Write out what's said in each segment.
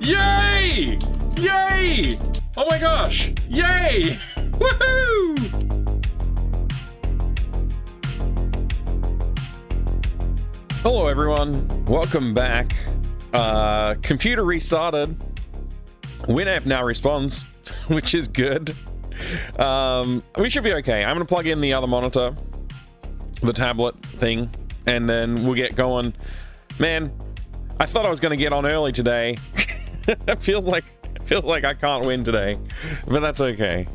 Yay! Yay! Oh my gosh! Yay! Woohoo! Hello everyone, welcome back. Computer restarted. Winamp now responds, which is good. We should be okay. I'm gonna plug in the other monitor, the tablet thing, and then we'll get going. Man, I thought I was gonna get on early today. It feels like I can't win today, but that's okay.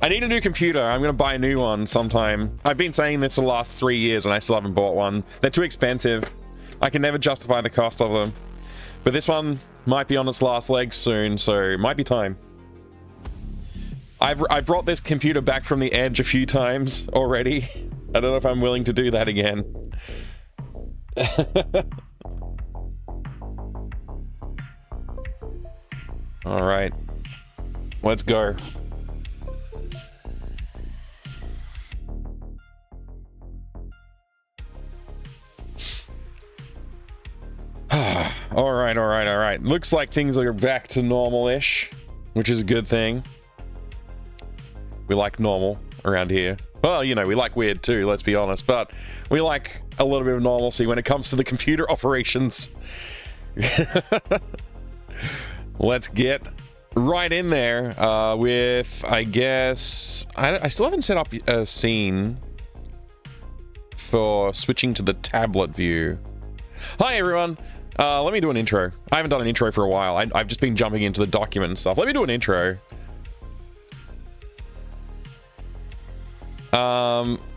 I need a new computer. I'm gonna buy a new one sometime. I've been saying this for the last 3 years and I still haven't bought one. They're too expensive. I can never justify the cost of them. But this one might be on its last legs soon, so it might be time. I brought this computer back from the edge a few times already. I don't know if I'm willing to do that again. All right, let's go. All right. Looks like things are back to normal-ish, which is a good thing. We like normal around here. Well, you know, we like weird too, let's be honest, but we like a little bit of normalcy when it comes to the computer operations. Let's get right in there with, I guess, I still haven't set up a scene for switching to the tablet view. Hi everyone. Let me do an intro. I haven't done an intro for a while. I've just been jumping into the document and stuff. Let me do an intro.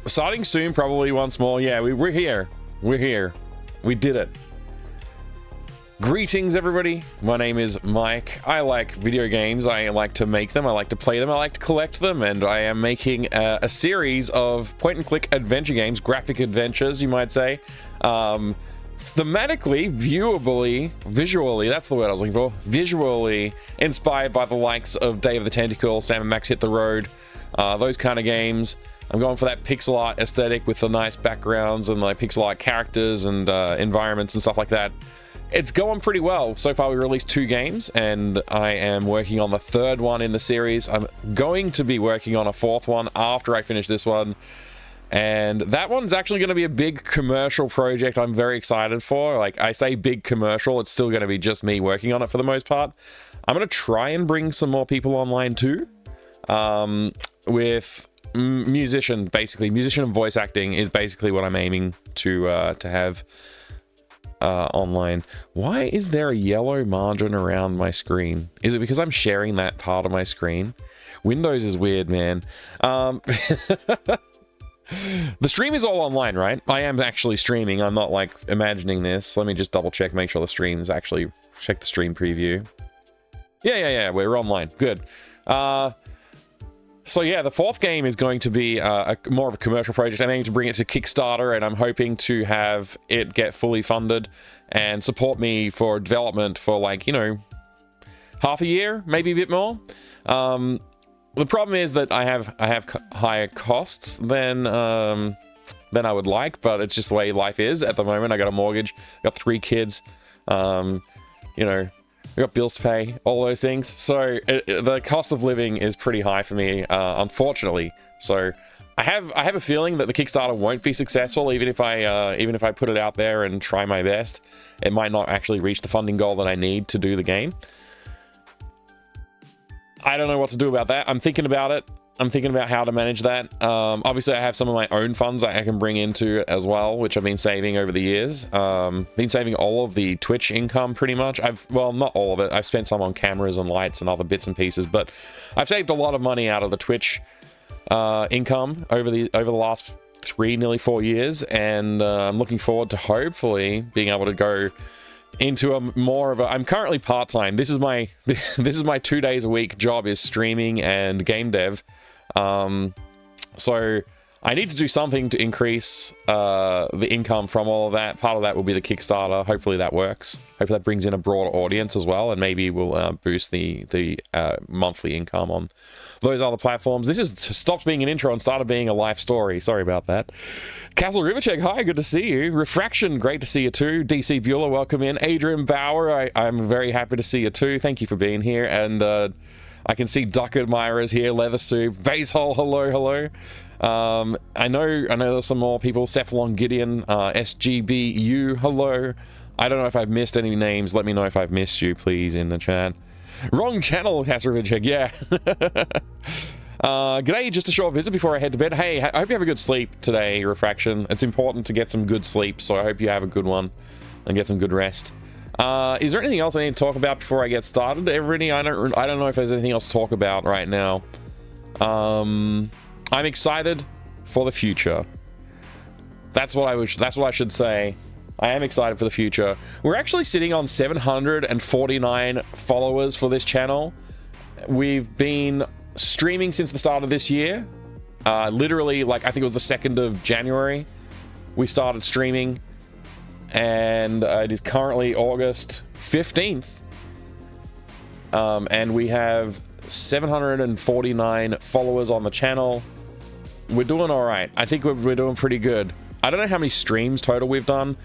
Starting soon, probably once more. Yeah, we're here. We're here. We did it. Greetings, everybody. My name is Mike. I like video games. I like to make them. I like to play them. I like to collect them. And I am making a series of point-and-click adventure games, graphic adventures, you might say. Thematically, viewably, visually, that's the word I was looking for, visually inspired by the likes of Day of the Tentacle, Sam & Max Hit the Road, those kind of games. I'm going for that pixel art aesthetic with the nice backgrounds and like pixel art characters and environments and stuff like that. It's going pretty well. So far we released 2 games and I am working on the 3rd one in the series. I'm going to be working on a 4th one after I finish this one. And that one's actually going to be a big commercial project I'm very excited for. Like, I say big commercial, it's still going to be just me working on it for the most part. I'm going to try and bring some more people online too. With musician, basically. Musician and voice acting is basically what I'm aiming to have online. Why is there a yellow margin around my screen? Is it because I'm sharing that part of my screen? Windows is weird, man. The stream is all online, right? I am actually streaming. I'm not like imagining this. Let me just double check, make sure the stream is actually, check the stream preview. Yeah, we're online. Good. So yeah, the 4th game is going to be more of a commercial project. I'm aiming to bring it to Kickstarter and I'm hoping to have it get fully funded and support me for development for like, you know, half a year, maybe a bit more. The problem is that I have higher costs than I would like, but it's just the way life is at the moment. I got a mortgage, got 3 kids, you know, I got bills to pay, all those things. So the cost of living is pretty high for me, unfortunately. So I have a feeling that the Kickstarter won't be successful, even if I put it out there and try my best. It might not actually reach the funding goal that I need to do the game. I don't know what to do about that. I'm thinking about it. I'm thinking about how to manage that. Obviously, I have some of my own funds that I can bring into it as well, which I've been saving over the years. Been saving all of the Twitch income pretty much. Well, not all of it. I've spent some on cameras and lights and other bits and pieces, but I've saved a lot of money out of the Twitch income over the last 3, nearly 4 years, and I'm looking forward to hopefully being able to go into a more of a, I'm currently part-time. This is my 2 days a week job is streaming and game dev. So I need to do something to increase the income from all of that. Part of that will be the Kickstarter. Hopefully that works. Hopefully that brings in a broader audience as well, and maybe will boost the monthly income on those other platforms. This has stopped being an intro and started being a life story. Sorry about that. Castle Rivercheck, hi, good to see you. Refraction, great to see you too. DC Bueller, welcome in. Adrian Bauer, I'm very happy to see you too. Thank you for being here. And I can see Duck Admirers here. Leather Soup, Basehole, hello. I know there's some more people. Cephalon Gideon, SGBU, hello. I don't know if I've missed any names. Let me know if I've missed you, please, in the chat. Wrong channel, Kasrovich, yeah. G'day, just a short visit before I head to bed. Hey, I hope you have a good sleep today, Refraction. It's important to get some good sleep, so I hope you have a good one and get some good rest. Is there anything else I need to talk about before I get started? Everybody, I don't know if there's anything else to talk about right now. I'm excited for the future. That's what I should say. I am excited for the future. We're actually sitting on 749 followers for this channel. We've been streaming since the start of this year. Literally, like, I think it was the 2nd of January we started streaming, and it is currently August 15th. And we have 749 followers on the channel. We're doing all right. I think we're doing pretty good. I don't know how many streams total we've done.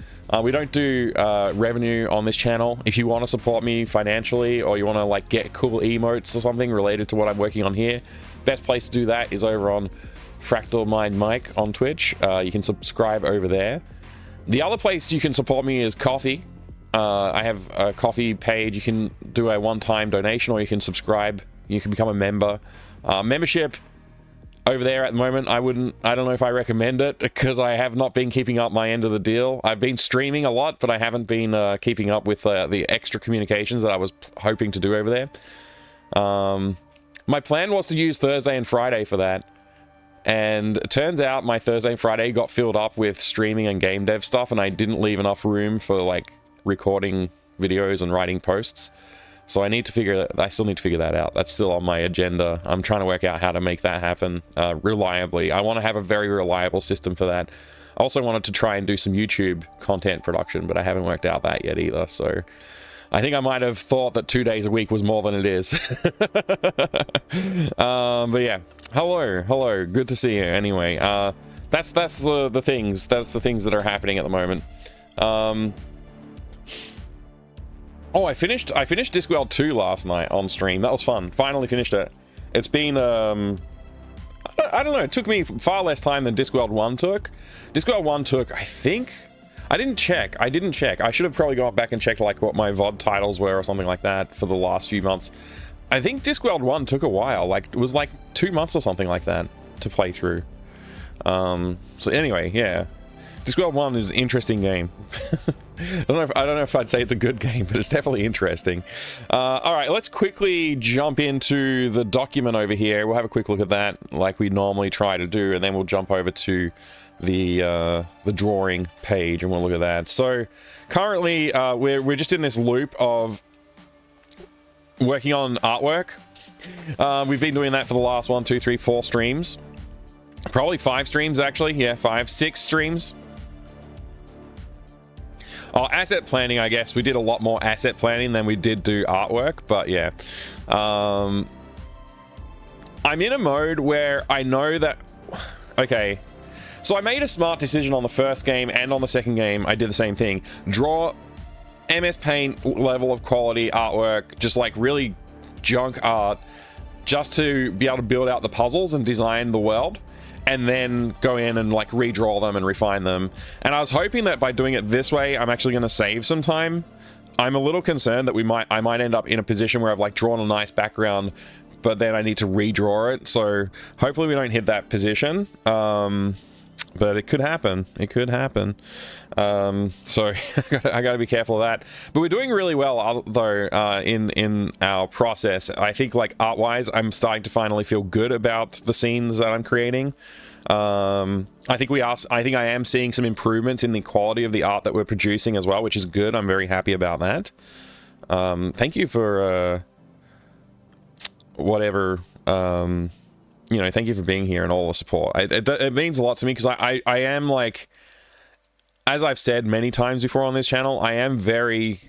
We don't do revenue on this channel. If you want to support me financially, or you want to like get cool emotes or something related to what I'm working on here, best place to do that is over on Fractal Mind Mike on Twitch. You can subscribe over there. The other place you can support me is Coffee. I have a Coffee page. You can do a one-time donation, or you can subscribe. You can become a member. Membership over there at the moment, I don't know if I recommend it, because I have not been keeping up my end of the deal. I've been streaming a lot, but I haven't been keeping up with the extra communications that I was hoping to do over there. My plan was to use Thursday and Friday for that, and it turns out my Thursday and Friday got filled up with streaming and game dev stuff, and I didn't leave enough room for like recording videos and writing posts. So I still need to figure that out. That's still on my agenda. I'm trying to work out how to make that happen reliably. I want to have a very reliable system for that. I also wanted to try and do some YouTube content production, but I haven't worked out that yet either. So I think I might have thought that 2 days a week was more than it is. But yeah, hello. Good to see you. Anyway, that's the things. That's the things that are happening at the moment. Oh, I finished Discworld 2 last night on stream. That was fun. Finally finished it. It's been, I don't know, it took me far less time than Discworld 1 took. Discworld 1 took, I think, I didn't check. I should have probably gone back and checked like what my VOD titles were or something like that for the last few months. I think Discworld 1 took a while. Like, it was like 2 months or something like that to play through. So anyway, yeah. Discworld 1 is an interesting game. I don't know if I'd say it's a good game, but it's definitely interesting. All right, let's quickly jump into the document over here. We'll have a quick look at that like we normally try to do, and then we'll jump over to the drawing page, and we'll look at that. So currently, we're just in this loop of working on artwork. We've been doing that for the last 1, 2, 3, 4 streams. Probably 5 streams, actually. Yeah, 5, 6 streams. Oh, asset planning, I guess. We did a lot more asset planning than we did do artwork, but yeah. I'm in a mode where I know that... Okay. So I made a smart decision on the first game, and on the second game, I did the same thing. Draw MS Paint level of quality artwork, just like really junk art, just to be able to build out the puzzles and design the world, and then go in and like redraw them and refine them. And I was hoping that by doing it this way, I'm actually going to save some time. I'm a little concerned that I might end up in a position where I've like drawn a nice background, but then I need to redraw it. So hopefully we don't hit that position. But it could happen. It could happen. So I got to be careful of that. But we're doing really well, though, in our process. I think, like, art-wise, I'm starting to finally feel good about the scenes that I'm creating. I think I am seeing some improvements in the quality of the art that we're producing as well, which is good. I'm very happy about that. Thank you for whatever you know, thank you for being here and all the support. It means a lot to me, because I am, like, as I've said many times before on this channel, I am very,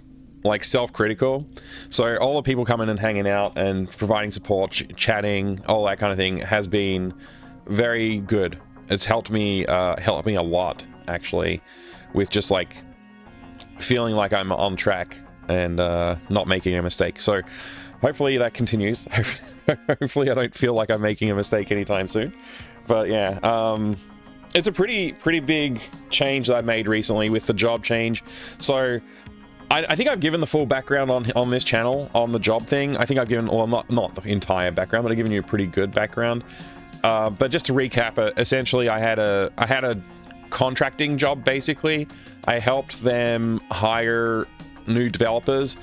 like, self-critical. So all the people coming and hanging out and providing support, chatting, all that kind of thing has been very good. It's helped me a lot, actually, with just, like, feeling like I'm on track and not making a mistake. So hopefully that continues. Hopefully I don't feel like I'm making a mistake anytime soon. But yeah, it's a pretty big change that I made recently with the job change. So I think I've given the full background on this channel on the job thing. I think I've given, well, not the entire background, but I've given you a pretty good background. But just to recap, essentially I had a contracting job. Basically, I helped them hire new developers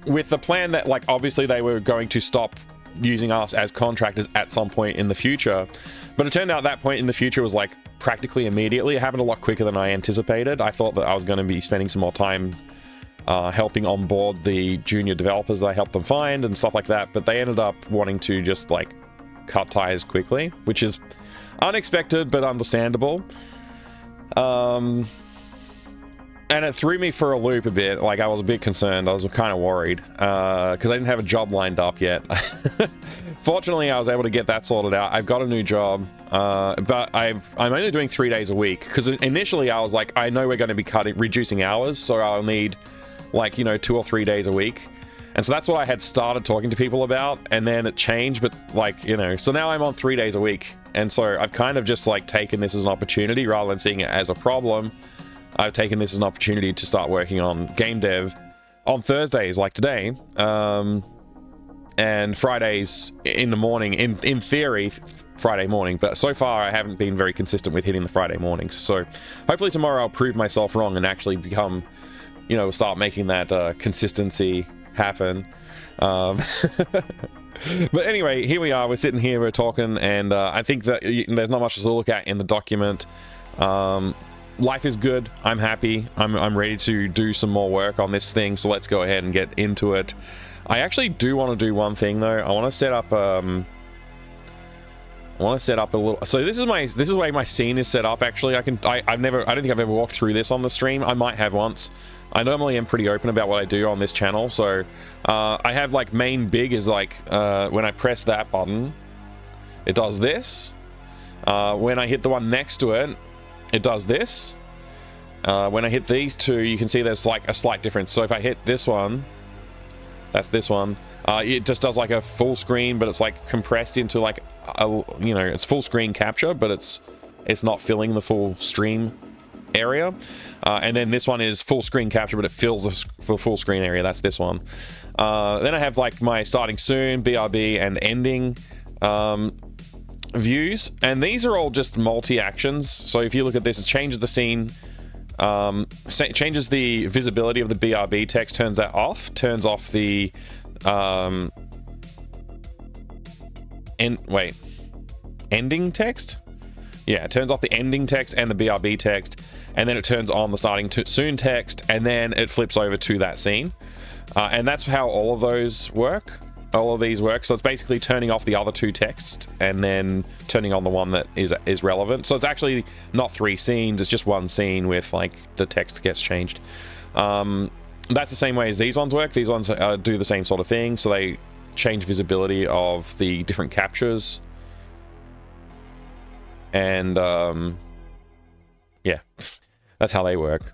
with the plan that, like, obviously they were going to stop using us as contractors at some point in the future, but it turned out that point in the future was, like, practically immediately. It happened a lot quicker than I anticipated. I thought that I was going to be spending some more time helping onboard the junior developers that I helped them find and stuff like that, but they ended up wanting to just, like, cut ties quickly, which is unexpected but understandable. And it threw me for a loop a bit. Like, I was a bit concerned. I was kind of worried because I didn't have a job lined up yet. Fortunately, I was able to get that sorted out. I've got a new job, but I'm only doing 3 days a week, because initially I was like, I know we're going to be reducing hours, so I'll need, like, you know, 2 or 3 days a week. And so that's what I had started talking to people about, and then it changed, but, like, you know, so now I'm on 3 days a week. And so I've kind of just, like, taken this as an opportunity rather than seeing it as a problem. I've taken this as an opportunity to start working on game dev on Thursdays, like today, and Fridays in the morning, in theory, Friday morning. But so far, I haven't been very consistent with hitting the Friday mornings. So hopefully tomorrow I'll prove myself wrong and actually become, you know, start making that consistency happen. But anyway, here we are. We're sitting here, we're talking, and I think that there's not much to look at in the document. Life is good. I'm happy. I'm ready to do some more work on this thing, so let's go ahead and get into it. I actually do want to do one thing though. I want to set up a little. So this is where my scene is set up. Actually, I don't think I've ever walked through this on the stream. I might have once. I normally am pretty open about what I do on this channel. So I have, like, main big is, like, when I press that button, it does this. When I hit the one next to it, it does this. When I hit these two, you can see there's, like, a slight difference. So if I hit this one, that's this one, it just does, like, a full screen, but it's, like, compressed into, like, you know, it's full screen capture, but it's not filling the full stream area. And then this one is full screen capture, but it fills the full screen area. That's this one. Then I have, like, my starting soon, BRB, and ending views, and these are all just multi-actions. So if you look at this, it changes the scene, changes the visibility of the BRB text, turns that off, turns off the ending text. Yeah, it turns off the ending text and the BRB text, and then it turns on the starting soon text, and then it flips over to that scene. And that's how all of those work. All of these work. So it's basically turning off the other two texts and then turning on the one that is relevant. So it's actually not 3 scenes, it's just one scene with, like, the text gets changed. That's the same way as these ones work. These ones do the same sort of thing. So they change visibility of the different captures. And yeah, that's how they work.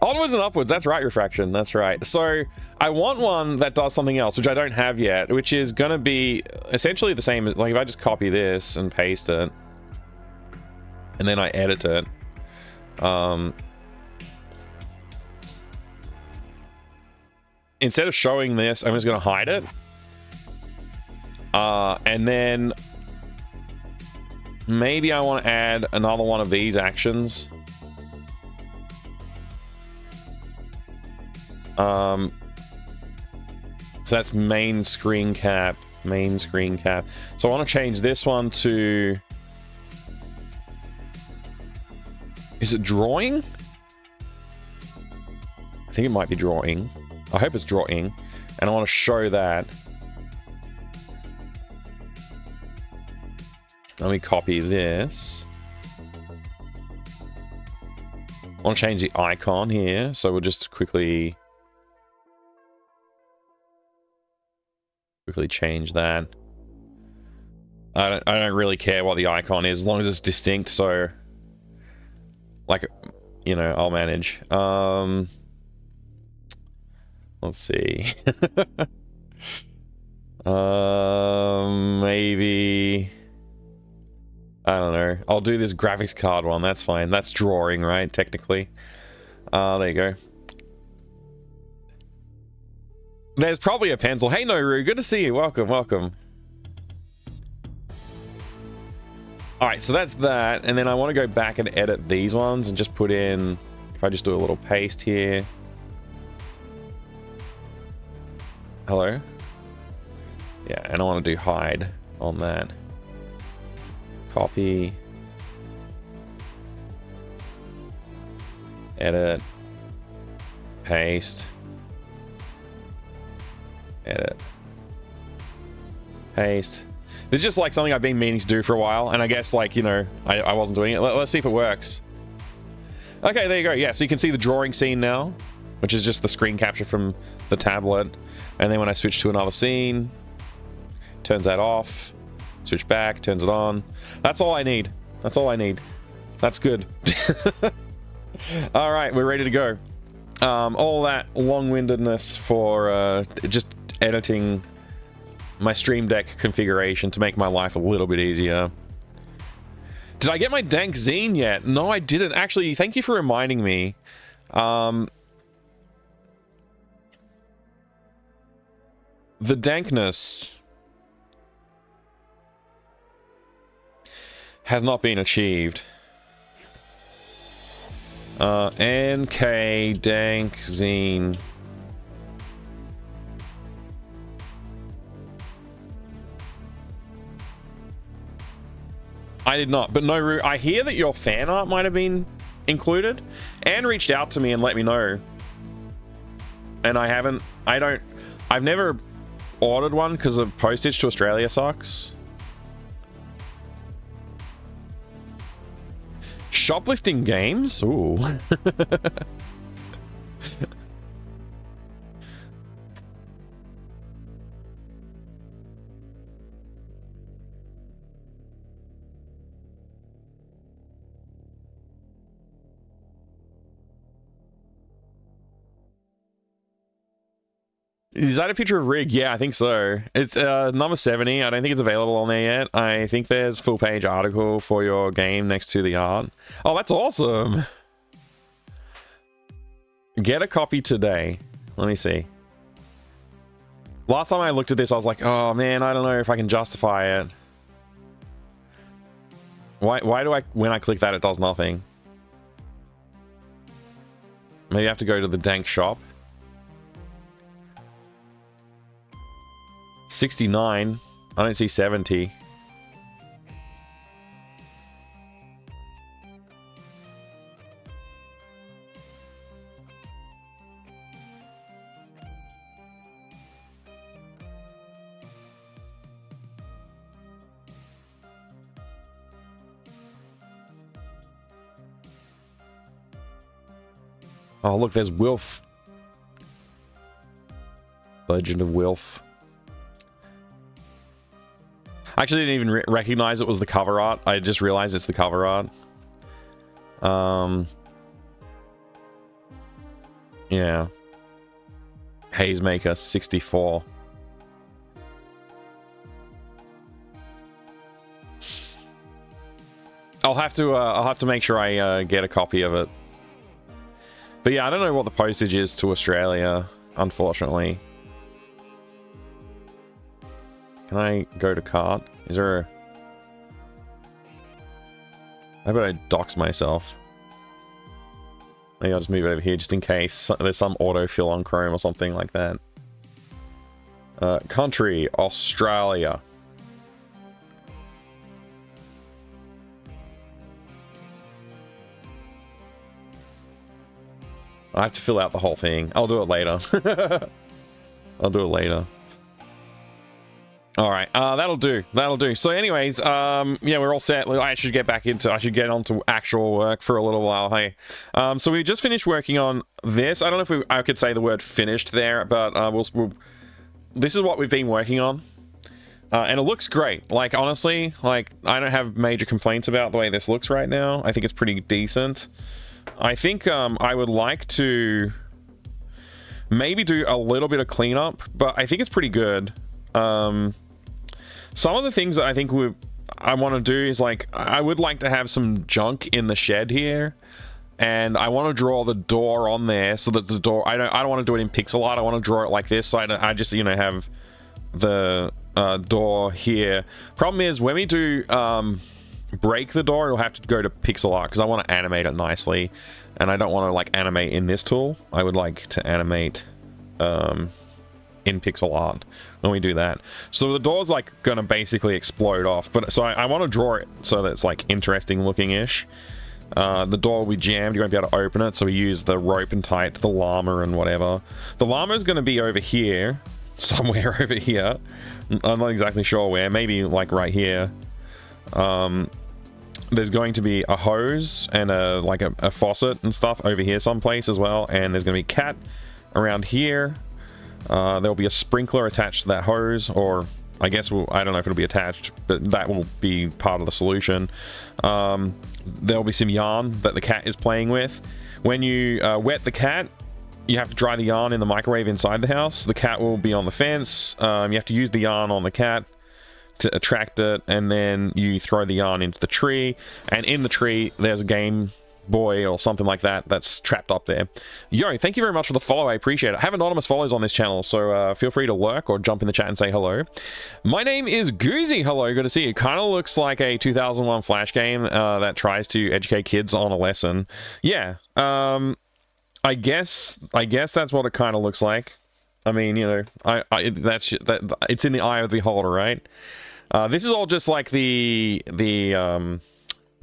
Onwards and upwards, that's right, Refraction, that's right. So I want one that does something else, which I don't have yet, which is going to be essentially the same. Like, if I just copy this and paste it, and then I edit it, instead of showing this, I'm just going to hide it, and then maybe I want to add another one of these actions. So that's main screen cap. So I want to change this one to, is it drawing? I think it might be drawing. I hope it's drawing, and I want to show that. Let me copy this. I want to change the icon here, so we'll just quickly change that. I don't really care what the icon is as long as it's distinct, so like, you know, I'll manage. Let's see. Maybe I don't know. I'll do this graphics card one. That's fine. That's drawing, right? Technically. There you go. There's probably a pencil. Hey, Noru. Good to see you. Welcome, welcome. All right, so that's that. And then I want to go back and edit these ones and just put in, if I just do a little paste here. Hello? Yeah, and I want to do hide on that. Copy. Edit. Paste. Edit. Paste. This is just like something I've been meaning to do for a while, and I guess, like, you know, I wasn't doing it. Let's see if it works. Okay, there you go. Yeah, so you can see the drawing scene now, which is just the screen capture from the tablet. And then when I switch to another scene, turns that off, switch back, turns it on. That's all I need. That's all I need. That's good. All right, we're ready to go. All that long-windedness for just editing my Stream Deck configuration to make my life a little bit easier. Did I get my dank zine yet? No, I didn't. Actually, thank you for reminding me. The dankness has not been achieved. NK dank zine. I did not, but no, I hear that your fan art might have been included. Anne reached out to me and let me know. And I've never ordered one because the postage to Australia sucks. Shoplifting games? Ooh. Is that a picture of Rig? Yeah, I think so. It's number 70. I don't think it's available on there yet. I think there's full page article for your game next to the art. Oh, that's awesome. Get a copy today. Let me see. Last time I looked at this, I was like, oh man, I don't know if I can justify it. Why do when I click that, it does nothing? Maybe I have to go to the dank shop. 69. I don't see 70. Oh, look, there's Wilf. Legend of Wilf. I actually didn't even recognize it was the cover art. I just realized it's the cover art. Yeah. Hazemaker 64. I'll have to make sure I get a copy of it. But yeah, I don't know what the postage is to Australia, unfortunately. Can I go to cart? Is there a... How about I dox myself? Maybe I'll just move it over here just in case there's some autofill on Chrome or something like that. Country, Australia. I have to fill out the whole thing. I'll do it later. I'll do it later. All right, that'll do. That'll do. So, anyways, yeah, we're all set. I should get onto actual work for a little while. Hey, so we just finished working on this. I don't know if I could say the word finished there, but this is what we've been working on, and it looks great. Like, honestly, like, I don't have major complaints about the way this looks right now. I think it's pretty decent. I think I would like to maybe do a little bit of cleanup, but I think it's pretty good. Some of the things that I think I want to do is, like, I would like to have some junk in the shed here, and I want to draw the door on there so that the door, I don't want to do it in pixel art. I want to draw it like this, so I just, you know, have the door here. Problem is, when we do break the door, it'll have to go to pixel art because I want to animate it nicely, and I don't want to, like, animate in this tool. I would like to animate in pixel art when we do that. So the door's, like, gonna basically explode off, but so I want to draw it so that it's, like, interesting looking ish. The door will be jammed, you won't be able to open it, so we use the rope and tie it to the llama and whatever. The llama is going to be over here, somewhere over here. I'm not exactly sure where, maybe like right here. There's going to be a hose and a faucet and stuff over here someplace as well, and there's going to be a cat around here. There'll be a sprinkler attached to that hose, or I guess I don't know if it'll be attached, but that will be part of the solution. There'll be some yarn that the cat is playing with. When you wet the cat, you have to dry the yarn in the microwave inside the house. The cat will be on the fence. You have to use the yarn on the cat to attract it, and then you throw the yarn into the tree, and in the tree there's a Game Boy or something like that that's trapped up there. Yo, thank you very much for the follow. I appreciate it. I have anonymous follows on this channel, so feel free to lurk or jump in the chat and say hello. My name is Goozy. Hello, good to see you. Kind of looks like a 2001 Flash game that tries to educate kids on a lesson. Yeah, I guess that's what it kind of looks like. I mean, you know, it's in the eye of the beholder, right? This is all just like the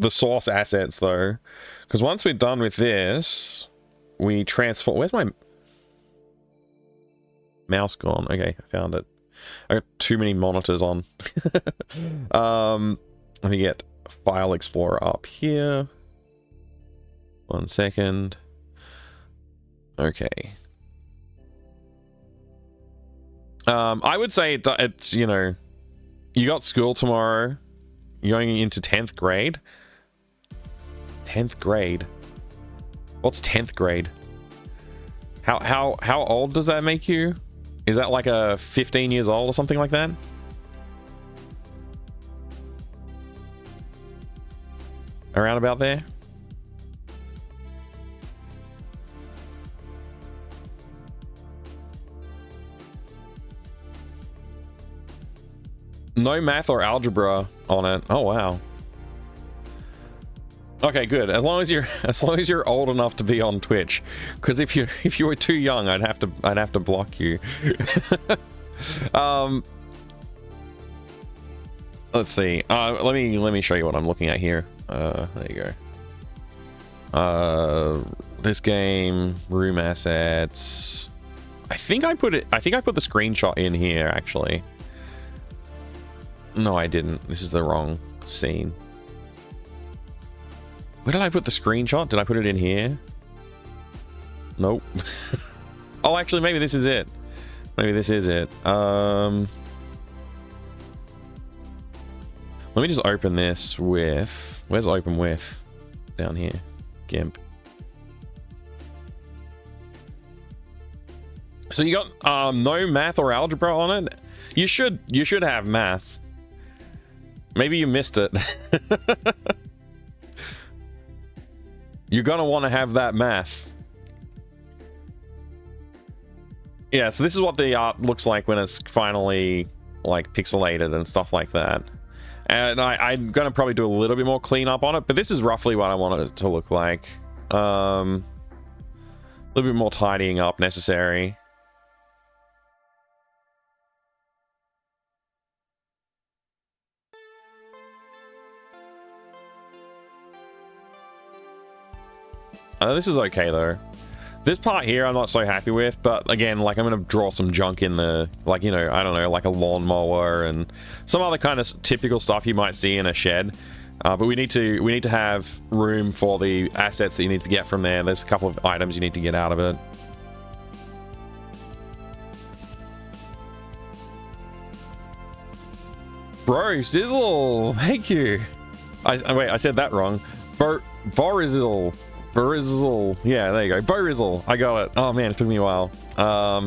source assets, though, because once we're done with this, we transform. Where's my mouse gone? Okay, I found it. I got too many monitors on. Let me get File Explorer up here. 1 second. Okay. I would say it's, you know, you got school tomorrow. You're going into 10th grade. 10th grade. What's 10th grade? How old does that make you? Is that like a 15 years old or something like that? Around about there? No math or algebra on it. Oh wow. Okay, good. As long as you're old enough to be on Twitch, because if you were too young, I'd have to block you. Let's see. Let me show you what I'm looking at here. There you go. This game, room assets. I think I put the screenshot in here actually. No, I didn't. This is the wrong scene. Where did I put the screenshot? Did I put it in here? Nope. Oh, actually, maybe this is it. Maybe this is it. Let me just open this with... Where's open with? Down here. GIMP. So you got no math or algebra on it? You should have math. Maybe you missed it. You're gonna want to have that math. Yeah, so this is what the art looks like when it's finally like pixelated and stuff like that. And I'm gonna probably do a little bit more cleanup on it, but this is roughly what I want it to look like. A little bit more tidying up necessary. This is okay though. This part here I'm not so happy with, but again, like I'm gonna draw some junk in the, like, you know, I don't know, like a lawnmower and some other kind of typical stuff you might see in a shed. But we need to have room for the assets that you need to get from there. There's a couple of items you need to get out of it. Bro, Sizzle, thank you. Wait, I said that wrong. Borizzle. Yeah, there you go. Borizzle. I got it. Oh man, it took me a while.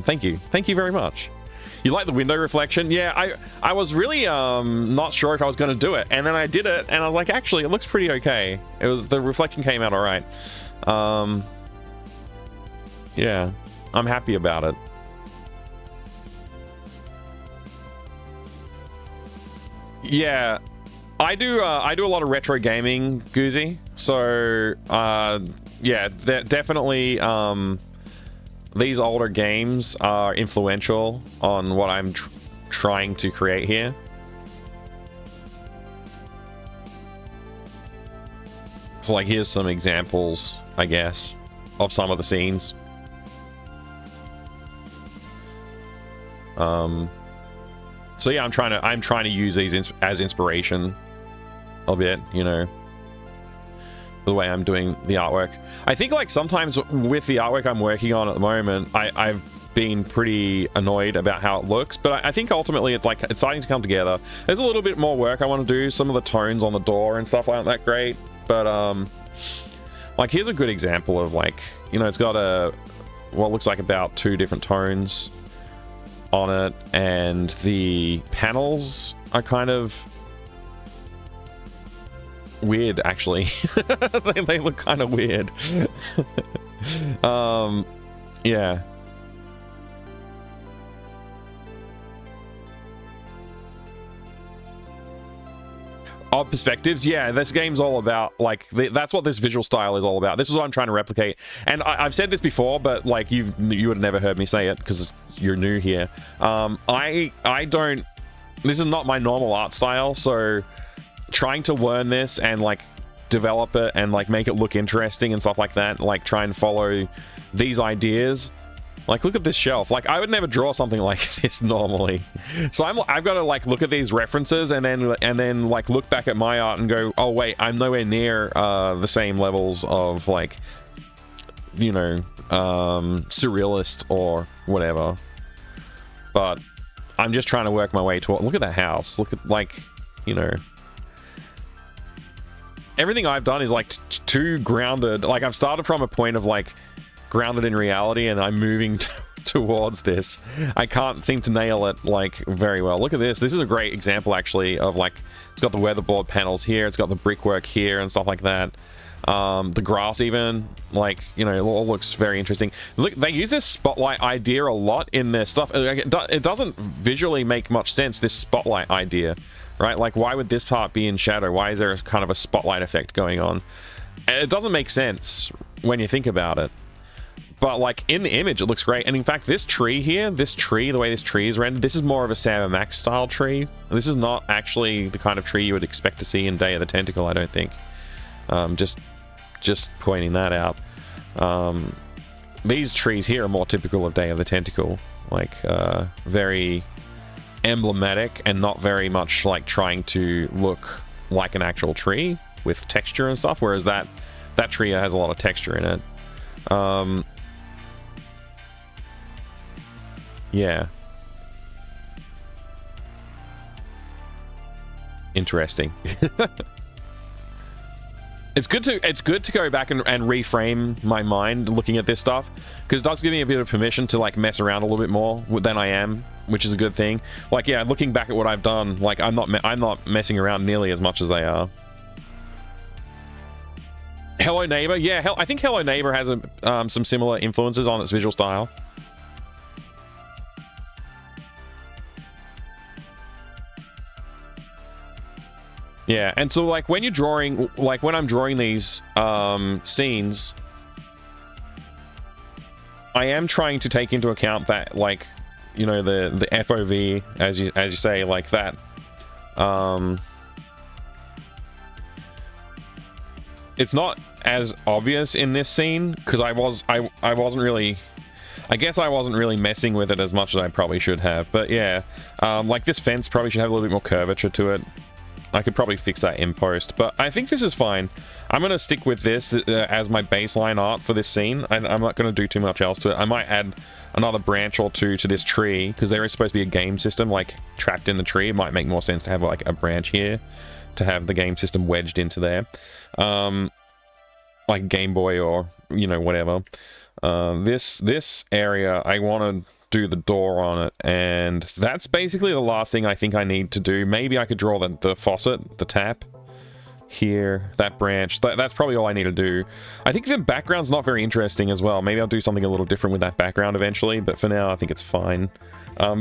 Thank you. Thank you very much. You like the window reflection? Yeah, I was really not sure if I was going to do it, and then I did it, and I was like, actually, it looks pretty okay. The reflection came out all right. Yeah, I'm happy about it. Yeah, I do a lot of retro gaming, Goozy. So yeah, definitely these older games are influential on what I'm trying to create here. So like, here's some examples, I guess, of some of the scenes. So yeah, I'm trying to use these as inspiration a bit, you know, the way I'm doing the artwork. I think like sometimes with the artwork I'm working on at the moment, I've been pretty annoyed about how it looks, but I think ultimately it's like it's starting to come together. There's a little bit more work I want to do. Some of the tones on the door and stuff aren't that great, but like here's a good example of, like, you know, it's got what looks like about 2 different tones on it, and the panels are kind of weird, actually. they look kind of weird. Yeah. Odd perspectives, yeah. This game's all about, like, that's what this visual style is all about. This is what I'm trying to replicate, and I've said this before, but like you would have never heard me say it because you're new here. I don't. This is not my normal art style, so trying to learn this and like develop it and like make it look interesting and stuff like that, like try and follow these ideas. Like, look at this shelf. Like, I would never draw something like this normally. So I've got to like look at these references and then like look back at my art and go, oh wait, I'm nowhere near the same levels of, like, you know, surrealist or whatever. But I'm just trying to work my way toward. Look at that house. Look at, like, you know, everything I've done is like too grounded. Like, I've started from a point of like grounded in reality, and I'm moving towards this. I can't seem to nail it like very well. Look at this. This is a great example actually of, like, it's got the weatherboard panels here, it's got the brickwork here and stuff like that. The grass even, like, you know, it all looks very interesting. Look, they use this spotlight idea a lot in their stuff. It doesn't visually make much sense, this spotlight idea, right? Like, why would this part be in shadow? Why is there a kind of a spotlight effect going on? It doesn't make sense when you think about it. But, like, in the image, it looks great. And in fact, this tree here, the way this tree is rendered, this is more of a Sam & Max style tree. This is not actually the kind of tree you would expect to see in Day of the Tentacle, I don't think. Just pointing that out. These trees here are more typical of Day of the Tentacle. Like, very emblematic and not very much, like, trying to look like an actual tree with texture and stuff, whereas that tree has a lot of texture in it. Yeah. Interesting. It's good to go back and reframe my mind looking at this stuff, because it does give me a bit of permission to, like, mess around a little bit more than I am, which is a good thing. Like, yeah, looking back at what I've done, like, I'm not messing around nearly as much as they are. Hello Neighbor, yeah, I think Hello Neighbor has some similar influences on its visual style. Yeah, and so, like, when you're drawing, like, when I'm drawing these scenes, I am trying to take into account that, like, you know, the FOV, as you say, like that. it's not as obvious in this scene because I wasn't really, I guess I wasn't really messing with it as much as I probably should have. But yeah, like this fence probably should have a little bit more curvature to it. I could probably fix that in post, but I think this is fine. I'm going to stick with this as my baseline art for this scene. I'm not going to do too much else to it. I might add another branch or two to this tree because there is supposed to be a game system like trapped in the tree. It might make more sense to have like a branch here to have the game system wedged into there. Like Game Boy or, you know, whatever. This area, I want to do the door on it, and that's basically the last thing I think I need to do. Maybe I could draw the faucet, the tap here, that branch. That's probably all I need to do. I think the background's not very interesting as well. Maybe I'll do something a little different with that background eventually, but for now I think it's fine.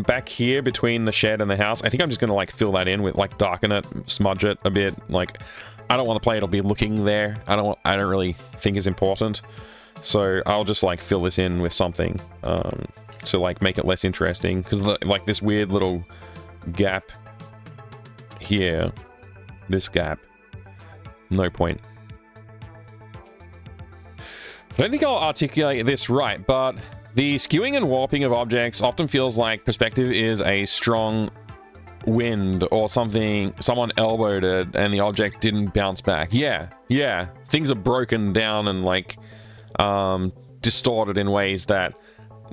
Back here between the shed and the house, I think I'm just gonna like fill that in with like darken it, smudge it a bit. Like, I don't want the player to be looking there. I don't really think it's important, so I'll just like fill this in with something to like make it less interesting, because like this weird little gap here, this gap, no point. I don't think I'll articulate this right, but the skewing and warping of objects often feels like perspective is a strong wind or something. Someone elbowed it and the object didn't bounce back. Yeah, things are broken down and like distorted in ways that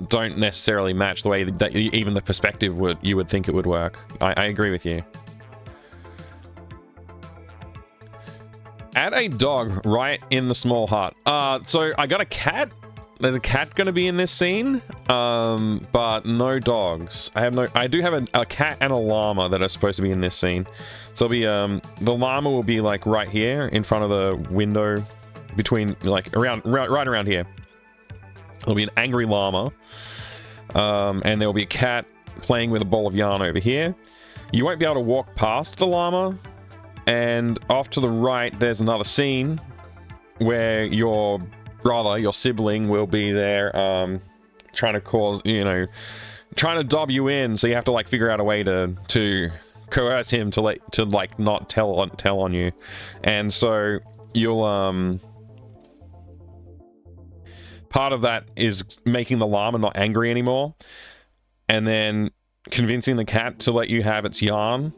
don't necessarily match the way that even the perspective you would think it would work. I agree with you. Add a dog right in the small hut. So I got a cat. There's a cat going to be in this scene, but no dogs. I do have a cat and a llama that are supposed to be in this scene. So it'll be the llama will be like right here in front of the window, between like right around here. There'll be an angry llama, and there'll be a cat playing with a ball of yarn over here. You won't be able to walk past the llama, and off to the right there's another scene where your brother, your sibling, will be there trying to cause, you know, trying to dob you in, so you have to like figure out a way to coerce him to like not tell on you. And so you'll part of that is making the llama not angry anymore, and then convincing the cat to let you have its yarn,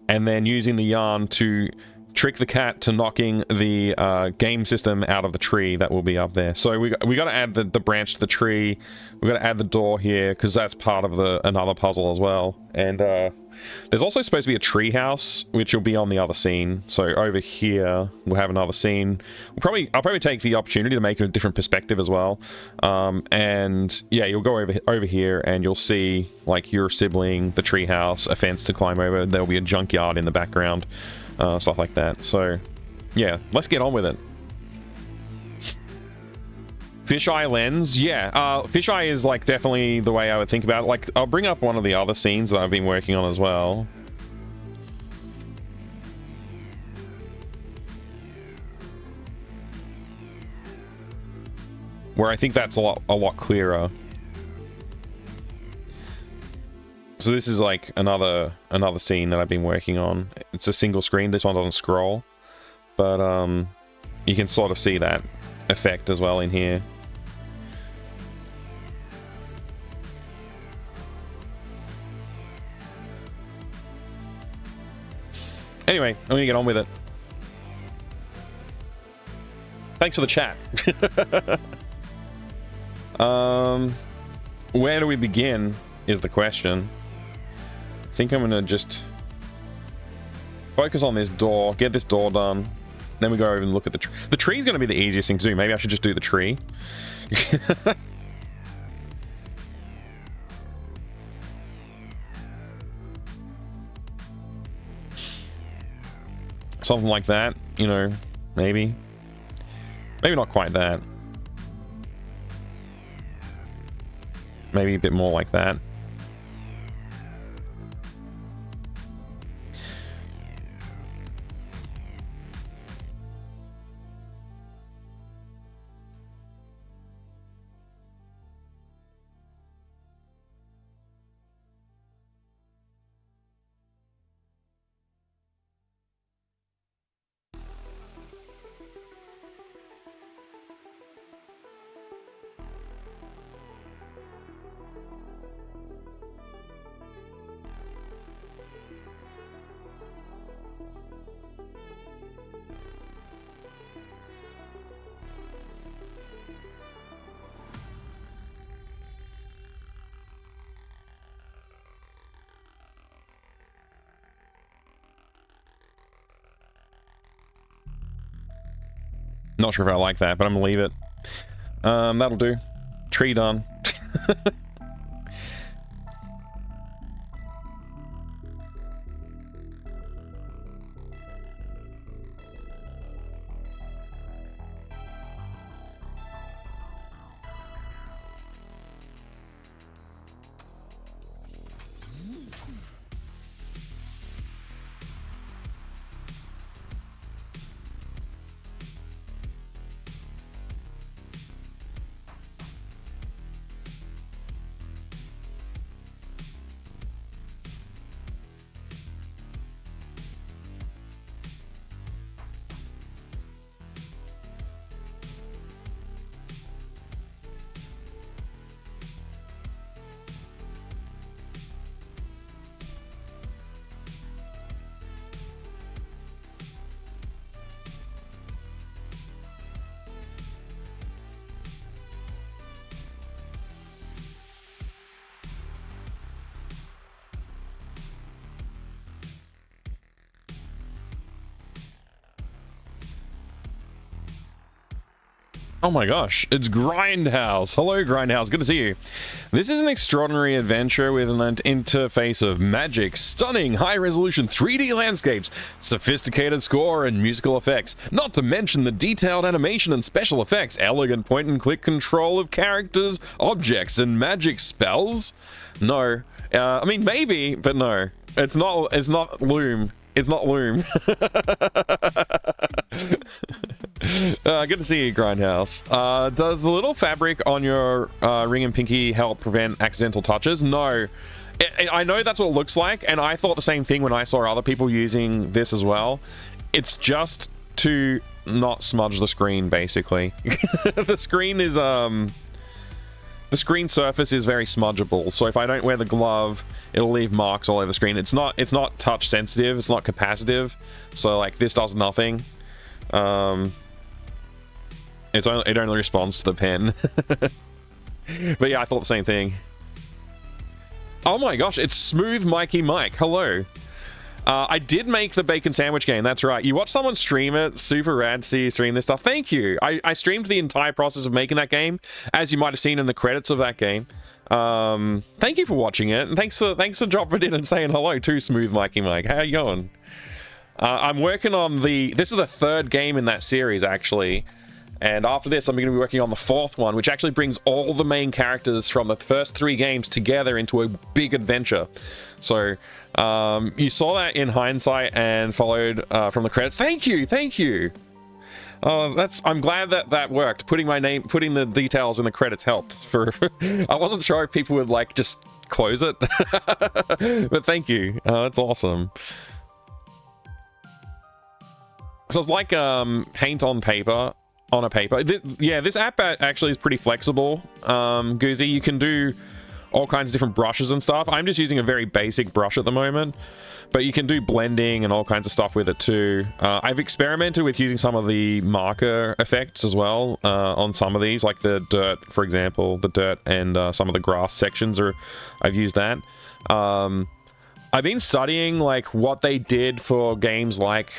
and then using the yarn to trick the cat to knocking the game system out of the tree that will be up there. So we got to add the branch to the tree. We got to add the door here because that's part of another puzzle as well. And there's also supposed to be a tree house, which will be on the other scene. So over here we'll have another scene. I'll probably take the opportunity to make a different perspective as well. And yeah, you'll go over here and you'll see like your sibling, the tree house, a fence to climb over. There'll be a junkyard in the background. Stuff like that. So yeah, let's get on with it. Fisheye lens, yeah. Fisheye is like definitely the way I would think about it. Like, I'll bring up one of the other scenes that I've been working on as well. Where I think that's a lot clearer. So this is like another scene that I've been working on. It's a single screen. This one doesn't scroll, but you can sort of see that effect as well in here. Anyway, I'm gonna get on with it. Thanks for the chat. Where do we begin is the question. I think I'm gonna just focus on this door, get this door done, then we go over and look at the tree. The tree's gonna be the easiest thing to do. Maybe I should just do the tree. Something like that, you know, maybe not quite that. Maybe a bit more like that. Not sure if I like that, but I'm gonna leave it. That'll do. Tree done. Oh my gosh, it's Grindhouse. Hello, Grindhouse. Good to see you. This is an extraordinary adventure with an interface of magic, stunning high-resolution 3D landscapes, sophisticated score and musical effects, not to mention the detailed animation and special effects, elegant point-and-click control of characters, objects, and magic spells. No. I mean, maybe, but no. It's not Loom. It's not Loom. Good to see you, Grindhouse. Does the little fabric on your ring and pinky help prevent accidental touches? No. I know that's what it looks like, and I thought the same thing when I saw other people using this as well. It's just to not smudge the screen, basically. The screen is, the screen surface is very smudgeable, so if I don't wear the glove, it'll leave marks all over the screen. It's not touch sensitive, it's not capacitive, so like this does nothing. It only responds to the pen. But yeah, I thought the same thing. Oh my gosh, it's Smooth Mikey Mike. Hello. I did make the bacon sandwich game, that's right. You watch someone stream it, super rad to see you stream this stuff. Thank you. I streamed the entire process of making that game, as you might have seen in the credits of that game. Thank you for watching it, and thanks for dropping in and saying hello to Smooth Mikey Mike. How you going? I'm working on this is the third game in that series, actually. And after this, I'm going to be working on the fourth one, which actually brings all the main characters from the first 3 games together into a big adventure. So, you saw that in hindsight and followed from the credits. Thank you, thank you. I'm glad that worked. Putting the details in the credits helped. I wasn't sure if people would like just close it, but thank you. That's awesome. So it's like paint on paper. On a paper. Yeah, this app actually is pretty flexible. Goozy, you can do all kinds of different brushes and stuff. I'm just using a very basic brush at the moment, but you can do blending and all kinds of stuff with it too. I've experimented with using some of the marker effects as well on some of these, like the dirt, for example. The dirt and some of the grass sections I've used that. I've been studying like what they did for games like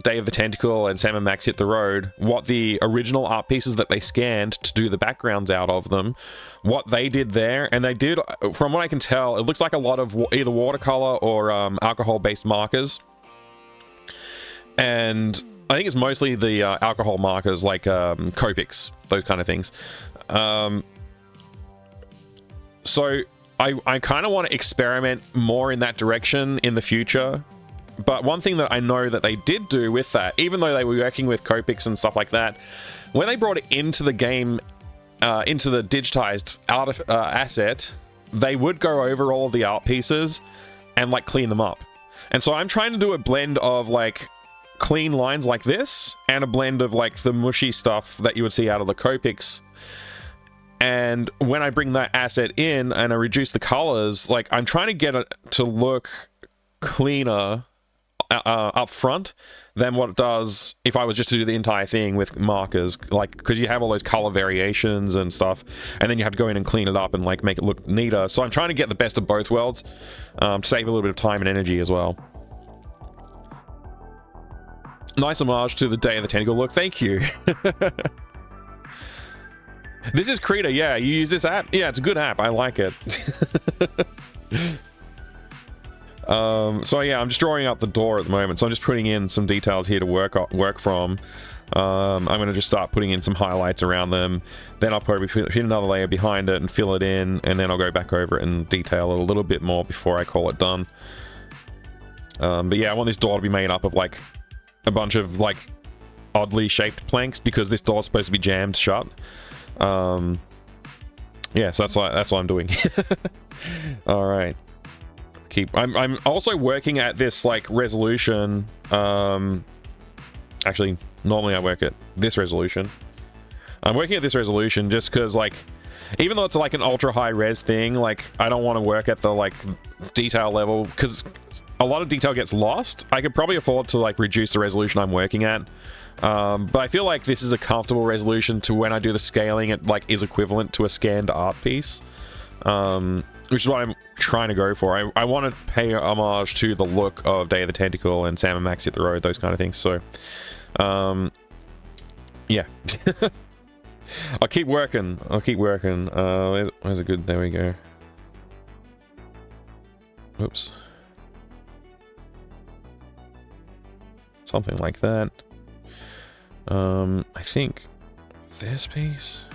Day of the Tentacle and Sam and Max Hit the Road, what the original art pieces that they scanned to do the backgrounds out of them, what they did there, and they did, from what I can tell, it looks like a lot of either watercolor or alcohol-based markers. And I think it's mostly the alcohol markers, like Copics, those kind of things. So I kind of want to experiment more in that direction in the future. But one thing that I know that they did do with that, even though they were working with Copics and stuff like that, when they brought it into the game, into the digitized art asset, they would go over all of the art pieces and like clean them up. And so I'm trying to do a blend of like clean lines like this and a blend of like the mushy stuff that you would see out of the Copics. And when I bring that asset in and I reduce the colors, like I'm trying to get it to look cleaner up front than what it does if I was just to do the entire thing with markers, like because you have all those color variations and stuff, and then you have to go in and clean it up and like make it look neater. So I'm trying to get the best of both worlds, to save a little bit of time and energy as well. Nice homage to the Day of the Tentacle look. Thank you. This is Krita. Yeah, you use this app? Yeah, it's a good app. I like it. So yeah, I'm just drawing up the door at the moment. So I'm just putting in some details here to work from. I'm going to just start putting in some highlights around them. Then I'll probably hit another layer behind it and fill it in. And then I'll go back over it and detail it a little bit more before I call it done. But yeah, I want this door to be made up of like a bunch of like oddly shaped planks because this door is supposed to be jammed shut. Yeah, so that's what I'm doing. All right. I'm also working at this like resolution. Actually, normally I work at this resolution. I'm working at this resolution just because like, even though it's like an ultra high res thing, like I don't want to work at the like detail level because a lot of detail gets lost. I could probably afford to like reduce the resolution I'm working at. But I feel like this is a comfortable resolution to when I do the scaling, it like is equivalent to a scanned art piece. Which is what I'm trying to go for. I want to pay homage to the look of Day of the Tentacle and Sam and Max Hit the Road, those kind of things. So, yeah. I'll keep working. Where's a good... There we go. Oops. Something like that. I think this piece.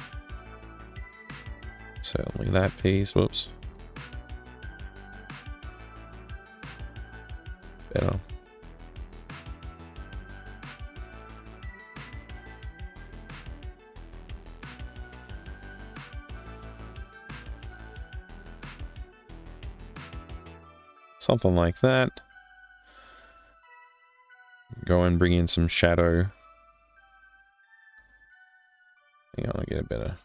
Certainly that piece. Whoops. Better. Something like that. Go and bring in some shadow. Hang on, I'll get it better.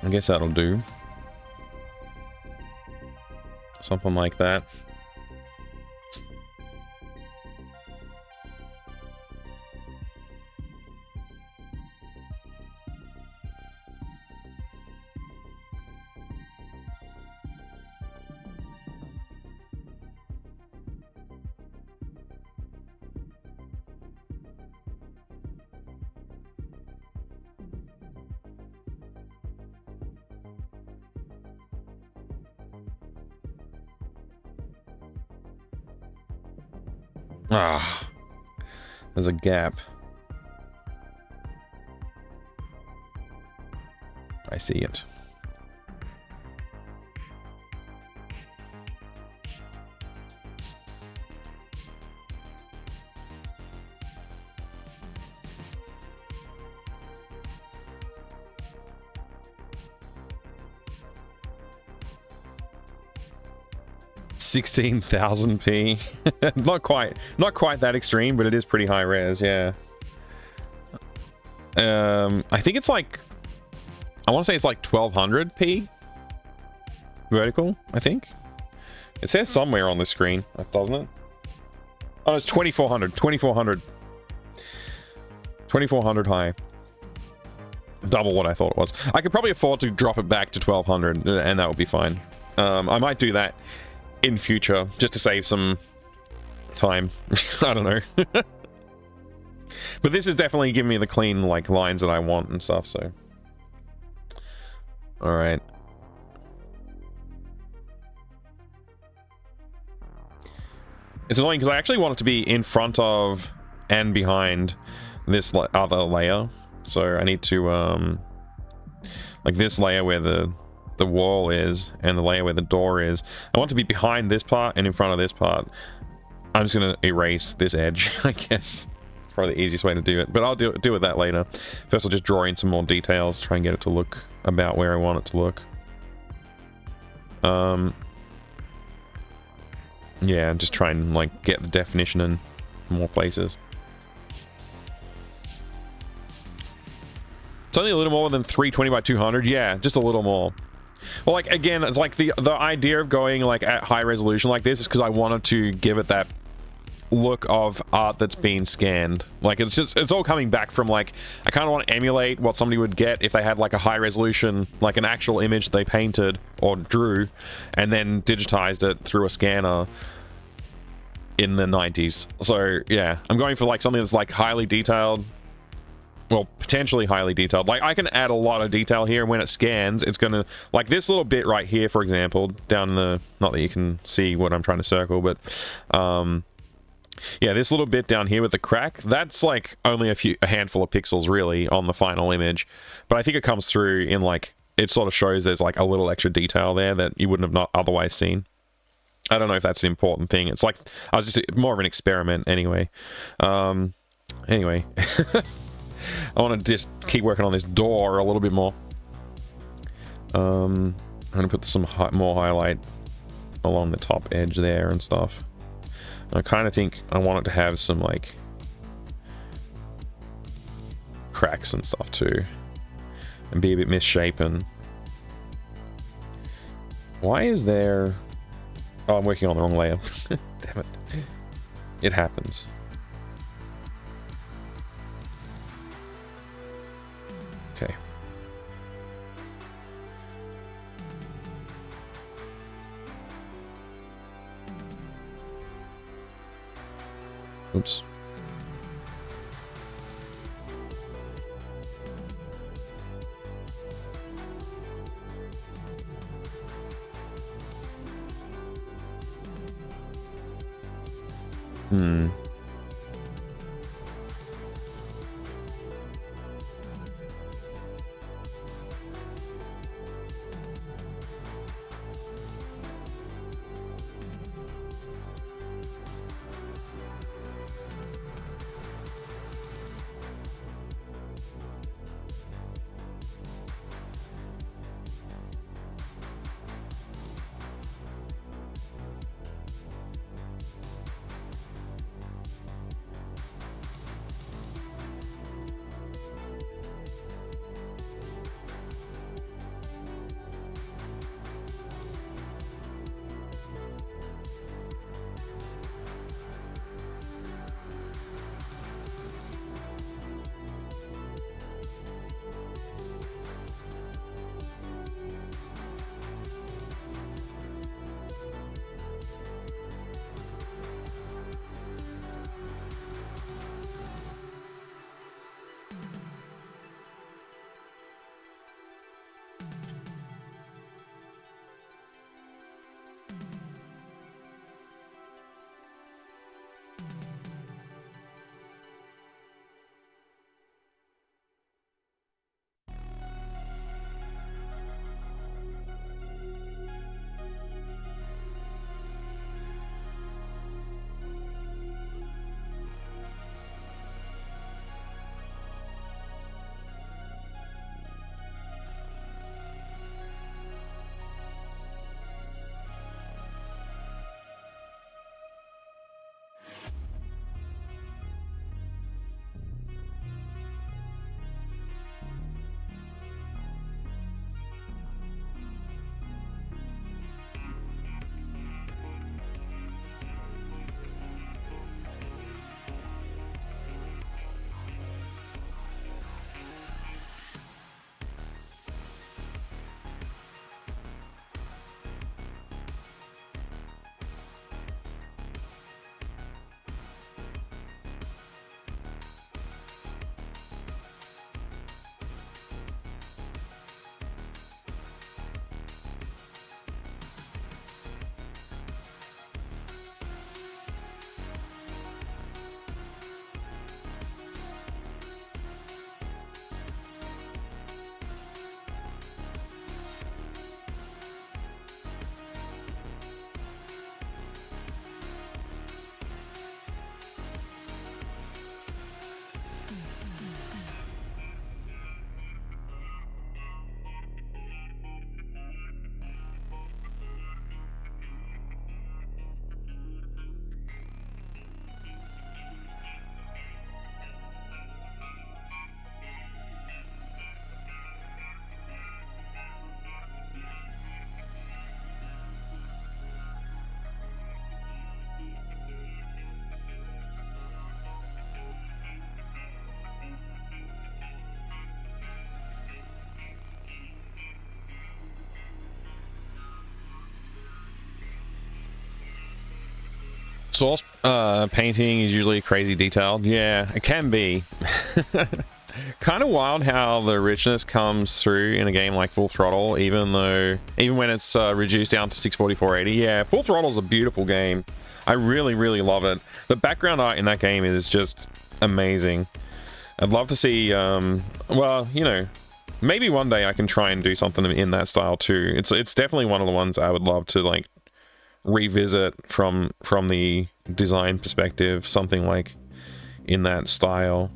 I guess that'll do. Something like that. Ah, there's a gap. I see it. $16,000p. not quite that extreme, but it is pretty high res, yeah. I think it's like, I want to say it's like 1200p vertical, I think. It says somewhere on the screen, doesn't it? Oh, it's 2400 high. Double what I thought it was. I could probably afford to drop it back to 1200 and that would be fine. I might do that in future just to save some time. I don't know. But this is definitely giving me the clean like lines that I want and stuff, so all right. It's annoying because I actually want it to be in front of and behind this other layer, so I need to like this layer where the wall is and the layer where the door is, I want to be behind this part and in front of this part. I'm just gonna erase this edge, I guess. Probably the easiest way to do it, but I'll do it that later. First I'll just draw in some more details, try and get it to look about where I want it to look. Yeah, just try and like get the definition in more places. It's only a little more than 320 by 200. Yeah, just a little more. Well, like, again, it's like the idea of going like at high resolution like this is because I wanted to give it that look of art that's been scanned. Like, it's all coming back from like, I kind of want to emulate what somebody would get if they had like a high resolution, like an actual image they painted or drew and then digitized it through a scanner in the 90s. So yeah, I'm going for like something that's like highly detailed. Well, potentially highly detailed. Like, I can add a lot of detail here, and when it scans, it's gonna... Like, this little bit right here, for example, down the... Not that you can see what I'm trying to circle, but... yeah, this little bit down here with the crack, that's, like, only a handful of pixels, really, on the final image. But I think it comes through in, like... It sort of shows there's, like, a little extra detail there that you wouldn't have not otherwise seen. I don't know if that's an important thing. It's like... I was just... More of an experiment, anyway. Anyway... I want to just keep working on this door a little bit more. I'm going to put some more highlight along the top edge there and stuff. I kind of think I want it to have some, like, cracks and stuff too. And be a bit misshapen. Why is there... Oh, I'm working on the wrong layer. Damn it. It happens. Okay. Oops. source painting is usually crazy detailed. Yeah, it can be. Kind of wild how the richness comes through in a game like Full Throttle, even when it's reduced down to 640-480. Yeah, Full Throttle's a beautiful game. I really, really love it. The background art in that game is just amazing. I'd love to see, well, you know, maybe one day I can try and do something in that style too. It's definitely one of the ones I would love to like revisit from the design perspective, something like in that style.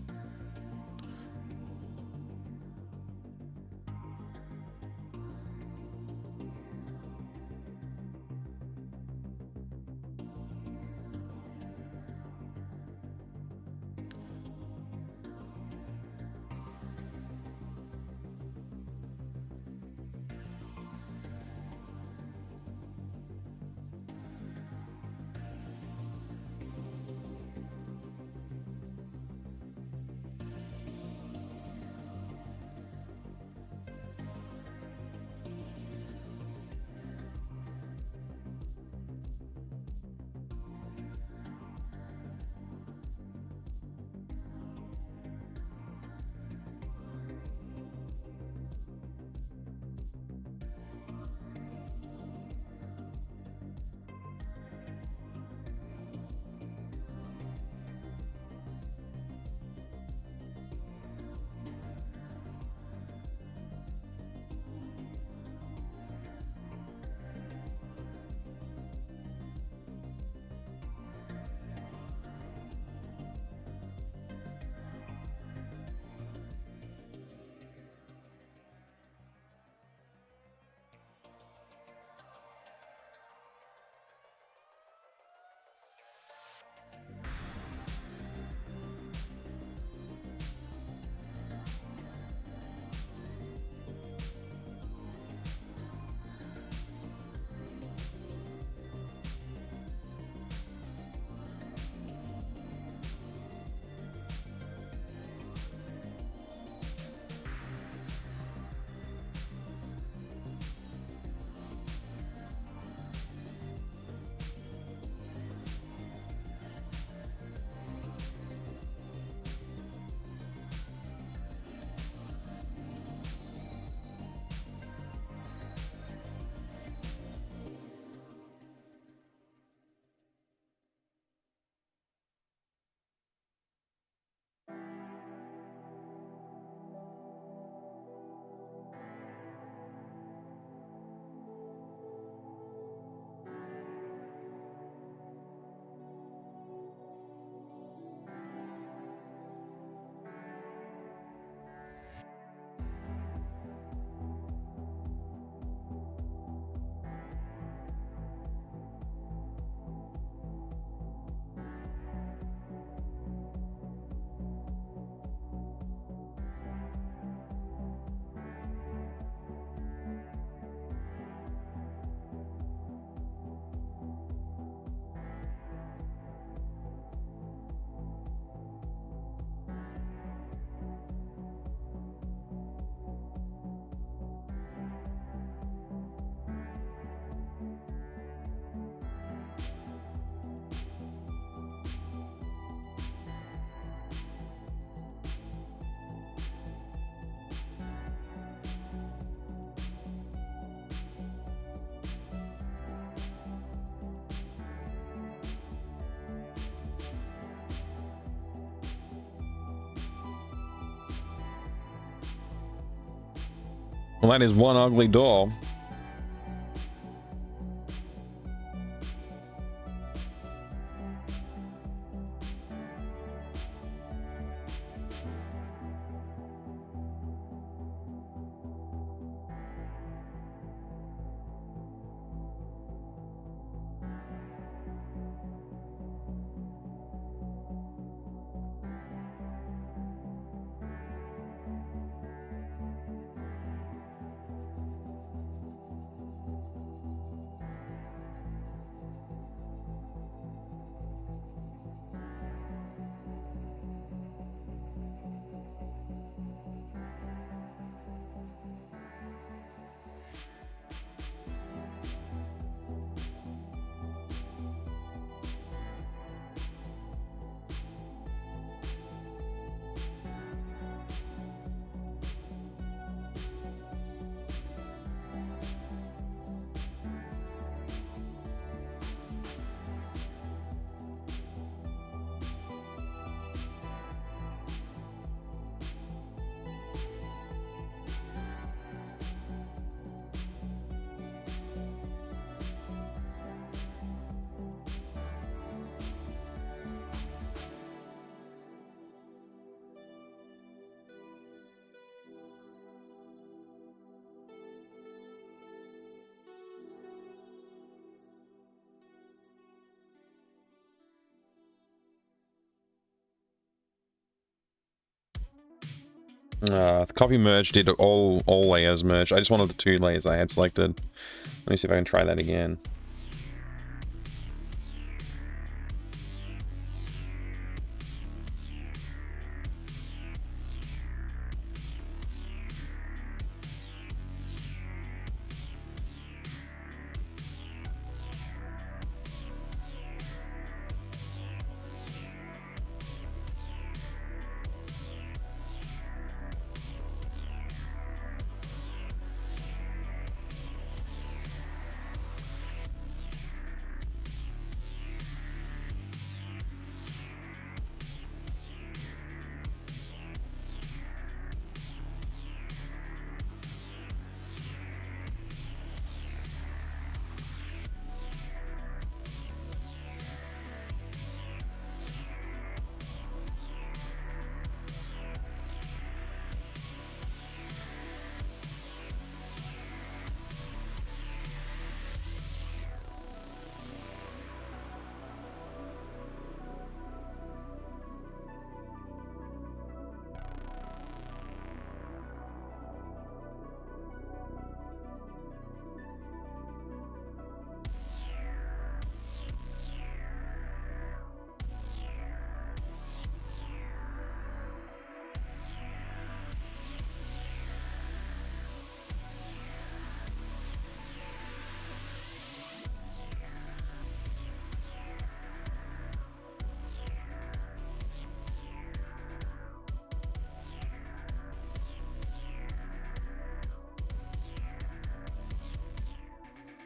Well, that is one ugly door. The copy merge did all layers merge. I just wanted the 2 layers I had selected. Let me see if I can try that again.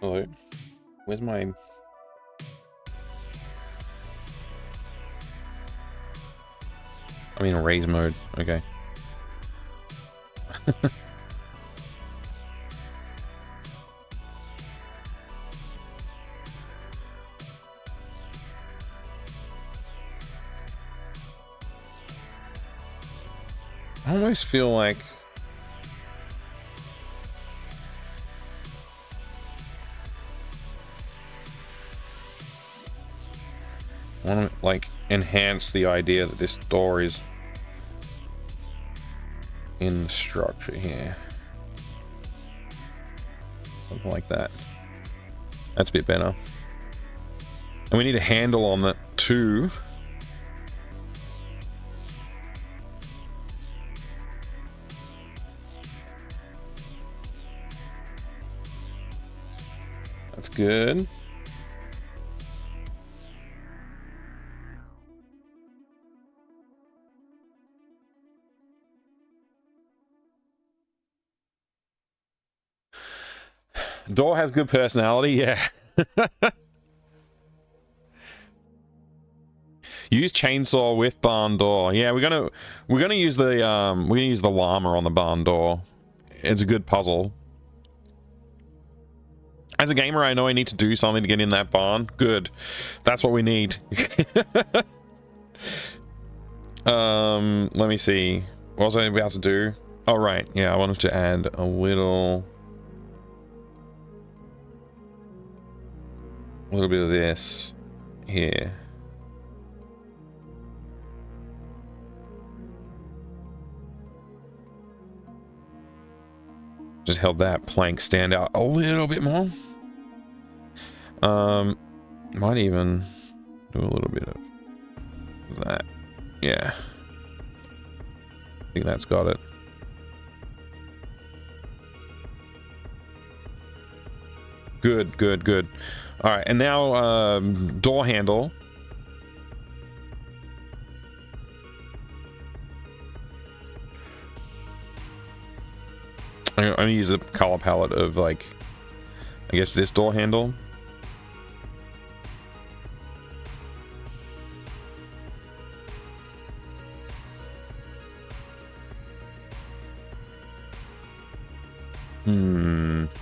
Hello. Where's my... I'm in raise mode. Okay. I almost feel like... I want to, like, enhance the idea that this door is in the structure here. Something like that. That's a bit better. And we need a handle on that too. That's good. Door has good personality, yeah. Use chainsaw with barn door. Yeah, we're gonna use the llama on the barn door. It's a good puzzle. As a gamer, I know I need to do something to get in that barn. Good. That's what we need. Let me see. What was I about to do? Oh, right. Yeah, I wanted to add a little bit of this here. Just held that plank stand out a little bit more. Might even do a little bit of that. Yeah. I think that's got it. Good, good, good. All right, and now door handle. I'm gonna use a color palette of, like, I guess this door handle.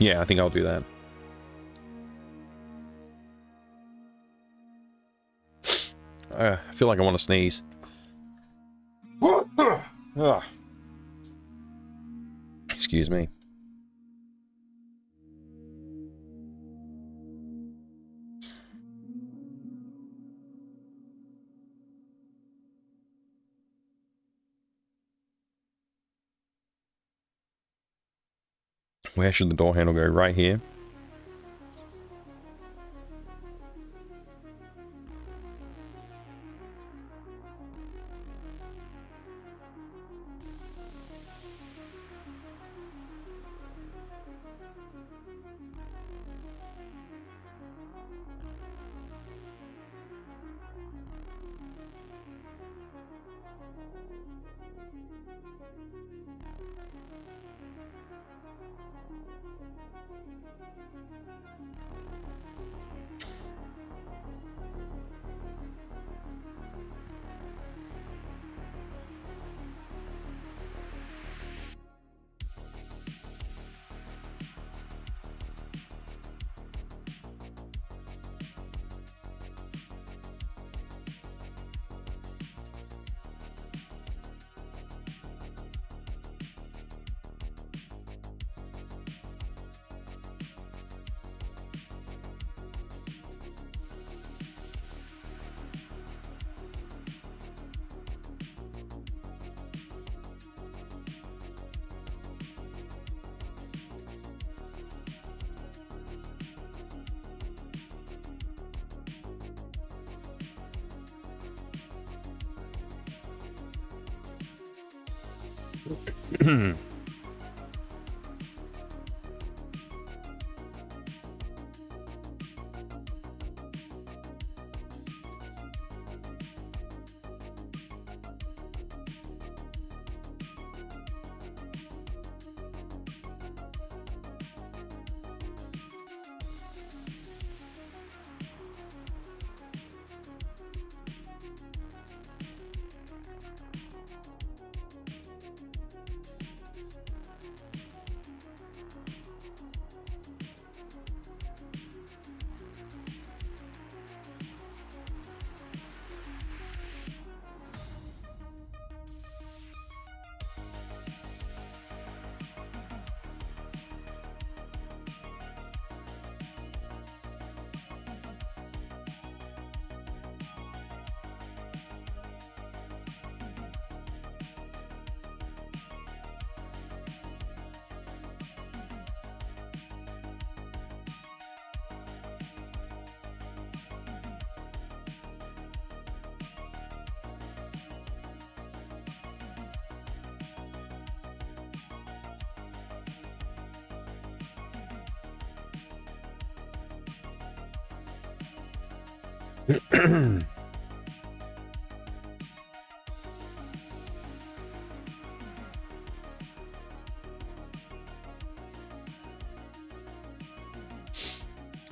Yeah, I think I'll do that. I feel like I want to sneeze. Excuse me. Where should the door handle go? Right here.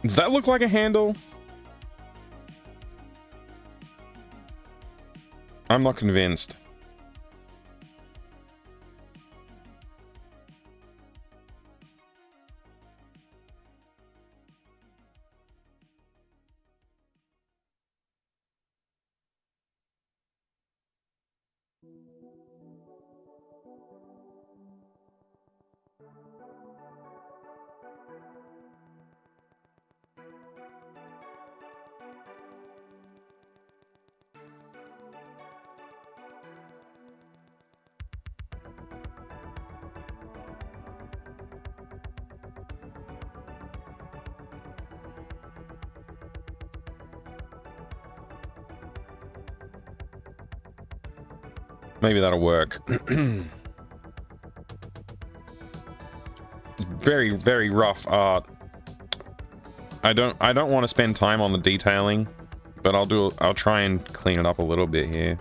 Does that look like a handle? I'm not convinced. Maybe that'll work. Very, very rough art. I don't want to spend time on the detailing, but I'll try and clean it up a little bit here.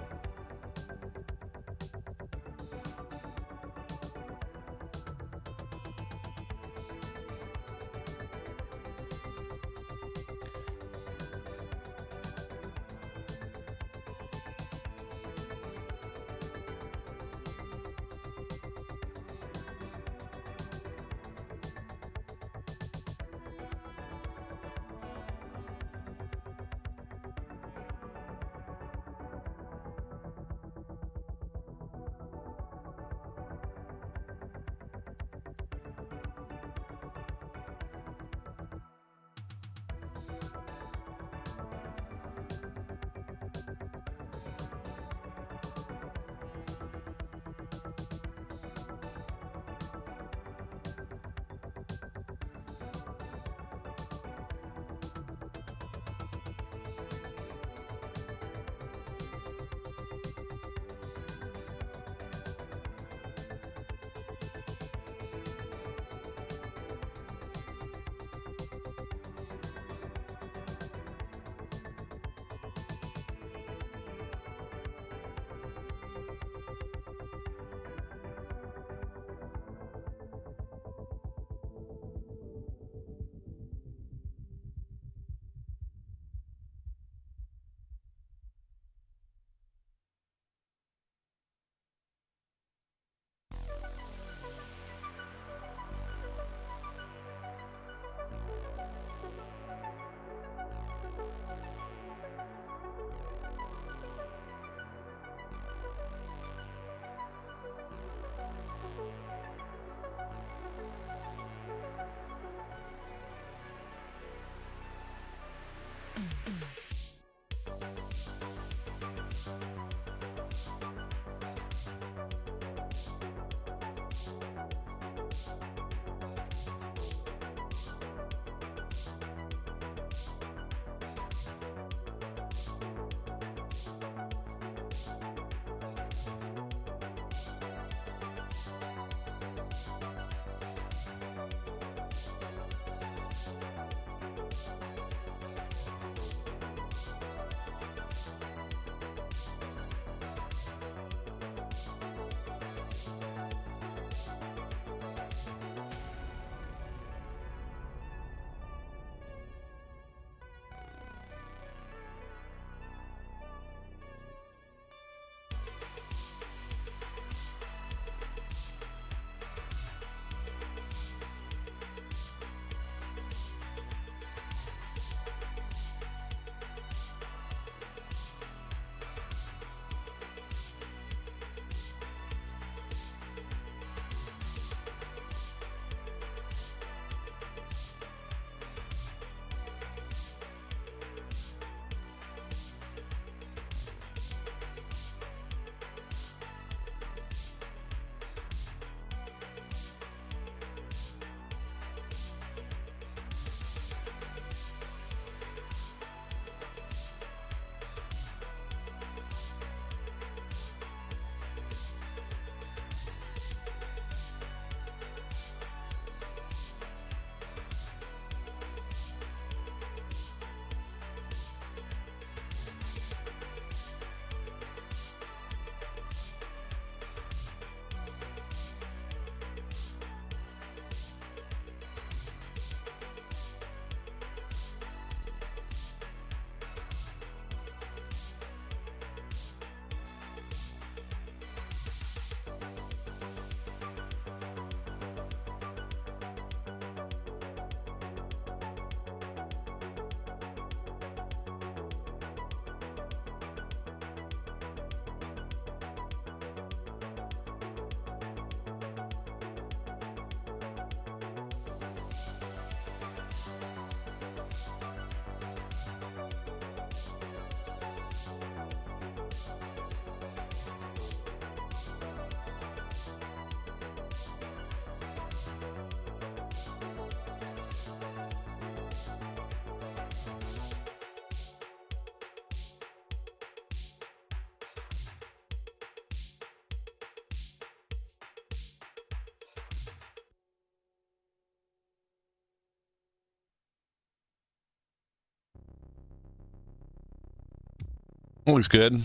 Looks good.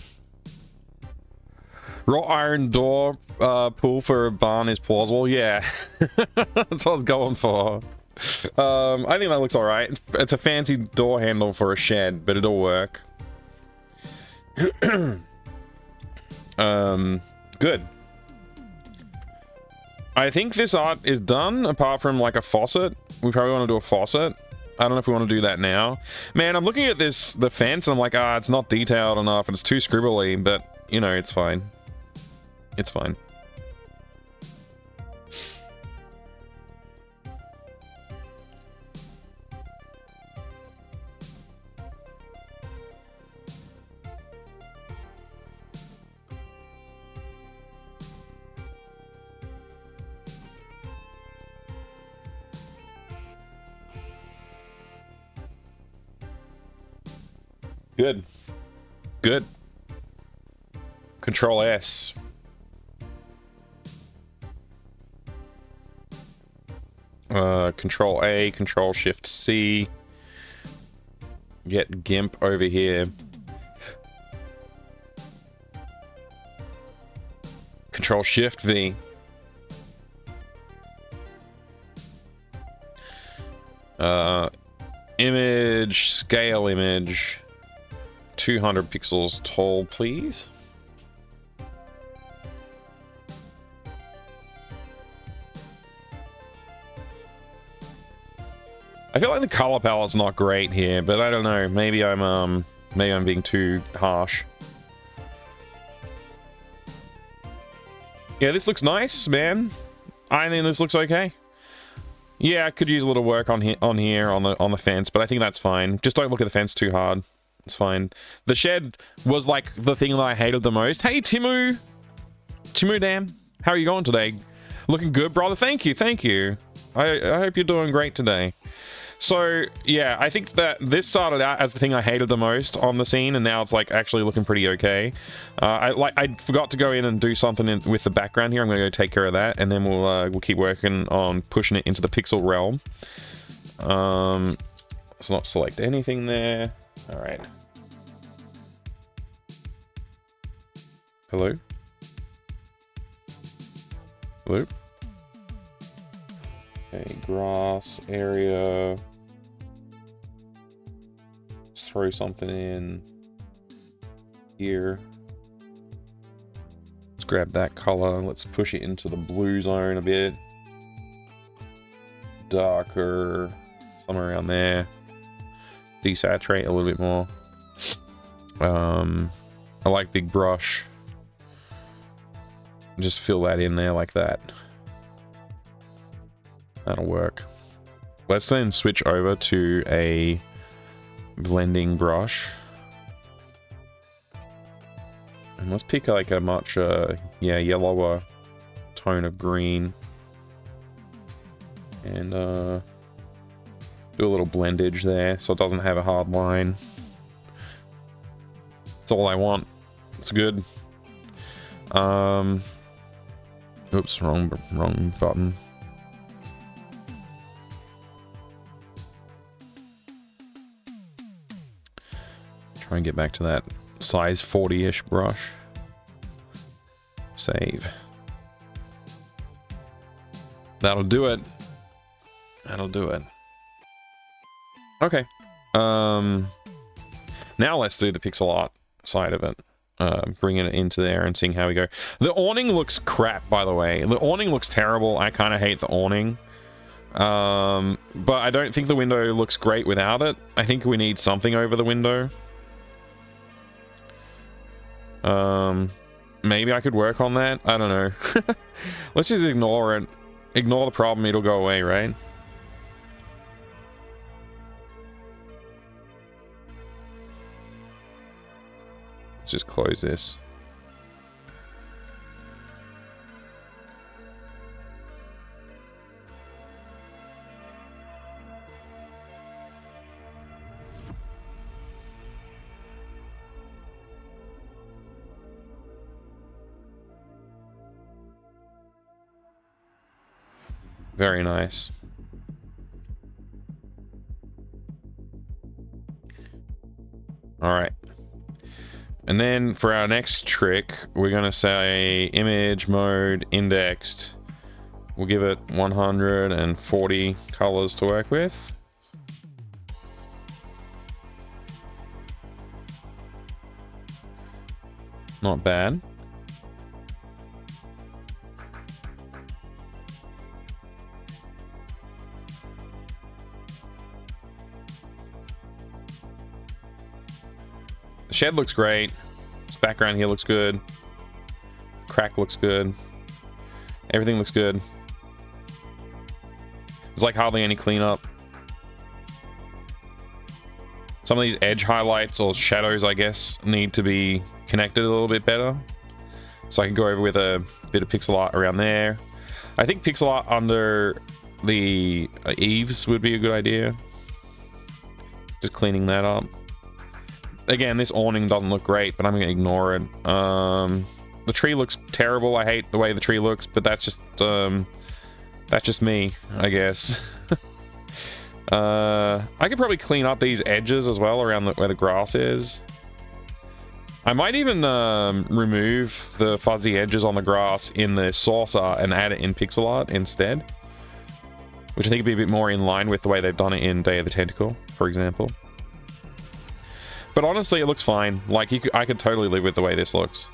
Wrought iron door pull for a barn is plausible. Yeah, that's what I was going for. I think that looks alright. It's a fancy door handle for a shed, but it'll work. Good. I think this art is done, apart from like a faucet. We probably want to do a faucet. I don't know if we want to do that now. Man, I'm looking at the fence, and I'm like, it's not detailed enough, and it's too scribbly, but, you know, it's fine. It's fine. Good. Good. Control S. Control A, Control Shift C. Get GIMP over here. Control Shift V. Image, scale image. 200 pixels tall, please. I feel like the color palette's not great here, but I don't know. Maybe I'm being too harsh. Yeah, this looks nice, man. I think this looks okay. Yeah, I could use a little work on here on the fence, but I think that's fine. Just don't look at the fence too hard. It's fine. The shed was like the thing that I hated the most. Hey, Timu Dan, how are you going today? Looking good, brother. Thank you, thank you. I hope you're doing great today. So yeah, I think that this started out as the thing I hated the most on the scene, and now it's like actually looking pretty okay. I forgot to go in and do something with the background here. I'm gonna go take care of that, and then we'll keep working on pushing it into the pixel realm. Let's not select anything there. All right. Hello? Hello? Okay, grass area. Let's throw something in here. Let's grab that color. Let's push it into the blue zone a bit. Darker, somewhere around there. Desaturate a little bit more. I like big brush. Just fill that in there like that. That'll work. Let's then switch over to a blending brush. And let's pick like a much, yellower tone of green. And do a little blendage there so it doesn't have a hard line. That's all I want. It's good. Oops, wrong button. Try and get back to that size 40-ish brush. Save. That'll do it. That'll do it. Okay. Now let's do the pixel art side of it. Bringing it into there and seeing how we go. The awning looks crap, by the way. The awning looks terrible. I kind of hate the awning. But I don't think the window looks great without it. I think we need something over the window. Maybe I could work on that. I don't know. Let's just ignore it. Ignore the problem. It'll go away, right? Let's just close this. Very nice. All right. And then for our next trick, we're going to say image mode indexed. We'll give it 140 colors to work with. Not bad. The shed looks great. This background here looks good. Crack looks good. Everything looks good. There's like hardly any cleanup. Some of these edge highlights or shadows, I guess, need to be connected a little bit better. So I can go over with a bit of pixel art around there. I think pixel art under the eaves would be a good idea. Just cleaning that up. Again, this awning doesn't look great, but I'm gonna ignore it. The tree looks terrible. I hate the way the tree looks, but that's just me, I guess. I could probably clean up these edges as well around where the grass is. I might even remove the fuzzy edges on the grass in the saucer and add it in pixel art instead, which I think would be a bit more in line with the way they've done it in Day of the Tentacle, for example. But honestly, it looks fine. Like, I could totally live with the way this looks.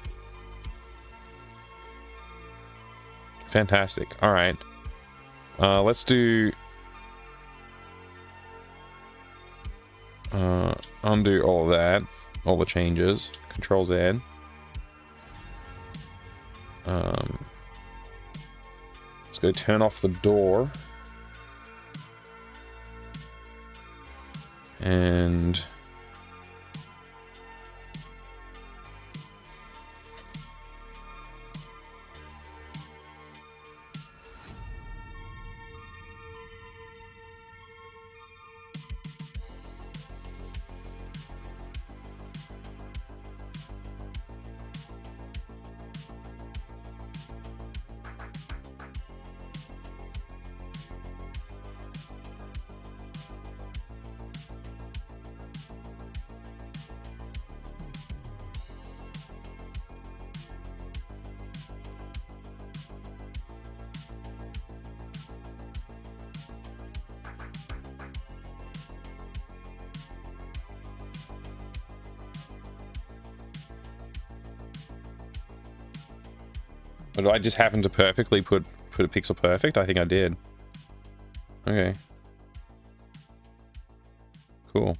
Fantastic. All right. Let's do... undo all of that. All the changes. Control Z. Let's go turn off the door. And... But I just happened to perfectly put a pixel perfect? I think I did. Okay. Cool.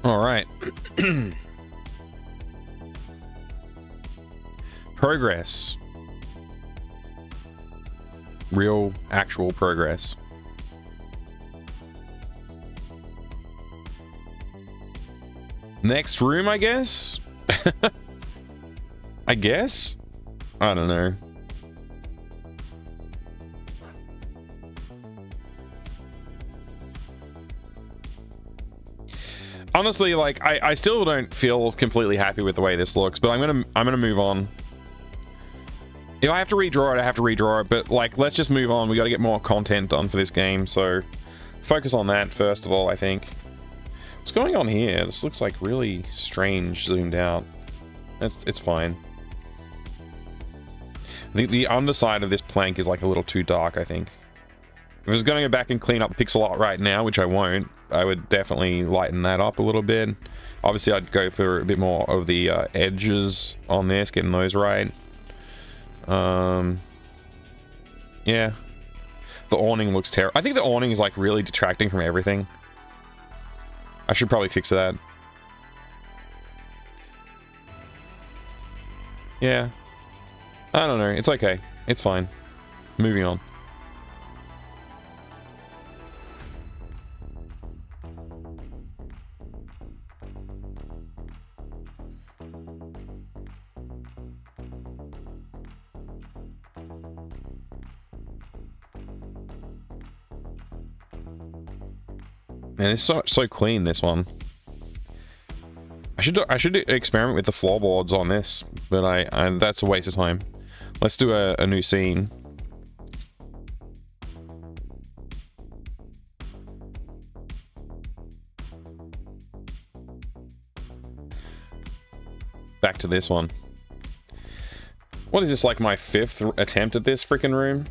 All right. Progress. Real, actual progress. Next room, I guess? I guess? I don't know. Honestly, like, I still don't feel completely happy with the way this looks, but I'm gonna move on. If I have to redraw it, I have to redraw it, but like, let's just move on. We gotta get more content done for this game, so focus on that first of all, I think. What's going on here? This looks like really strange zoomed out. It's fine. The underside of this plank is like a little too dark, I think. If I was going to go back and clean up the pixel art right now, which I won't, I would definitely lighten that up a little bit. Obviously, I'd go for a bit more of the edges on this, getting those right. Yeah. The awning looks terrible. I think the awning is like really detracting from everything. I should probably fix that. Yeah. I don't know. It's okay. It's fine. Moving on. Man, it's so clean, this one. I should experiment with the floorboards on this, but I that's a waste of time. Let's do a new scene. Back to this one. What is this, like my 5th attempt at this freaking room?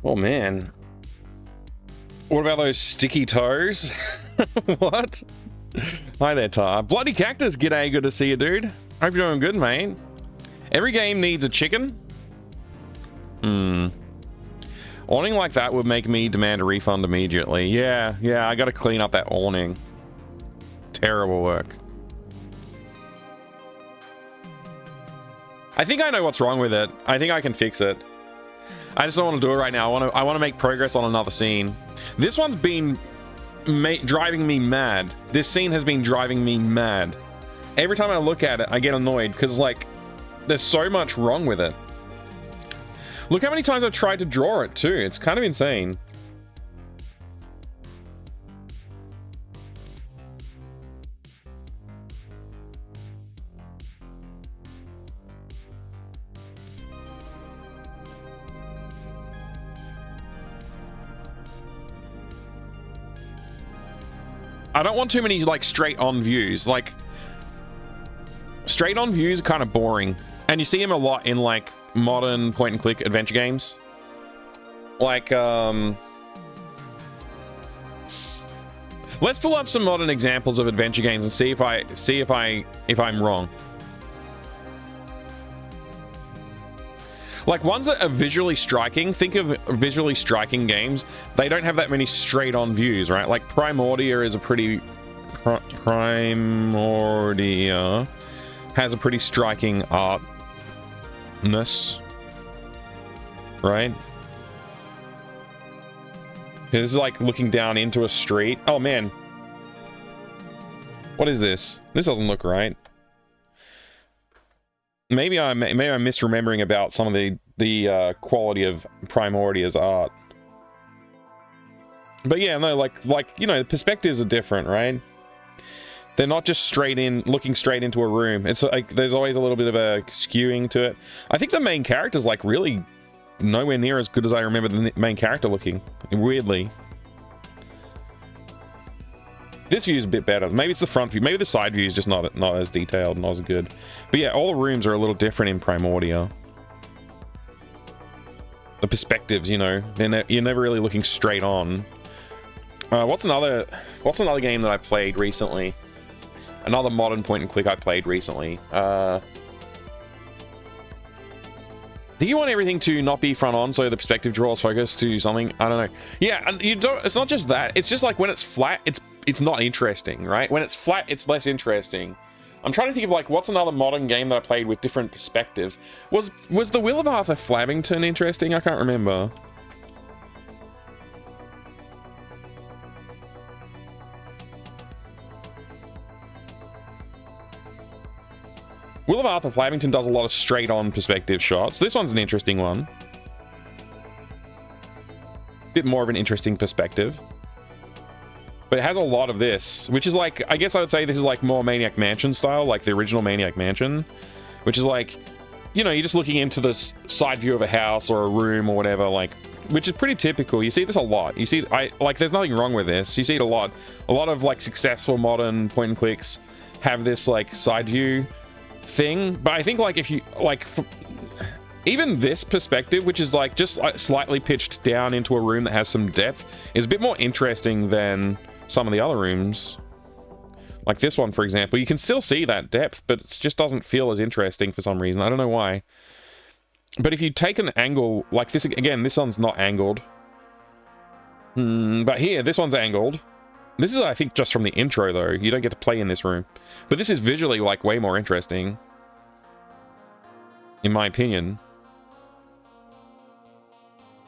Oh man. What about those sticky toes? What? Hi there, Tar. Bloody Cactus, g'day, good to see you, dude. Hope you're doing good, mate. Every game needs a chicken. Awning like that would make me demand a refund immediately. Yeah, I gotta clean up that awning. Terrible work. I think I know what's wrong with it. I think I can fix it. I just don't want to do it right now. I want to make progress on another scene. This one's been driving me mad. This scene has been driving me mad. Every time I look at it, I get annoyed because, like, there's so much wrong with it. Look how many times I've tried to draw it too. It's kind of insane. I don't want too many, like, straight on views. Like, straight on views are kind of boring. And you see them a lot in, like, modern point and click adventure games. Like, let's pull up some modern examples of adventure games and see if I'm wrong. Like, ones that are visually striking, think of visually striking games. They don't have that many straight-on views, right? Like, Primordia is a pretty... Primordia has a pretty striking artness, right? This is like looking down into a street. Oh man. What is this? This doesn't look right. Maybe I'm misremembering about some of the quality of Primordia's art. But yeah, no, like you know, the perspectives are different, right? They're not just straight in, looking straight into a room. It's like there's always a little bit of a skewing to it. I think the main character's like really nowhere near as good as I remember the main character looking, weirdly. This view is a bit better. Maybe it's the front view. Maybe the side view is just not as detailed, not as good. But yeah, all the rooms are a little different in Primordia. The perspectives, you know, you're never really looking straight on. What's another game that I played recently? Another modern point and click I played recently. Do you want everything to not be front on so the perspective draws focus to something? I don't know. Yeah, and you don't. It's not just that. It's just like when it's flat, it's not interesting, right? When it's flat, it's less interesting. I'm trying to think of like what's another modern game that I played with different perspectives. Was the Will of Arthur Flamington interesting? I can't remember. Will of Arthur Flamington does a lot of straight-on perspective shots. This one's an interesting one. Bit more of an interesting perspective. But it has a lot of this, which is like, I guess I would say this is like more Maniac Mansion style, like the original Maniac Mansion, which is like, you know, you're just looking into the side view of a house or a room or whatever, like, which is pretty typical. You see this a lot. You see, there's nothing wrong with this. You see it a lot. A lot of like successful modern point and clicks have this like side view thing, but I think like if you like even this perspective, which is like just like slightly pitched down into a room that has some depth, is a bit more interesting than some of the other rooms. Like this one, for example, you can still see that depth, but it just doesn't feel as interesting for some reason. I don't know why. But if you take an angle like this, again, this one's not angled, but here this one's angled. This is, I think, just from the intro, though. You don't get to play in this room. But this is visually, like, way more interesting. In my opinion.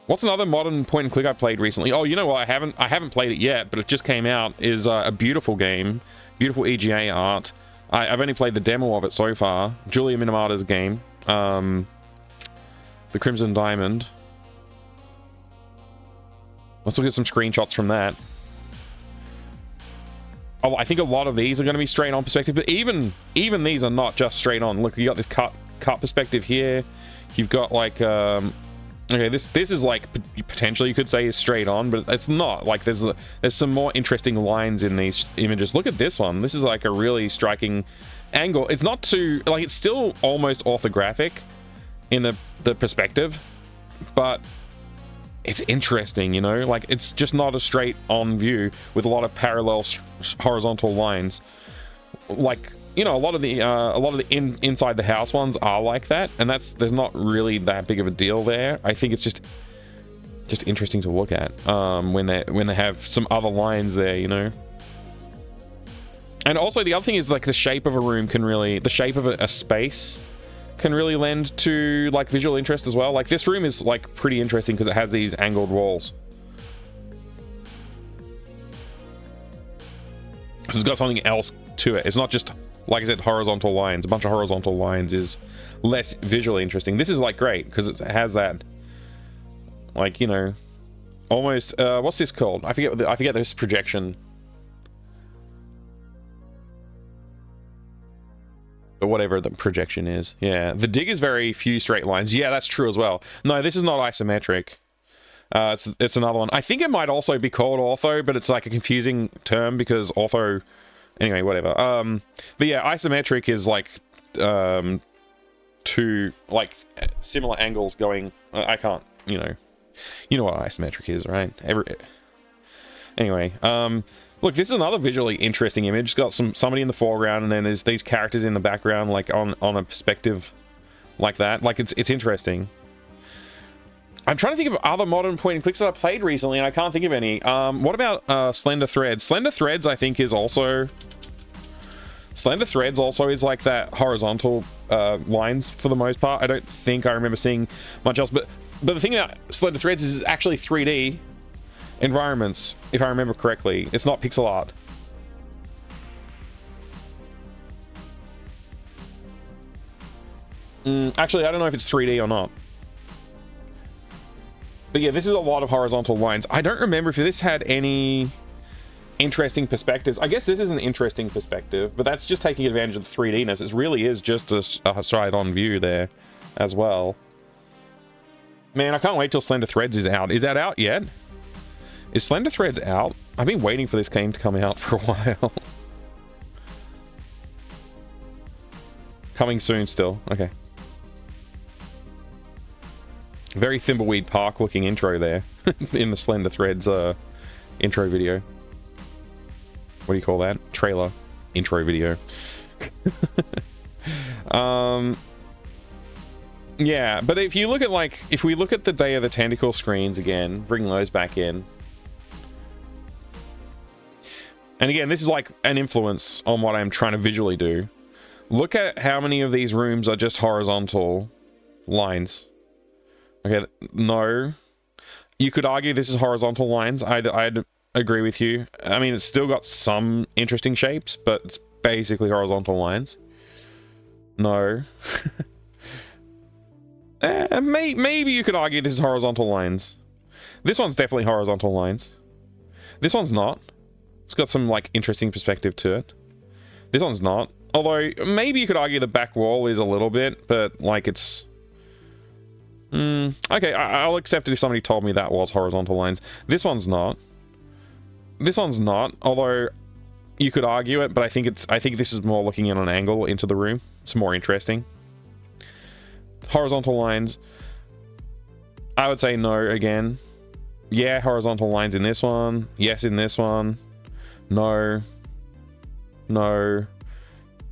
What's another modern point and click I played recently? Oh, you know what? I haven't played it yet, but it just came out. Is a beautiful game. Beautiful EGA art. I've only played the demo of it so far. Julia Minamata's game. The Crimson Diamond. Let's look at some screenshots from that. Oh, I think a lot of these are going to be straight on perspective, but even these are not just straight on. Look, you got this cut perspective here. You've got like okay, this is like potentially you could say is straight on, but it's not. Like there's some more interesting lines in these images. Look at this one. This is like a really striking angle. It's not too like, it's still almost orthographic in the perspective, but it's interesting, you know, like it's just not a straight on view with a lot of parallel horizontal lines. Like, you know, a lot of the inside the house ones are like that, and there's not really that big of a deal there. I think it's just interesting to look at when they have some other lines there, you know. And also the other thing is like the shape of a room can really, the shape of a space can really lend to like visual interest as well. Like this room is like pretty interesting because it has these angled walls. So it's got something else to it. It's not just, like I said, horizontal lines. A bunch of horizontal lines is less visually interesting. This is like great because it has that, like, you know, almost what's this called? I forget this projection. But whatever the projection is. Yeah, the dig is very few straight lines. Yeah, that's true as well. No, this is not isometric. It's another one. I think it might also be called ortho, but it's like a confusing term because ortho... Anyway, whatever. But yeah, isometric is like two like similar angles going... I can't, you know what isometric is, right? Anyway, look, this is another visually interesting image. It's got somebody in the foreground, and then there's these characters in the background, like on a perspective like that. Like it's interesting. I'm trying to think of other modern point and clicks that I played recently, and I can't think of any. What about Slender Threads? Slender Threads, I think, is also... Slender Threads also is like that horizontal lines for the most part. I don't think I remember seeing much else, but the thing about Slender Threads is it's actually 3D. environments, if I remember correctly. It's not pixel art. Actually, I don't know if it's 3D or not. But yeah, this is a lot of horizontal lines. I don't remember if this had any interesting perspectives. I guess this is an interesting perspective, but that's just taking advantage of the 3D-ness. It really is just a straight-on view there as well. Man, I can't wait till Slender Threads is out. Is that out yet? Is Slender Threads out? I've been waiting for this game to come out for a while. Coming soon still. Okay. Very Thimbleweed Park looking intro there in the Slender Threads intro video. What do you call that? Trailer. Intro video. Yeah, but if you look at like, if we look at the Day of the Tentacle screens again, bring those back in. And again, this is like an influence on what I'm trying to visually do. Look at how many of these rooms are just horizontal lines. Okay, no. You could argue this is horizontal lines. I'd agree with you. I mean, it's still got some interesting shapes, but it's basically horizontal lines. No. Maybe you could argue this is horizontal lines. This one's definitely horizontal lines. This one's not. It's got some, like, interesting perspective to it. This one's not. Although, maybe you could argue the back wall is a little bit, but, like, it's... okay, I'll accept it if somebody told me that was horizontal lines. This one's not. This one's not, although you could argue it, but I think this is more looking at an angle into the room. It's more interesting. Horizontal lines. I would say no again. Yeah, horizontal lines in this one. Yes, in this one. No. No.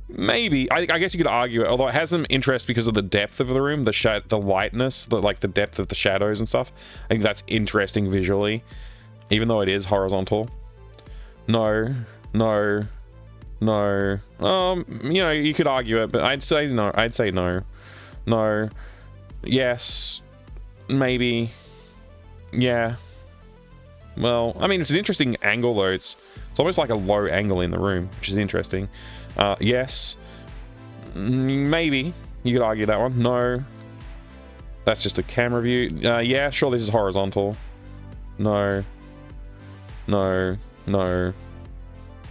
Maybe. I guess you could argue it, although it has some interest because of the depth of the room, the lightness, like the depth of the shadows and stuff. I think that's interesting visually, even though it is horizontal. No. No. No. You know, you could argue it, but I'd say no. I'd say no. No. Yes. Maybe. Yeah. Well, I mean, it's an interesting angle, though. It's almost like a low angle in the room, which is interesting. Yes. Maybe. You could argue that one. No. That's just a camera view. Yeah, sure, this is horizontal. No. No. No.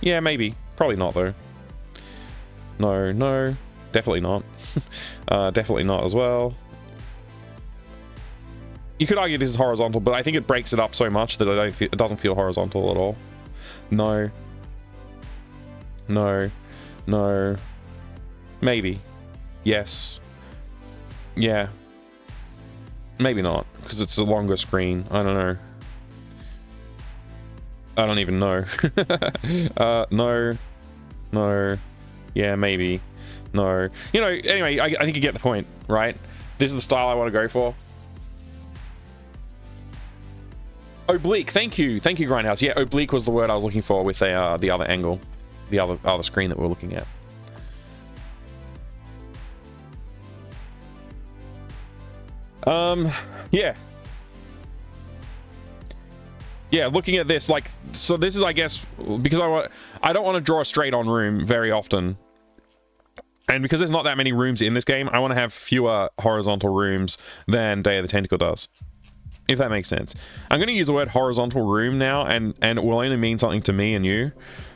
Yeah, maybe. Probably not, though. No. No. Definitely not. Definitely not as well. You could argue this is horizontal, but I think it breaks it up so much that it doesn't feel horizontal at all. No. No. No. Maybe. Yes. Yeah. Maybe not, because it's a longer screen. I don't know. I don't even know. No. No. Yeah, maybe. No. You know, anyway, I think you get the point, right? This is the style I want to go for. Oblique, thank you. Thank you, Grindhouse. Yeah, oblique was the word I was looking for with the other angle. The other screen that we're looking at. Yeah. Yeah, looking at this, like, so this is, I guess, because I don't want to draw a straight-on room very often. And because there's not that many rooms in this game, I want to have fewer horizontal rooms than Day of the Tentacle does. If that makes sense. I'm going to use the word horizontal room now, and it will only mean something to me and you.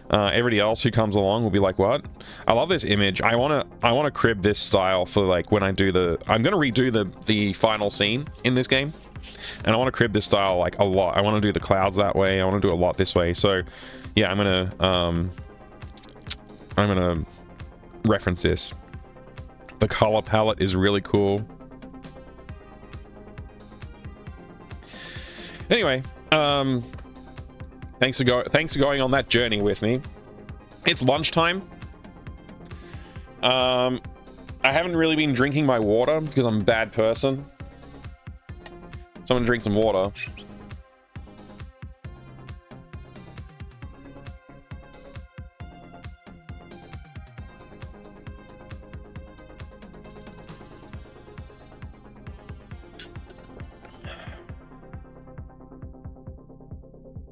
Everybody else who comes along will be like, what? I love this image. I want to crib this style for, like, when I do I'm going to redo the final scene in this game. And I want to crib this style, like, a lot. I want to do the clouds that way. I want to do a lot this way. So, yeah, I'm going to reference this. The color palette is really cool. Anyway, thanks for going on that journey with me. It's lunchtime. I haven't really been drinking my water because I'm a bad person. So I'm gonna drink some water.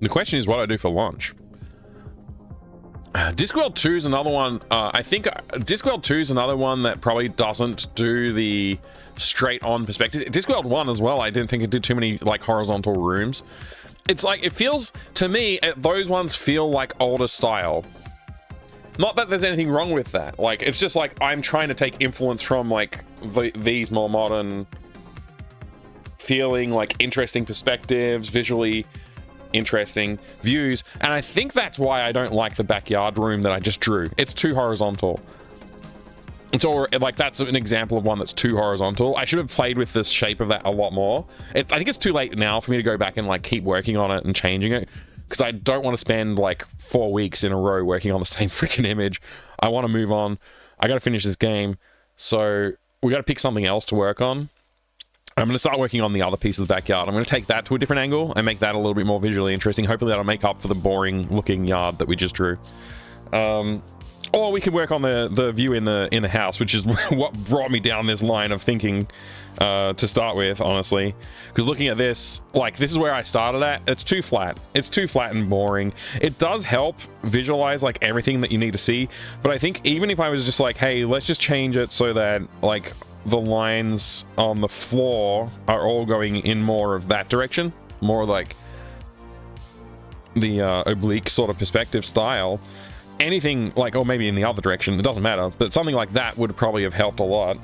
The question is, what do I do for lunch? Discworld 2 is another one. I think Discworld 2 is another one that probably doesn't do the straight on perspective. Discworld 1 as well, I didn't think it did too many like horizontal rooms. It's like, it feels to me, those ones feel like older style. Not that there's anything wrong with that. Like, it's just like I'm trying to take influence from like these more modern feeling, like interesting perspectives, visually interesting views, and I think that's why I don't like the backyard room that I just drew. It's too horizontal. It's all like, that's an example of one that's too horizontal. I should have played with the shape of that a lot more. I think it's too late now for me to go back and like keep working on it and changing it, because I don't want to spend like 4 weeks in a row working on the same freaking image. I want to move on. I got to finish this game, so we got to pick something else to work on. I'm going to start working on the other piece of the backyard. I'm going to take that to a different angle and make that a little bit more visually interesting. Hopefully that'll make up for the boring looking yard that we just drew. Or we could work on the view in the house, which is what brought me down this line of thinking to start with, honestly. Because looking at this, like, this is where I started at. It's too flat. It's too flat and boring. It does help visualize like everything that you need to see, but I think even if I was just like, hey, let's just change it so that like the lines on the floor are all going in more of that direction, more like the oblique sort of perspective style. Anything like, or maybe in the other direction, it doesn't matter, but something like that would probably have helped a lot.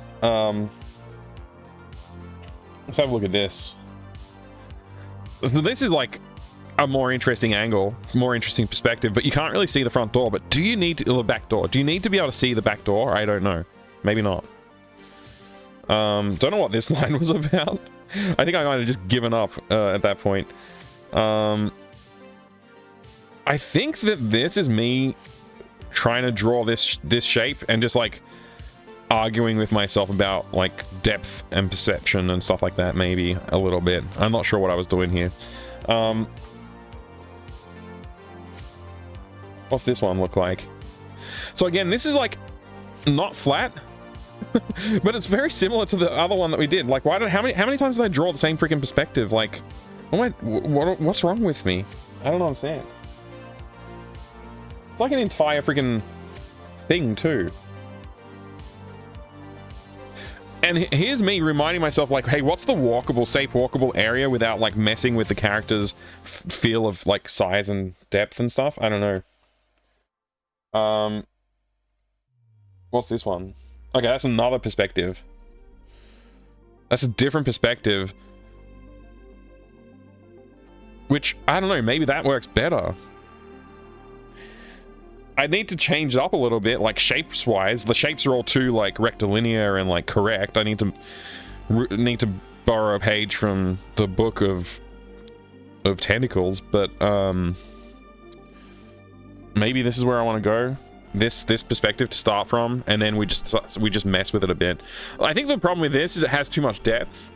Let's have a look at this. So this is like a more interesting angle, more interesting perspective, but you can't really see the front door. But do you need to, the back door? Do you need to be able to see the back door? I don't know. Maybe not. Don't know what this line was about. I think I might have just given up at that point. I think that this is me trying to draw this shape and just like arguing with myself about like depth and perception and stuff like that, maybe a little bit. I'm not sure what I was doing here. What's this one look like? So again, this is like not flat, but it's very similar to the other one that we did. Like, how many times did I draw the same freaking perspective? Like, what's wrong with me? I don't understand. It's like an entire freaking thing too. And here's me reminding myself, like, hey, what's the walkable, safe walkable area without like messing with the character's feel of like size and depth and stuff? I don't know. What's this one? Okay, that's another perspective. That's a different perspective. Which, I don't know, maybe that works better. I need to change it up a little bit, like shapes-wise. The shapes are all too like rectilinear and like correct. I need to borrow a page from the book of tentacles, but maybe this is where I want to go. This perspective to start from, and then we just mess with it a bit. I think the problem with this is it has too much depth.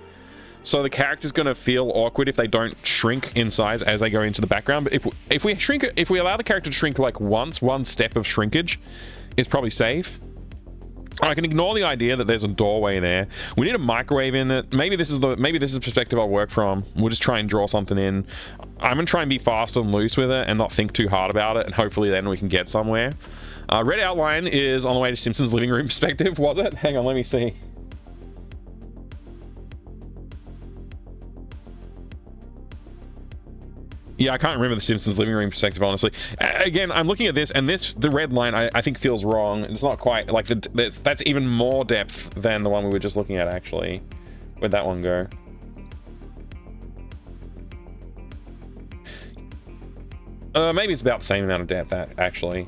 So the character's going to feel awkward if they don't shrink in size as they go into the background. But if we allow the character to shrink like once, one step of shrinkage is probably safe. I can ignore the idea that there's a doorway there. We need a microwave in it. Maybe this is the perspective I'll work from. We'll just try and draw something in. I'm going to try and be fast and loose with it and not think too hard about it, and hopefully then we can get somewhere. Red outline is on the way to Simpsons living room perspective, was it? Hang on, let me see. Yeah, I can't remember the Simpsons living room perspective, honestly. Again, I'm looking at this, and the red line I think feels wrong. It's not quite like that's even more depth than the one we were just looking at, actually. Where'd that one go? Maybe it's about the same amount of depth, actually.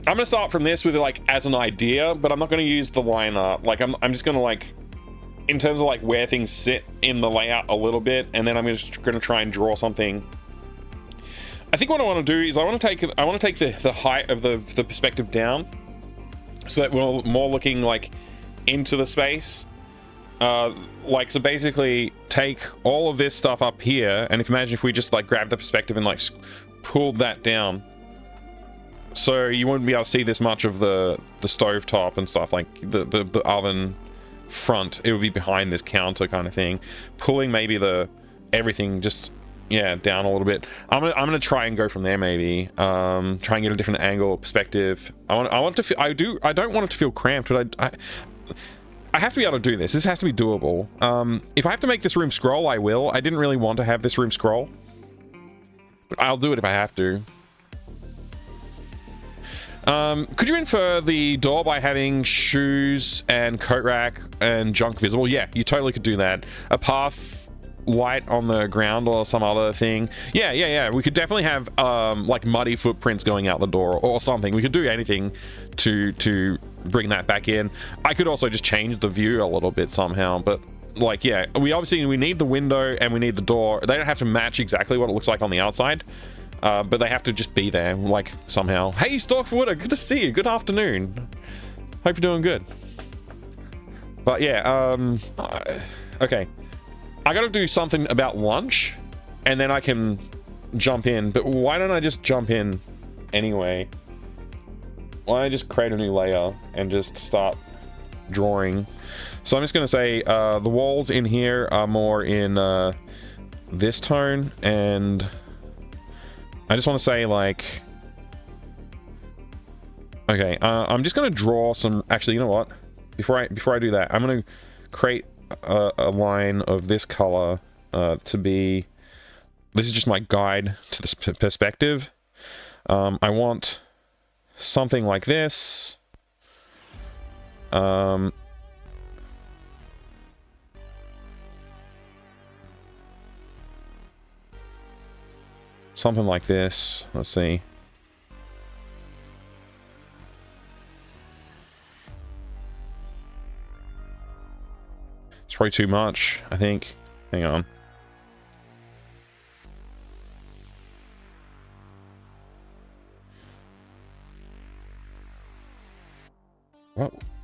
I'm gonna start from this with like as an idea, but I'm not gonna use the line art. Like I'm just gonna like, in terms of like where things sit in the layout a little bit, and then I'm just gonna try and draw something. I think what I want to do is I want to take the height of the perspective down, so that we're more looking like into the space. Like, so basically take all of this stuff up here, and imagine if we just like grab the perspective and like pulled that down. So you wouldn't be able to see this much of the stove top and stuff, like the oven front. It would be behind this counter kind of thing. Pulling maybe everything just, yeah, down a little bit. I'm gonna try and go from there maybe. Try and get a different angle, perspective. I want to feel, I don't want it to feel cramped, but I have to be able to do this. This has to be doable. If I have to make this room scroll, I will. I didn't really want to have this room scroll, but I'll do it if I have to. Could you infer the door by having shoes and coat rack and junk visible? Yeah, you totally could do that. A path light on the ground or some other thing. Yeah. We could definitely have like muddy footprints going out the door or something. We could do anything to bring that back in. I could also just change the view a little bit somehow, but like, yeah, we need the window and we need the door. They don't have to match exactly what it looks like on the outside. But they have to just be there, like, somehow. Hey, Stalkwooder, good to see you. Good afternoon. Hope you're doing good. But yeah, okay. I gotta do something about lunch, and then I can jump in. But why don't I just jump in anyway? Why don't I just create a new layer and just start drawing? So I'm just gonna say the walls in here are more in this tone, and I just want to say, like, okay, I'm just going to draw some, actually, you know what? Before I do that, I'm going to create a line of this color to be, this is just my guide to this perspective. I want something like this. Something like this. Let's see. It's probably too much, I think. Hang on.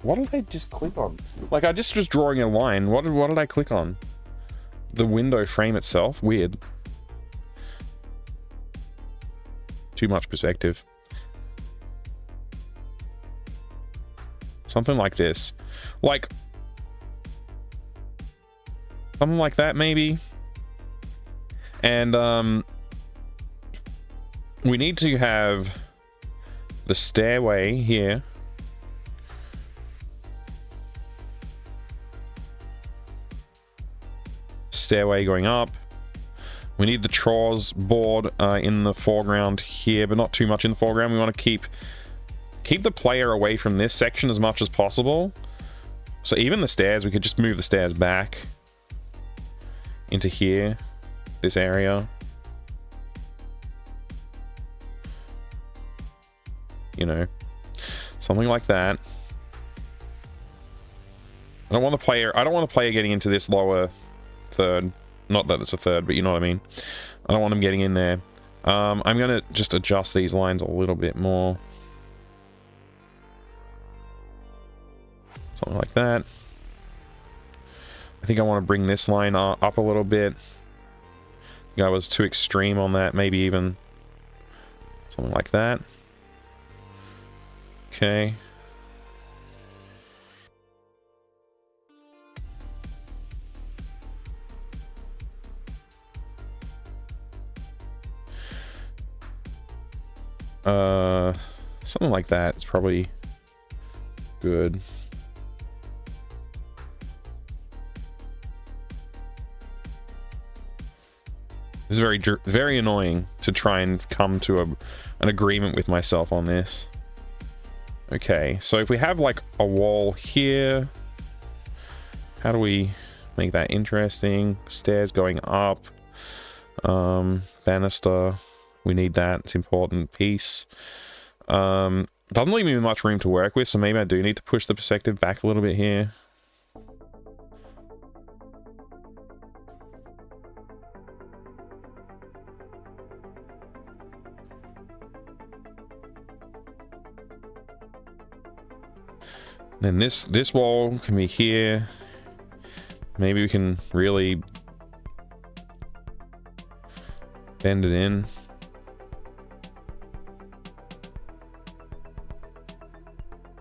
What did I just click on? Like, I just was drawing a line. What did I click on? The window frame itself? Weird. Too much perspective. Something like this. Like, something like that, maybe. And, we need to have the stairway here. Stairway going up. We need the chores board in the foreground here, but not too much in the foreground. We want to keep the player away from this section as much as possible. So even the stairs, we could just move the stairs back into here, this area. You know, something like that. I don't want the player getting into this lower third. Not that it's a third, but you know what I mean. I don't want him getting in there. I'm going to just adjust these lines a little bit more. Something like that. I think I want to bring this line up a little bit. I think I was too extreme on that. Maybe even something like that. Okay. Something like that is probably good. This is very annoying to try and come to an agreement with myself on this. Okay, so if we have like a wall here, how do we make that interesting? Stairs going up, banister. We need that. It's an important piece. Doesn't leave me much room to work with, so maybe I do need to push the perspective back a little bit here. Then this wall can be here. Maybe we can really bend it in.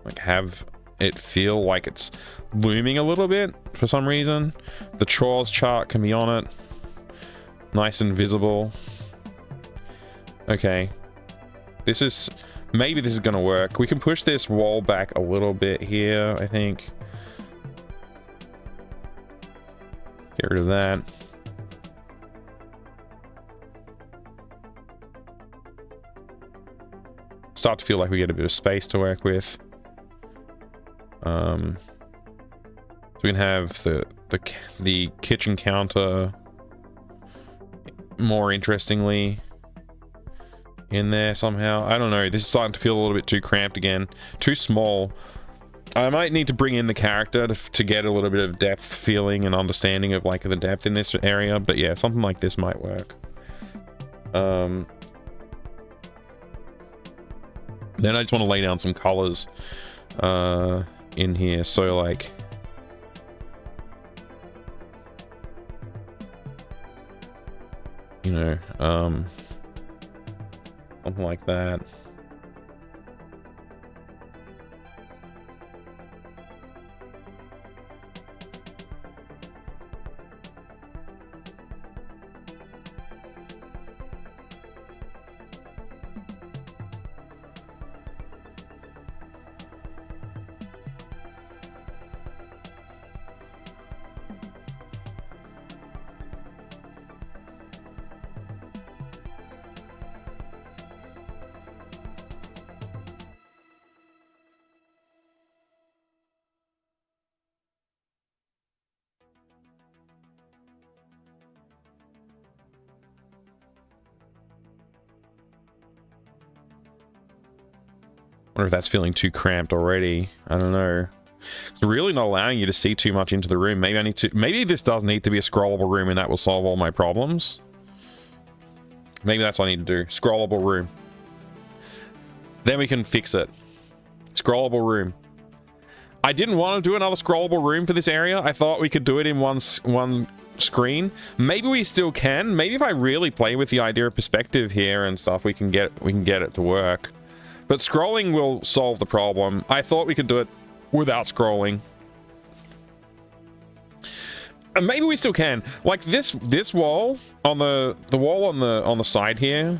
Like have it feel like it's looming a little bit for some reason. The chores chart can be on it. Nice and visible. Okay. Maybe this is gonna work. We can push this wall back a little bit here, I think. Get rid of that. Start to feel like we get a bit of space to work with. So we can have the kitchen counter more interestingly in there somehow. I don't know. This is starting to feel a little bit too cramped again. Too small. I might need to bring in the character to get a little bit of depth feeling and understanding of like the depth in this area. But yeah, something like this might work. Then I just want to lay down some colors in here. So like, you know, something like that. Wonder if that's feeling too cramped already. I don't know. It's really not allowing you to see too much into the room. Maybe I need to... Maybe this does need to be a scrollable room and that will solve all my problems. Maybe that's what I need to do. Scrollable room. Then we can fix it. Scrollable room. I didn't want to do another scrollable room for this area. I thought we could do it in one screen. Maybe we still can. Maybe if I really play with the idea of perspective here and stuff, we can get it to work. But scrolling will solve the problem. I thought we could do it without scrolling. And maybe we still can. Like this wall on the wall on the side here.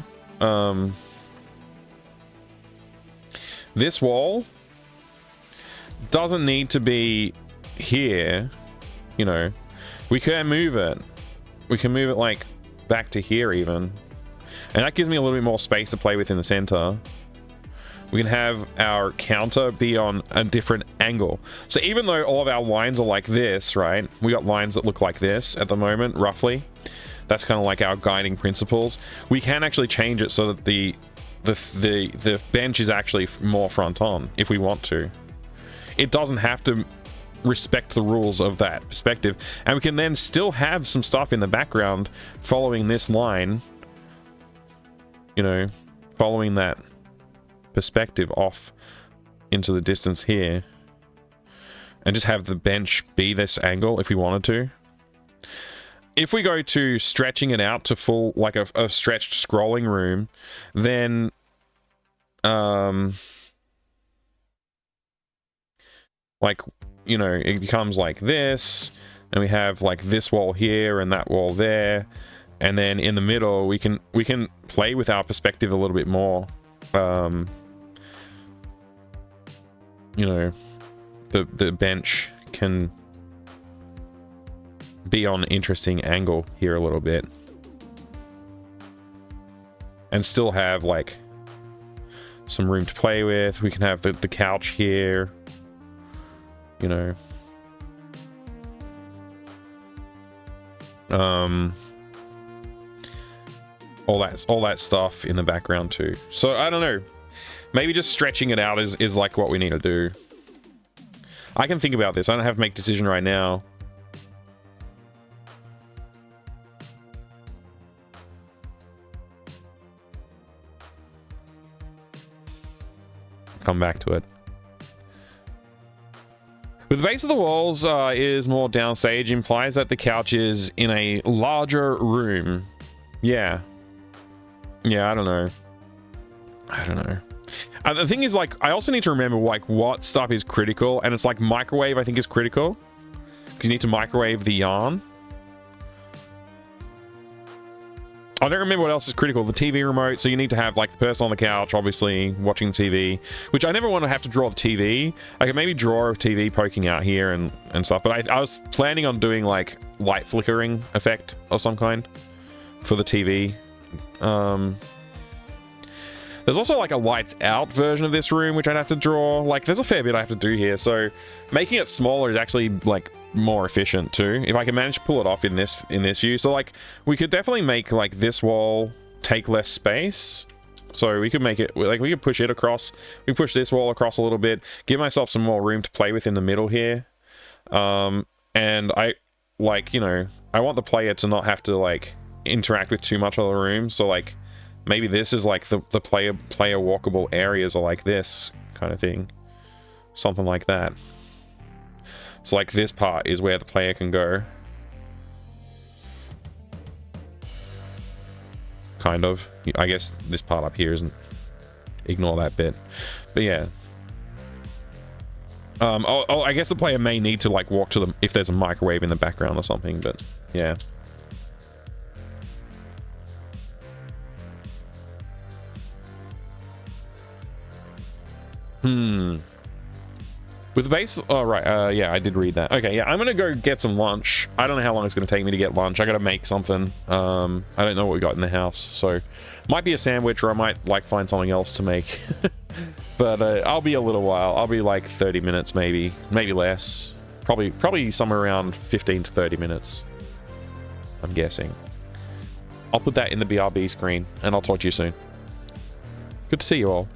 This wall doesn't need to be here. You know, we can move it. We can move it like back to here even. And that gives me a little bit more space to play with in the center. We can have our counter be on a different angle. So even though all of our lines are like this, right? We got lines that look like this at the moment, roughly. That's kind of like our guiding principles. We can actually change it so that the bench is actually more front on if we want to. It doesn't have to respect the rules of that perspective. And we can then still have some stuff in the background following this line. You know, following that perspective off into the distance here, and just have the bench be this angle if we wanted to. If we go to stretching it out to full, like a stretched scrolling room, then like, you know, it becomes like this, and we have like this wall here and that wall there, and then in the middle we can play with our perspective a little bit more. You know, the bench can be on an interesting angle here a little bit, and still have like some room to play with. We can have the couch here, you know. All that stuff in the background too. So I don't know. Maybe just stretching it out is like what we need to do. I can think about this. I don't have to make a decision right now. Come back to it. With the base of the walls is more downstage, implies that the couch is in a larger room. Yeah. Yeah, I don't know. The thing is, like, I also need to remember, like, what stuff is critical. And it's like microwave, I think, is critical. Because you need to microwave the yarn. I don't remember what else is critical. The TV remote, so you need to have, like, the person on the couch, obviously, watching TV. Which I never want to have to draw the TV. I could maybe draw a TV poking out here and stuff. But I was planning on doing, like, light flickering effect of some kind for the TV. There's also, like, a lights out version of this room, which I'd have to draw. Like, there's a fair bit I have to do here. So making it smaller is actually, like, more efficient too, if I can manage to pull it off in this view. So, like, we could definitely make, like, this wall take less space, so we could make it, like, we could push it across, we push this wall across a little bit, give myself some more room to play with in the middle here. And I, like, you know, I want the player to not have to, like, interact with too much of the room. So, like, maybe this is like the player walkable areas are like this kind of thing, something like that. So, like, this part is where the player can go. Kind of. I guess this part up here isn't. Ignore that bit. But yeah. I guess the player may need to, like, walk to them if there's a microwave in the background or something, but yeah. With the base... Oh, right. Yeah, I did read that. Okay, yeah, I'm gonna go get some lunch. I don't know how long it's gonna take me to get lunch. I gotta make something. I don't know what we got in the house, so... Might be a sandwich, or I might, like, find something else to make. But I'll be a little while. I'll be, like, 30 minutes, maybe. Maybe less. Probably somewhere around 15 to 30 minutes. I'm guessing. I'll put that in the BRB screen, and I'll talk to you soon. Good to see you all.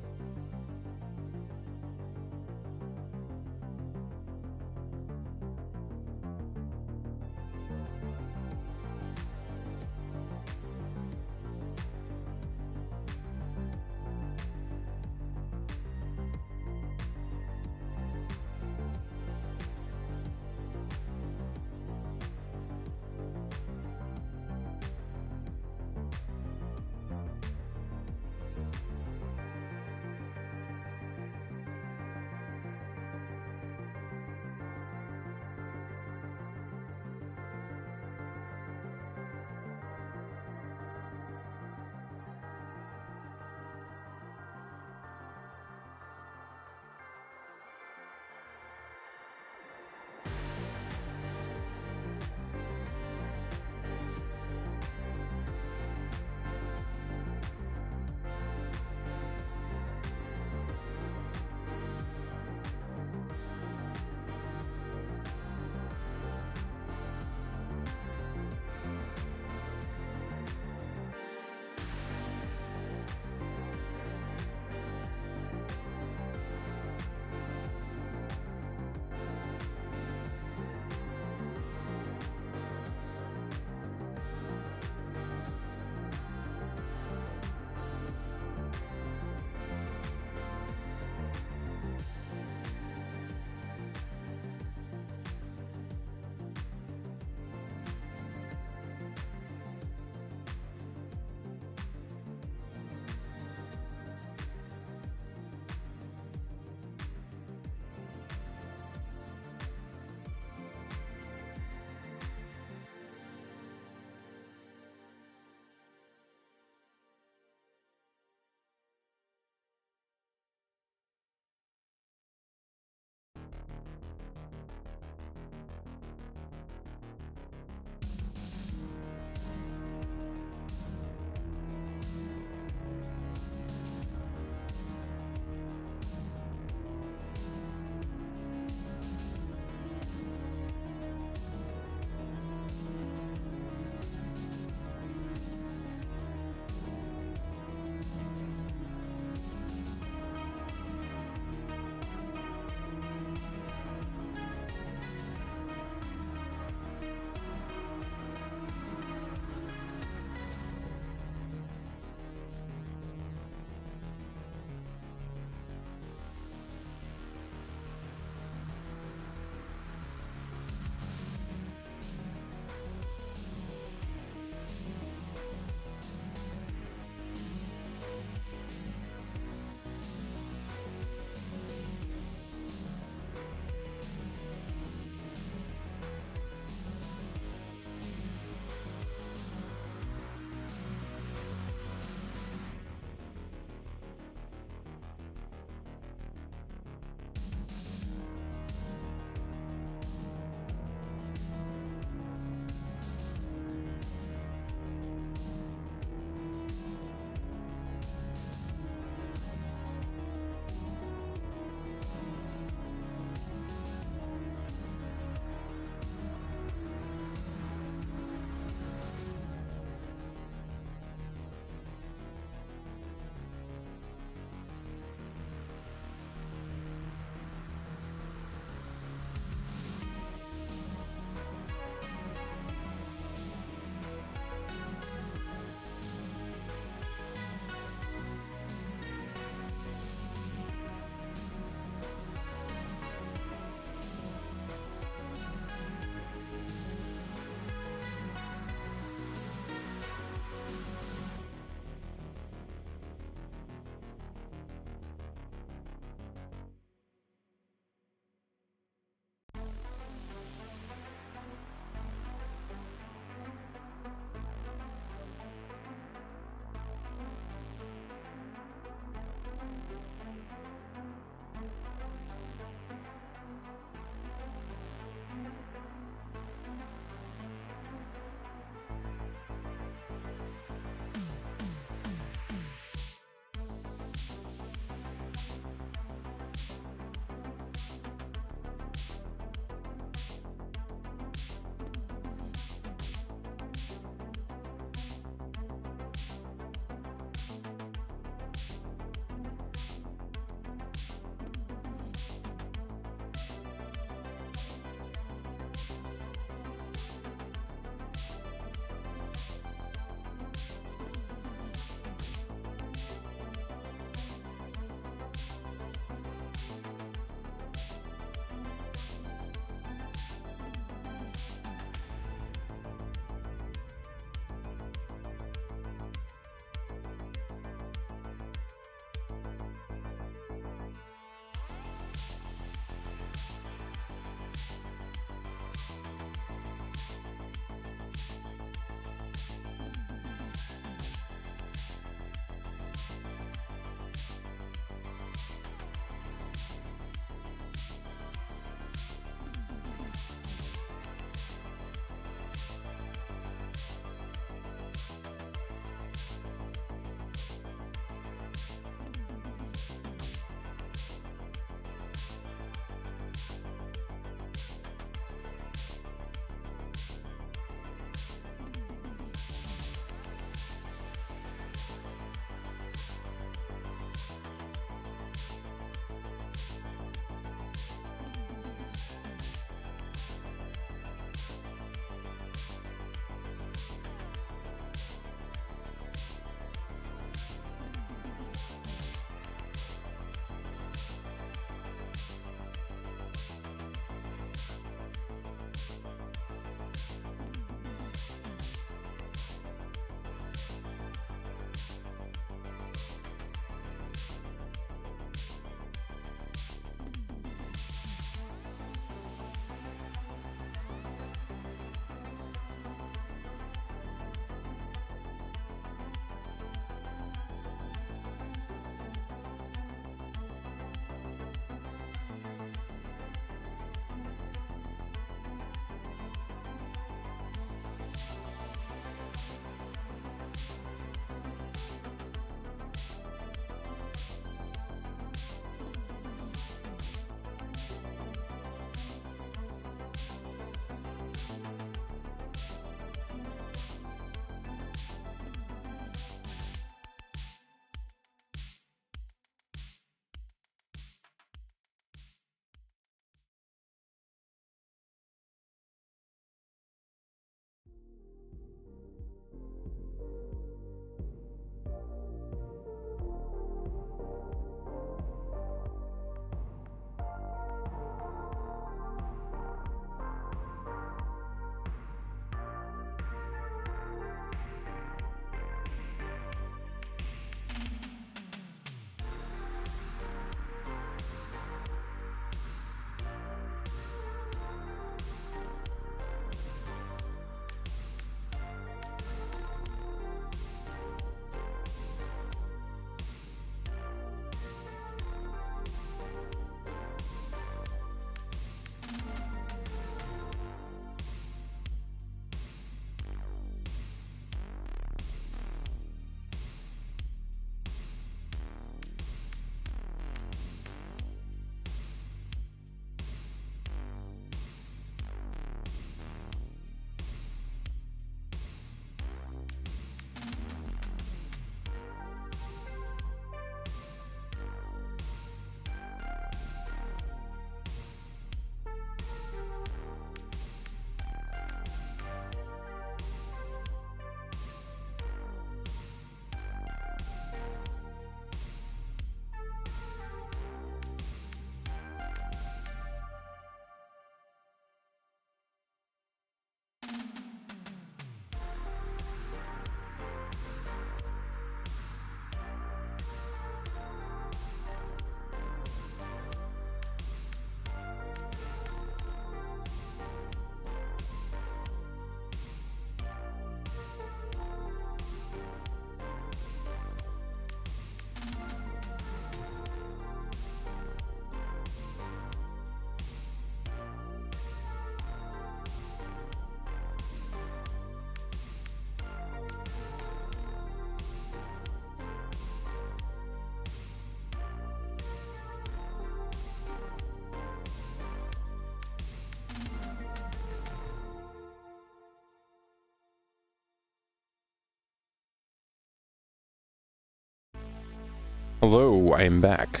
Hello, I am back.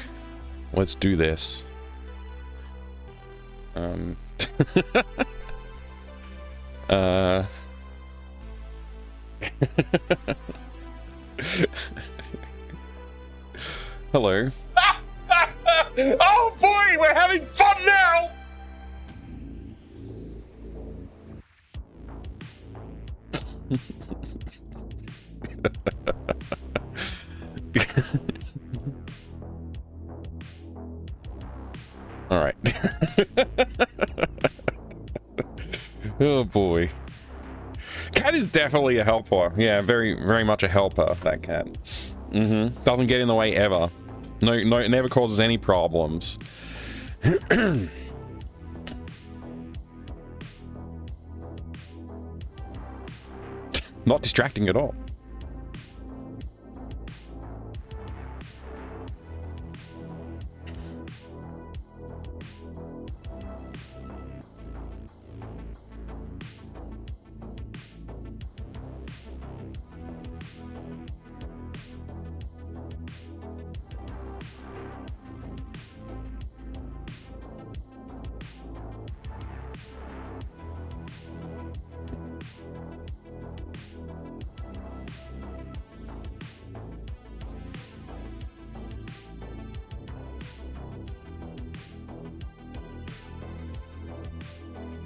Let's do this. Hello. Oh boy, we're having fun now! All right. Oh boy. Cat is definitely a helper. Yeah, very, very much a helper, that cat. Doesn't get in the way ever. No, it never causes any problems. Not distracting at all.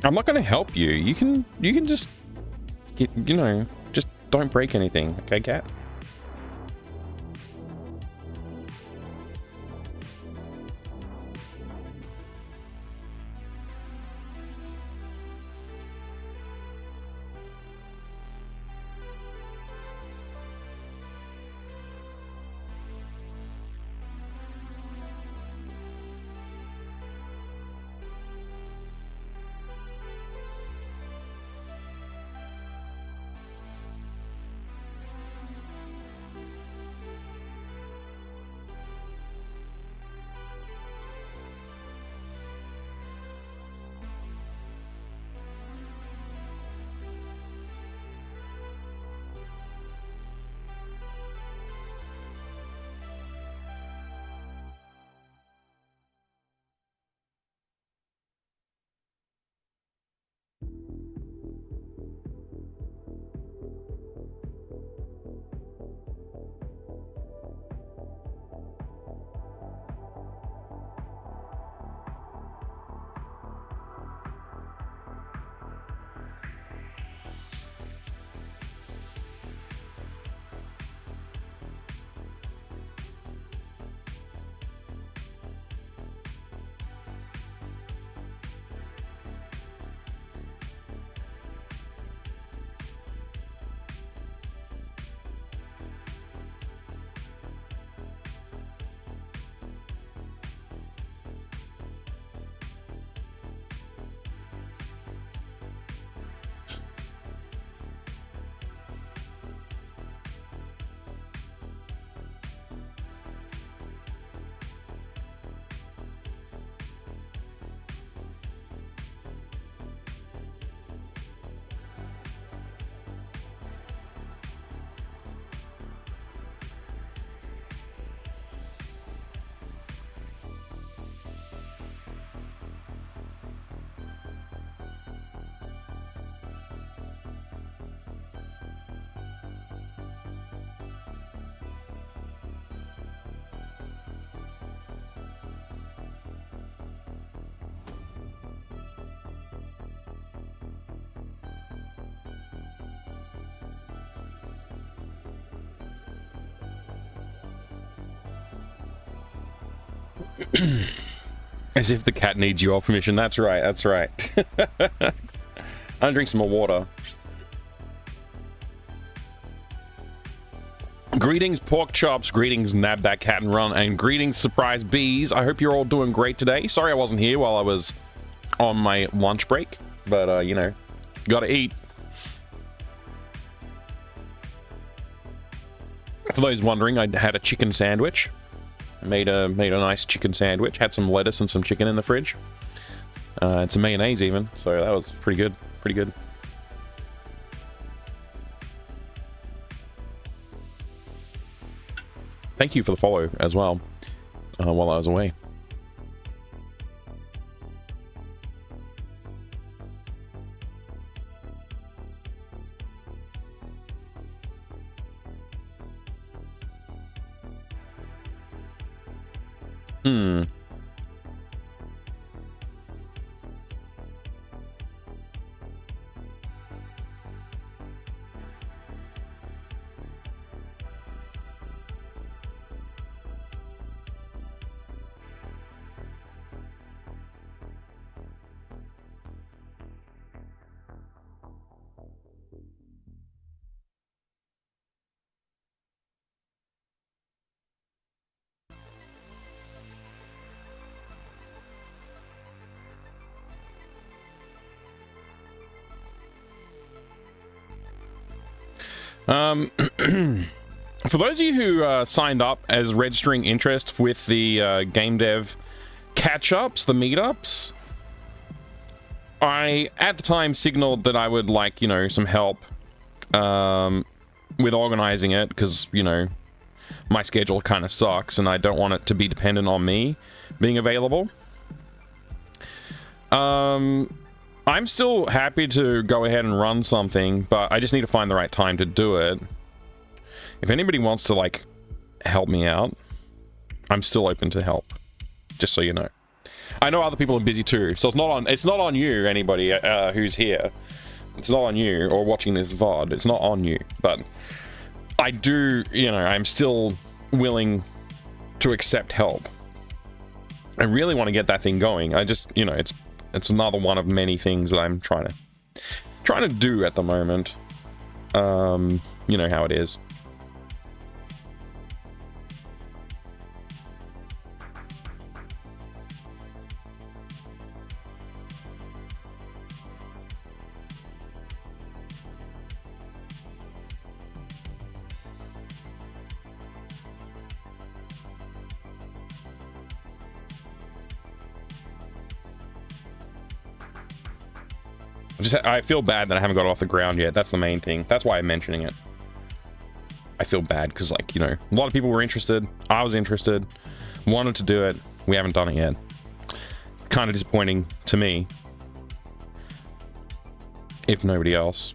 I'm not going to help you. You can just, you know, just don't break anything, okay, cat? As if the cat needs your permission. That's right, that's right. I'm gonna drink some more water. Greetings, pork chops. Greetings, nab that cat and run. And greetings, surprise bees. I hope you're all doing great today. Sorry I wasn't here while I was on my lunch break. But, you know, gotta eat. For those wondering, I had a chicken sandwich. Made a nice chicken sandwich. Had some lettuce and some chicken in the fridge. And some mayonnaise even. So that was pretty good. Pretty good. thank you for the follow as well while I was away. For those of you who signed up as registering interest with the game dev catch-ups, the meetups, I at the time signaled that I would like, you know, some help with organizing it, because, you know, my schedule kind of sucks and I don't want it to be dependent on me being available. I'm still happy to go ahead and run something, but I just need to find the right time to do it. If anybody wants to, like, help me out, I'm still open to help, just so you know. I know other people are busy too, so it's not on you, anybody who's here. It's not on you, or watching this VOD. It's not on you, but I do, you know, I'm still willing to accept help. I really want to get that thing going. I just, you know, it's another one of many things that I'm trying to do at the moment. You know how it is. I feel bad that I haven't got it off the ground yet. That's the main thing. That's why I'm mentioning it. I feel bad because, like, you know, a lot of people were interested. I was interested. Wanted to do it. We haven't done it yet. Kind of disappointing to me. If nobody else.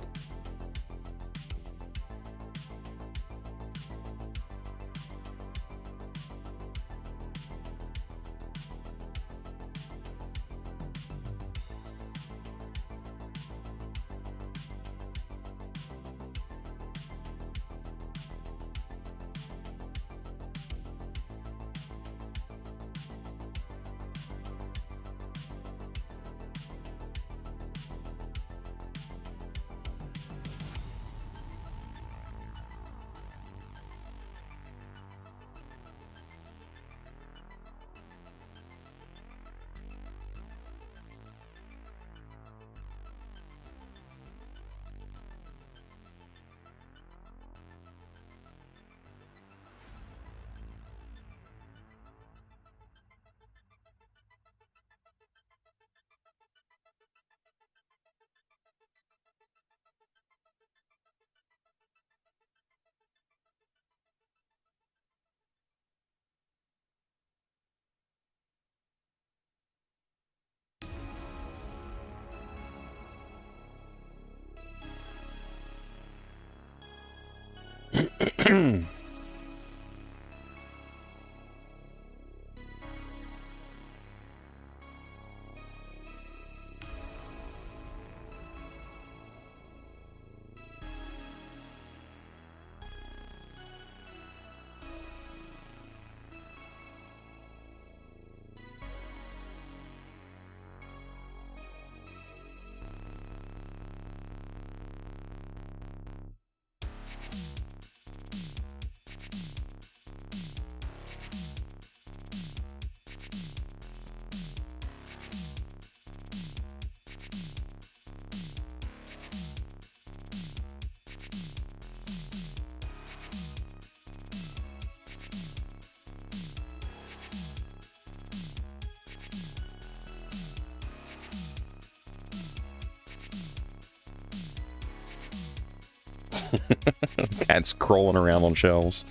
Cats crawling around on shelves.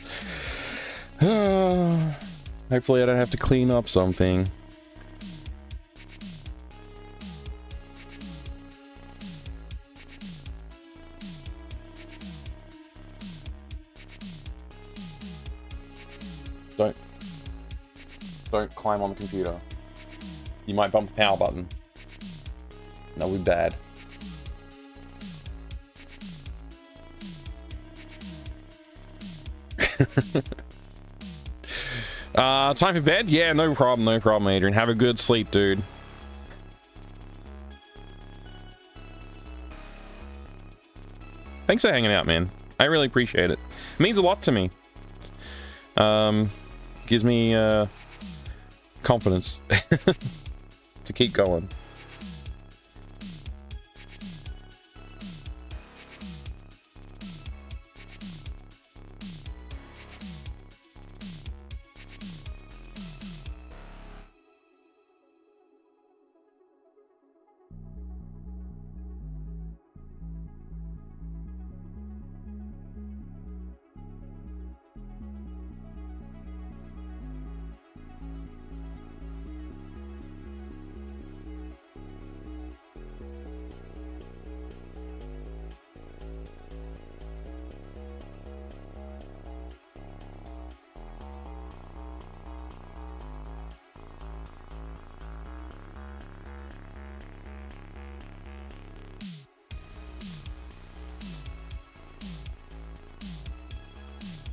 Hopefully I don't have to clean up something. Don't climb on the computer. You might bump the power button. That would be bad. Time for bed? Yeah, no problem, Adrian. Have a good sleep, dude. Thanks for hanging out, man. I really appreciate it. It means a lot to me. Gives me, confidence to keep going.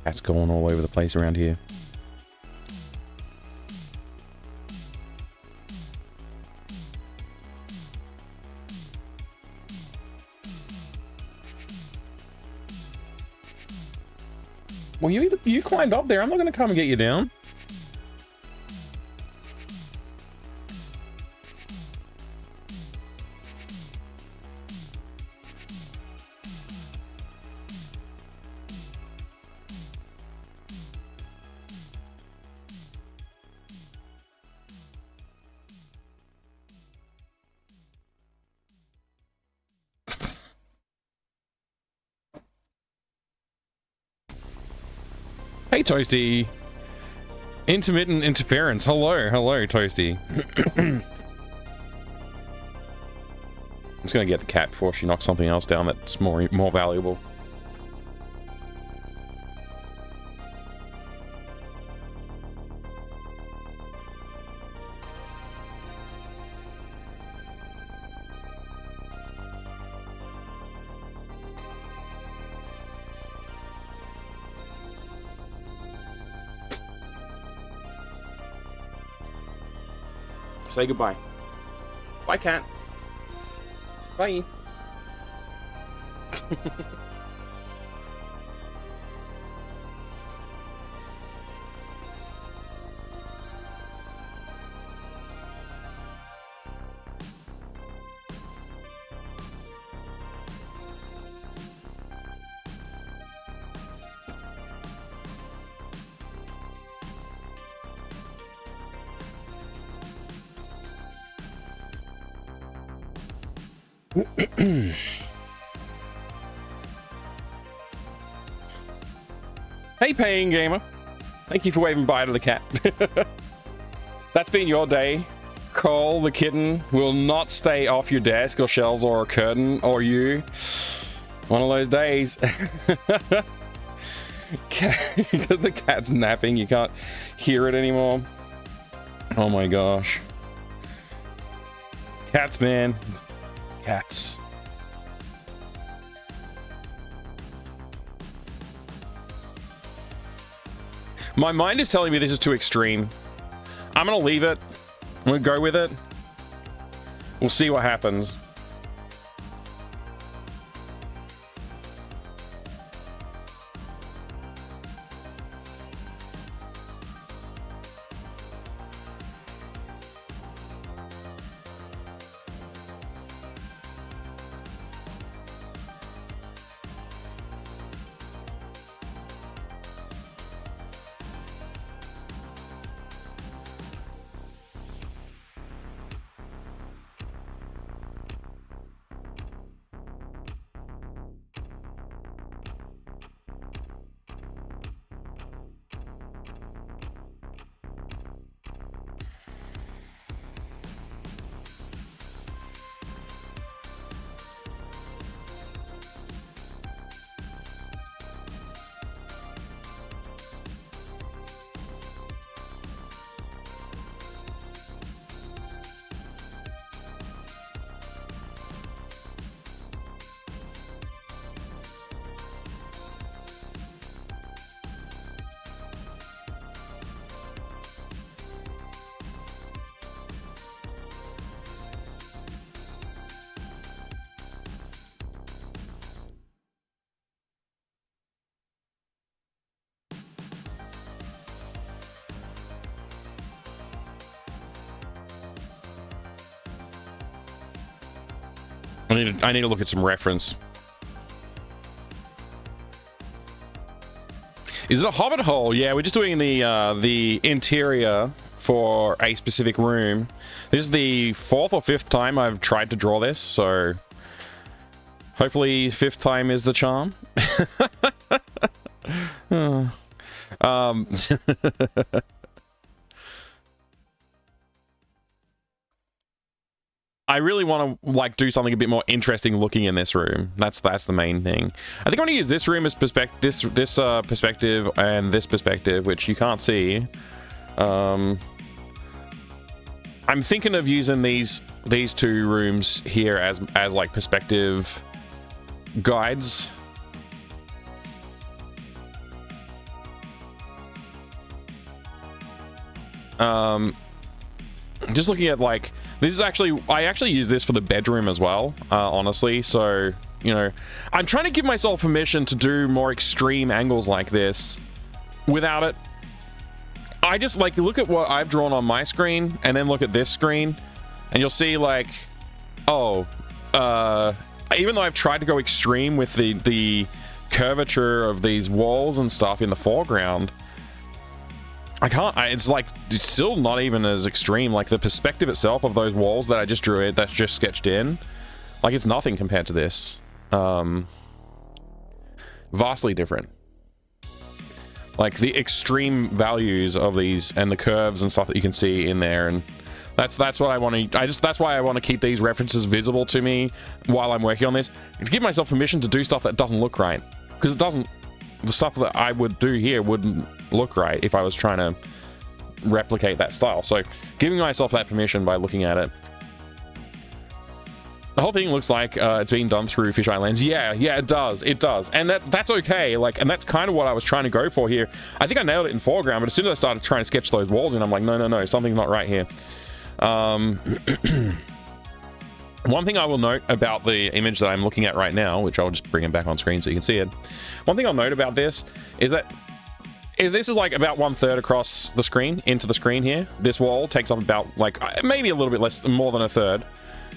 Cats going all over the place around here. Well, you climbed up there. I'm not going to come and get you down. Hey, Toasty. Intermittent interference. Hello, Toasty. I'm just gonna get the cat before she knocks something else down that's more valuable. Say goodbye. Bye, cat. Bye. Hey, paying gamer. Thank you for waving bye to the cat. That's been your day. Cole the kitten will not stay off your desk or shelves or a curtain or you. One of those days. Because the cat's napping, you can't hear it anymore. Oh my gosh. Cats, man. Cats. My mind is telling me this is too extreme. I'm gonna leave it. I'm gonna go with it. We'll see what happens. I need to look at some reference. Is it a hobbit hole? Yeah, we're just doing the interior for a specific room. This is the 4th or 5th time I've tried to draw this, so hopefully 5th time is the charm. I really want to like do something a bit more interesting looking in this room. That's the main thing. I think I'm gonna use this room as this perspective and this perspective, which you can't see. I'm thinking of using these 2 rooms here as like perspective guides. Just looking at like, this is actually, I actually use this for the bedroom as well, honestly. So, you know, I'm trying to give myself permission to do more extreme angles like this without it. I just like, look at what I've drawn on my screen and then look at this screen and you'll see like, oh, even though I've tried to go extreme with the curvature of these walls and stuff in the foreground, I can't, it's like, it's still not even as extreme. Like the perspective itself of those walls that I just drew it, that's just sketched in, like it's nothing compared to this. Vastly different. Like the extreme values of these and the curves and stuff that you can see in there, and that's what I want to, that's why I want to keep these references visible to me while I'm working on this, to give myself permission to do stuff that doesn't look right, because it doesn't, the stuff that I would do here wouldn't look right if I was trying to replicate that style. So giving myself that permission by looking at it. The whole thing looks like it's being done through fisheye lens. Yeah, it does. And that's okay. Like, and that's kind of what I was trying to go for here. I think I nailed it in foreground, but as soon as I started trying to sketch those walls in, I'm like, no, something's not right here. One thing I will note about the image that I'm looking at right now, which I'll just bring it back on screen so you can see it. One thing I'll note about this is that this is like about 1/3 across the screen, into the screen here. This wall takes up about like maybe a little bit less, more than 1/3.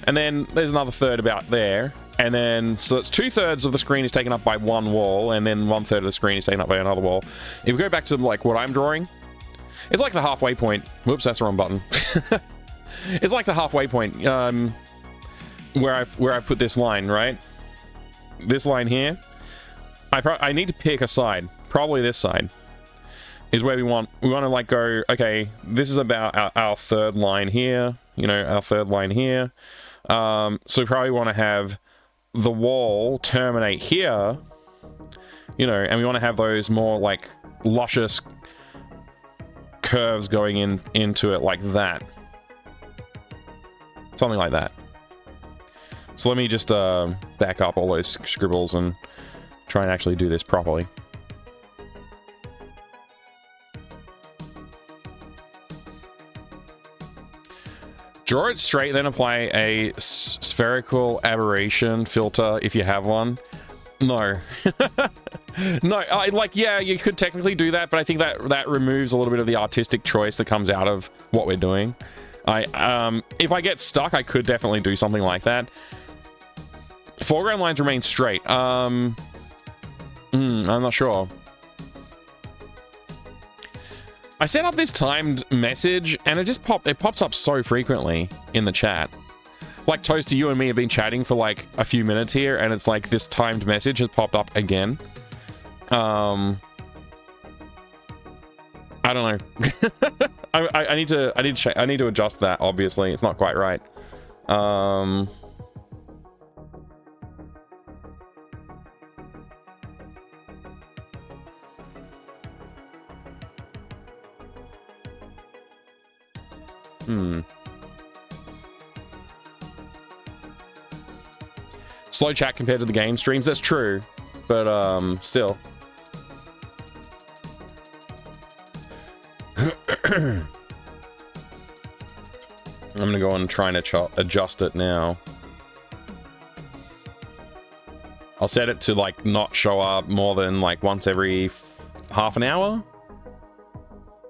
And then there's another 1/3 about there. And then, so it's 2/3 of the screen is taken up by one wall, and then 1/3 of the screen is taken up by another wall. If we go back to like what I'm drawing, it's like the halfway point. Whoops, that's the wrong button. It's like the halfway point where I put this line, right? This line here. I need to pick a side. Probably this side is where we want to like go, okay, this is about our 3rd line here, you know, our 3rd line here. So we probably want to have the wall terminate here, you know, and we want to have those more like luscious curves going into it like that. Something like that. So let me just back up all those scribbles and try and actually do this properly. Draw it straight, then apply a spherical aberration filter if you have one. No. No, yeah, you could technically do that, but I think that removes a little bit of the artistic choice that comes out of what we're doing. If I get stuck, I could definitely do something like that. Foreground lines remain straight. I'm not sure. I set up this timed message and it just pops up so frequently in the chat. Like Toasty, you and me have been chatting for like a few minutes here, and it's like this timed message has popped up again. I don't know. I need to adjust that. Obviously, it's not quite right. Slow chat compared to the game streams. That's true, but still. I'm gonna go and try and adjust it now. I'll set it to like not show up more than like once every half an hour.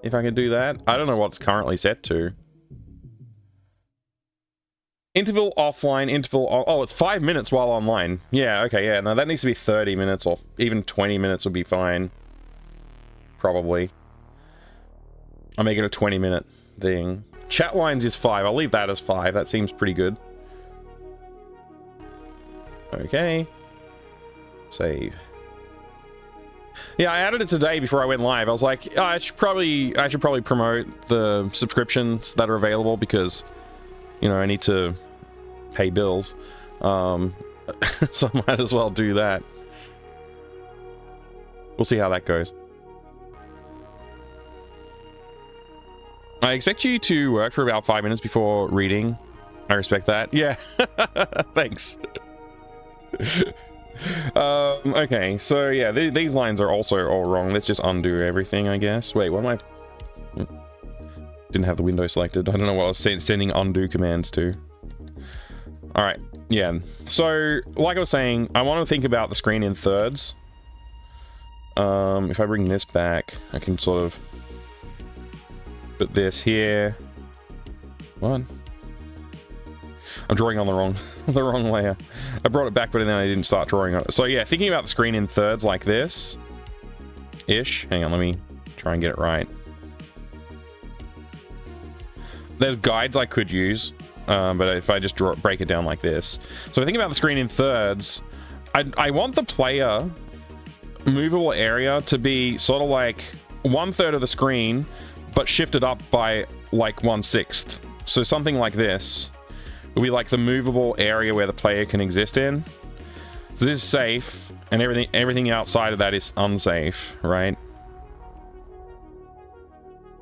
If I can do that. I don't know what it's currently set to. Interval offline, interval on... Oh, it's 5 minutes while online. Yeah, okay, yeah. No, that needs to be 30 minutes or even 20 minutes would be fine. Probably. I'll make it a 20-minute thing. Chat lines is 5. I'll leave that as 5. That seems pretty good. Okay. Save. Yeah, I added it today before I went live. I was like, oh, I should probably promote the subscriptions that are available because, you know, I need to pay bills. So I might as well do that. We'll see how that goes. I expect you to work for about 5 minutes before reading. I respect that. Yeah. Thanks. Okay, so yeah, these lines are also all wrong. Let's just undo everything, I guess. Wait, what am I... Didn't have the window selected. I don't know what I was sending undo commands to. Alright, yeah. So, like I was saying, I want to think about the screen in thirds. If I bring this back, I can sort of put this here. What? I'm drawing on the wrong layer. I brought it back, but then I didn't start drawing on it. So yeah, thinking about the screen in thirds like this. Ish. Hang on, let me try and get it right. There's guides I could use, but if I just break it down like this. So thinking about the screen in thirds, I want the player movable area to be sort of like 1/3 of the screen, but shifted up by like 1/6. So something like this will be like the movable area where the player can exist in. So this is safe, and everything outside of that is unsafe, right?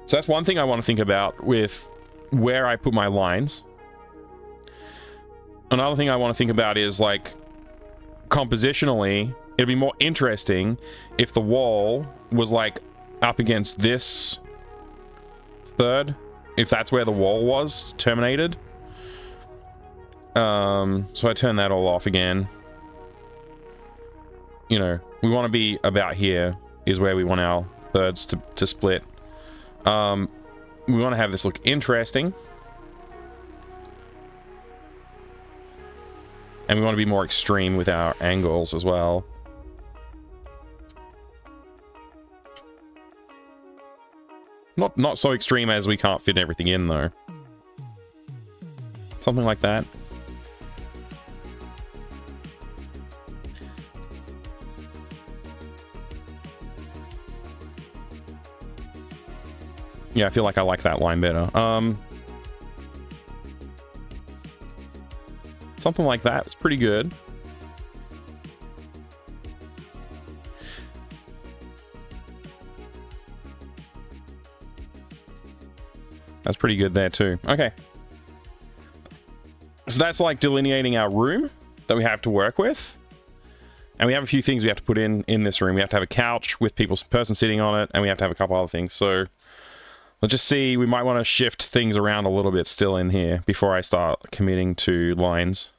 So that's one thing I want to think about with where I put my lines. Another thing I want to think about is like compositionally, it'd be more interesting if the wall was like up against this third, if that's where the wall was terminated. So I turn that all off again. You know, we want to be about here is where we want our thirds to split. We want to have this look interesting. And we want to be more extreme with our angles as well. Not so extreme as we can't fit everything in though. Something like that. Yeah, I feel like I like that line better. Something like that. It's pretty good. That's pretty good there too. Okay. So that's like delineating our room that we have to work with. And we have a few things we have to put in this room. We have to have a couch with person sitting on it, and we have to have a couple other things. So let's just see, we might want to shift things around a little bit still in here before I start committing to lines.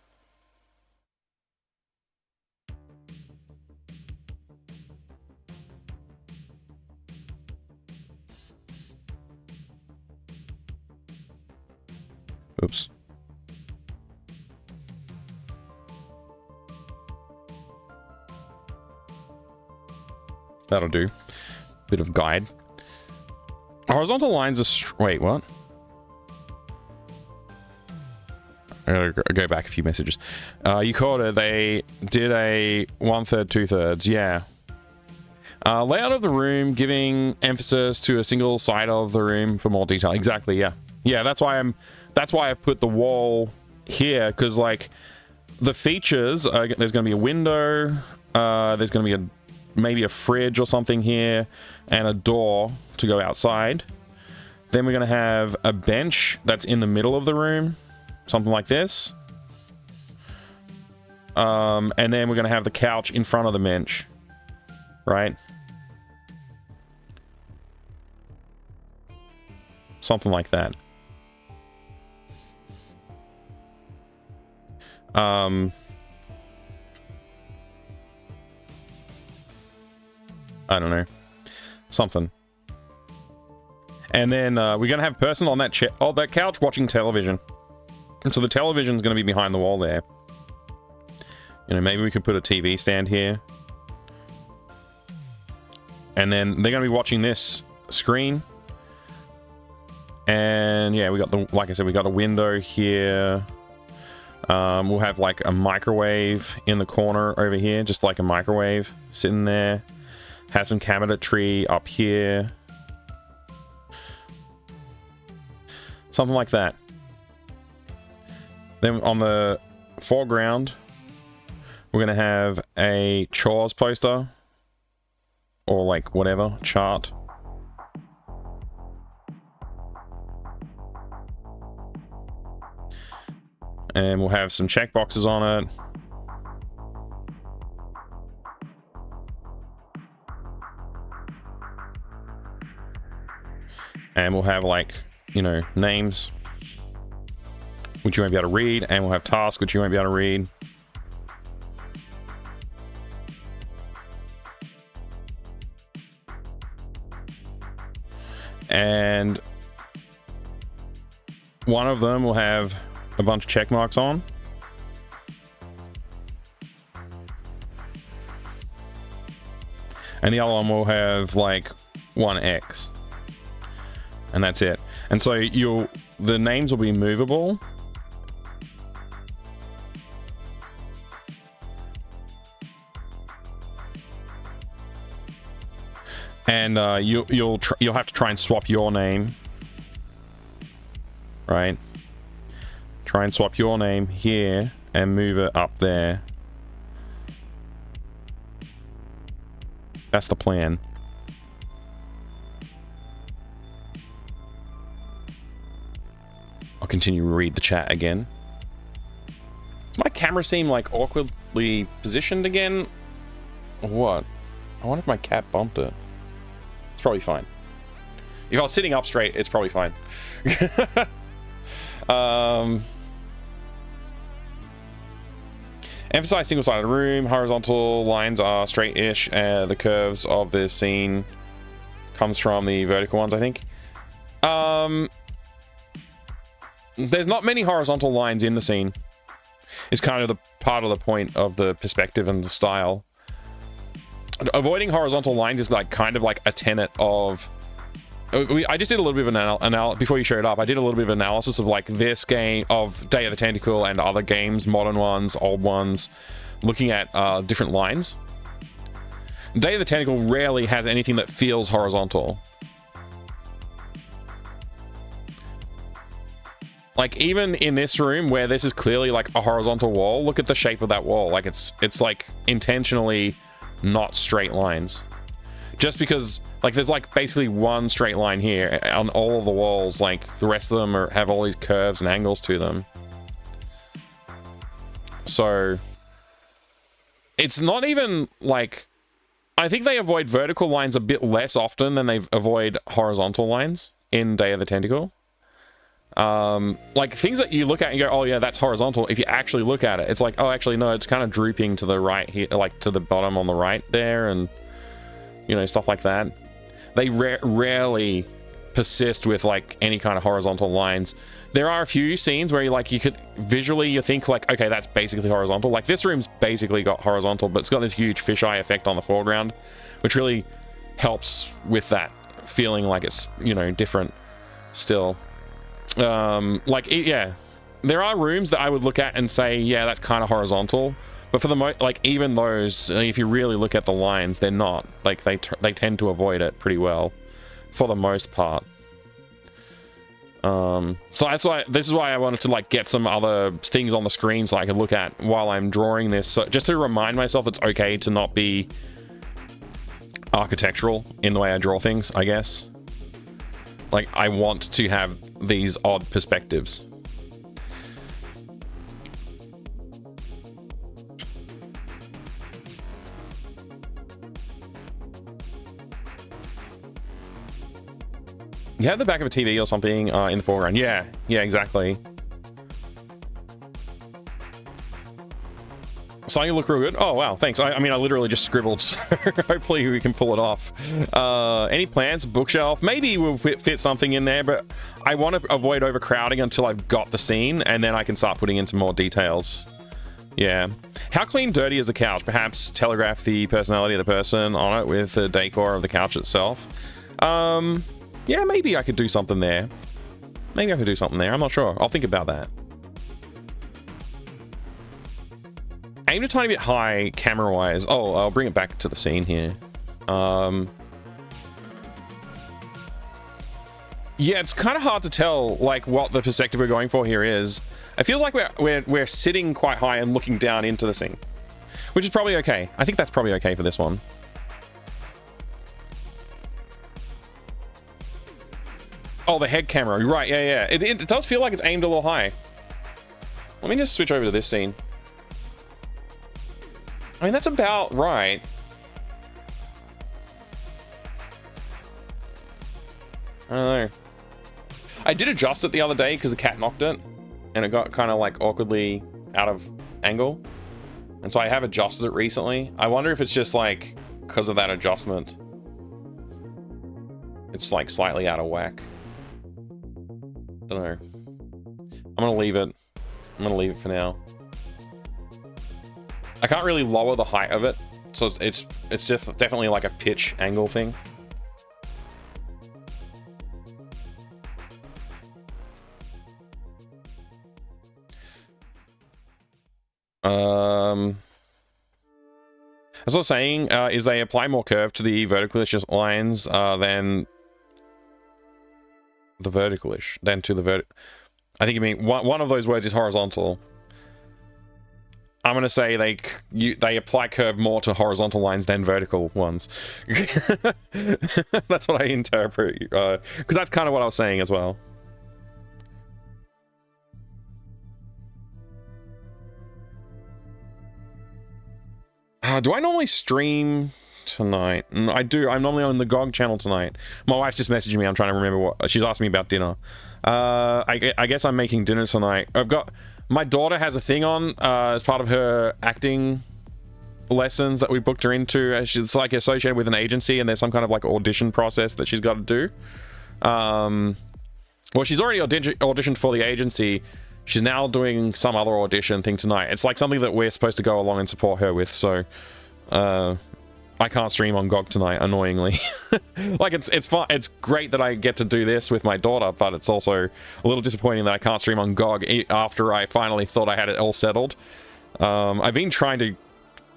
Oops. That'll do. Bit of guide. Horizontal lines are... Wait, what? I gotta go back a few messages. You called it. They did a 1/3, 2/3. Yeah. Layout of the room, giving emphasis to a single side of the room for more detail. Exactly, yeah. Yeah, that's why I put the wall here, because like the features, there's going to be a window, there's going to be maybe a fridge or something here, and a door to go outside. Then we're going to have a bench that's in the middle of the room, something like this. And then we're going to have the couch in front of the bench, right? Something like that. I don't know. Something. And then we're going to have a person on that couch watching television. So the television's going to be behind the wall there. You know, maybe we could put a TV stand here. And then they're going to be watching this screen. And yeah, we got the, like I said, we got a window here. We'll have like a microwave in the corner over here, just like a microwave sitting there. Have some cabinetry up here. Something like that. Then on the foreground, we're going to have a chores poster. Or like whatever, chart. And we'll have some checkboxes on it. And we'll have like, you know, names, which you won't be able to read. And we'll have tasks, which you won't be able to read. And one of them will have a bunch of check marks on. And the other one will have like 1X. And that's it. And so the names will be movable. And you'll have to try and swap your name, right? Try and swap your name here and move it up there. That's the plan. I'll continue to read the chat again. Does my camera seem like awkwardly positioned again? Or what? I wonder if my cat bumped it. It's probably fine. If I was sitting up straight, it's probably fine. Emphasize single-sided room. Horizontal lines are straight-ish. The curves of the scene comes from the vertical ones, I think. There's not many horizontal lines in the scene. It's kind of the part of the point of the perspective and the style. Avoiding horizontal lines is like kind of like a tenet of... I just did a little bit of an before you showed up, I did a little bit of analysis of like this game, of Day of the Tentacle and other games, modern ones, old ones, looking at different lines. Day of the Tentacle rarely has anything that feels horizontal. Like even in this room where this is clearly like a horizontal wall, look at the shape of that wall. Like it's like intentionally not straight lines. Just because like there's like basically one straight line here on all of the walls, like the rest of them have all these curves and angles to them. So it's not even like, I think they avoid vertical lines a bit less often than they avoid horizontal lines in Day of the Tentacle. Like things that you look at and you go, oh yeah, that's horizontal. If you actually look at it, it's like, oh, actually no, it's kind of drooping to the right here, like to the bottom on the right there, and you know, stuff like that. They rarely persist with like any kind of horizontal lines. There are a few scenes where you could visually, you think like, okay, that's basically horizontal. Like this room's basically got horizontal, but it's got this huge fisheye effect on the foreground, which really helps with that feeling like it's, you know, different still. Like, yeah, there are rooms that I would look at and say, yeah, that's kind of horizontal. But for the like, even those, if you really look at the lines, they're not. Like, they tend to avoid it pretty well, for the most part. So that's why, this is why I wanted to, like, get some other things on the screen so I could look at while I'm drawing this. So just to remind myself it's okay to not be architectural in the way I draw things, I guess. Like, I want to have these odd perspectives. You have the back of a TV or something in the foreground. Yeah, yeah, exactly. So you look real good. Oh, wow, thanks. I mean, I literally just scribbled, so hopefully we can pull it off. Any plans? Bookshelf? Maybe we'll fit something in there, but I want to avoid overcrowding until I've got the scene, and then I can start putting in some more details. Yeah. How clean, dirty is the couch? Perhaps telegraph the personality of the person on it with the decor of the couch itself. Yeah, maybe I could do something there. Maybe I could do something there. I'm not sure. I'll think about that. Aimed a tiny bit high camera-wise. Oh, I'll bring it back to the scene here. Yeah, it's kind of hard to tell like what the perspective we're going for here is. It feels like we're sitting quite high and looking down into the scene, which is probably okay. I think that's probably okay for this one. Oh, the head camera. Right, yeah. It does feel like it's aimed a little high. Let me just switch over to this scene. I mean, that's about right. I don't know. I did adjust it the other day because the cat knocked it, and it got kind of like awkwardly out of angle. And so I have adjusted it recently. I wonder if it's just like because of that adjustment, it's like slightly out of whack. Don't know. I'm gonna leave it. I'm gonna leave it for now. I can't really lower the height of it, so it's just definitely like a pitch angle thing. As I was saying, is they apply more curve to the verticalish lines than the verticalish, I think you mean one of those words is horizontal. I'm gonna say they apply curve more to horizontal lines than vertical ones. That's what I interpret, because that's kind of what I was saying as well. Do I normally stream tonight? I do. I'm normally on the GOG channel tonight. My wife's just messaging me. I'm trying to remember what she's asking me about dinner. I guess I'm making dinner tonight. My daughter has a thing on as part of her acting lessons that we booked her into. It's like associated with an agency, and there's some kind of like audition process that she's got to do. Well, she's already auditioned for the agency. She's now doing some other audition thing tonight. It's like something that we're supposed to go along and support her with. So I can't stream on GOG tonight, annoyingly. Like it's fun. It's great that I get to do this with my daughter, but it's also a little disappointing that I can't stream on GOG after I finally thought I had it all settled. I've been trying to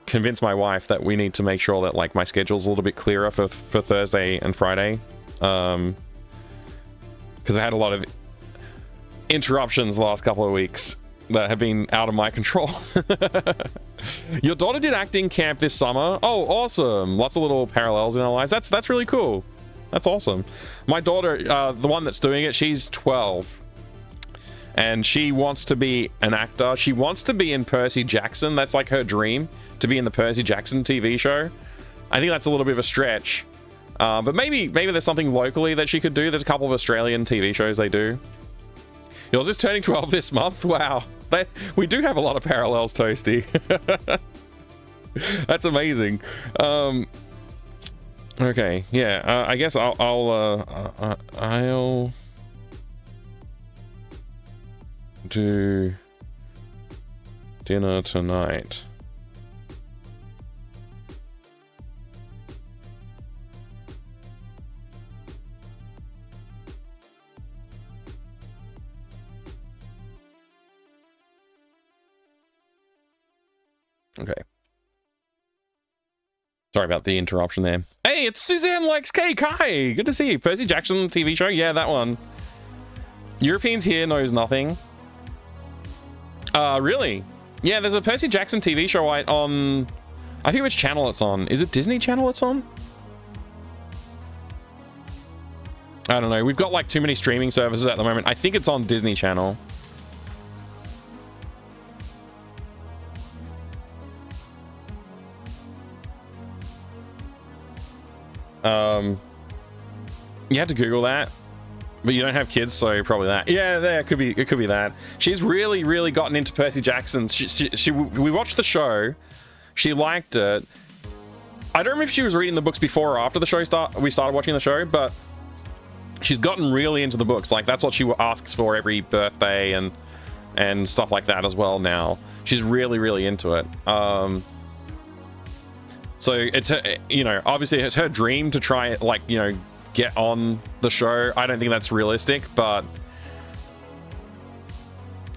convince my wife that we need to make sure that like my schedule's a little bit clearer for Thursday and Friday, because I had a lot of interruptions the last couple of weeks that have been out of my control. Your daughter did acting camp this summer. Oh, awesome. Lots of little parallels in our lives. That's really cool. That's awesome. My daughter, the one that's doing it, she's 12. And she wants to be an actor. She wants to be in Percy Jackson. That's like her dream, to be in the Percy Jackson TV show. I think that's a little bit of a stretch. But maybe there's something locally that she could do. There's a couple of Australian TV shows they do. Yours is turning 12 this month. Wow. We do have a lot of parallels, Toasty. That's amazing. Okay, yeah. I guess I'll do dinner tonight. Okay. Sorry about the interruption there. Hey, it's Suzanne Likes Cake. Hi, good to see you. Percy Jackson TV show? Yeah, that one. Europeans here knows nothing. Really? Yeah, there's a Percy Jackson TV show on... I think which channel it's on. Is it Disney Channel it's on? I don't know. We've got like too many streaming services at the moment. I think it's on Disney Channel. You had to Google that. But you don't have kids, so probably that. Yeah, there could be. It could be that. She's really gotten into Percy Jackson. We watched the show. She liked it. I don't remember if she was reading the books before or after the show we started watching the show, but she's gotten really into the books. Like, that's what she asks for every birthday and stuff like that as well now. She's really into it. So it's her, you know, obviously it's her dream to try, like, you know, get on the show. I don't think that's realistic, but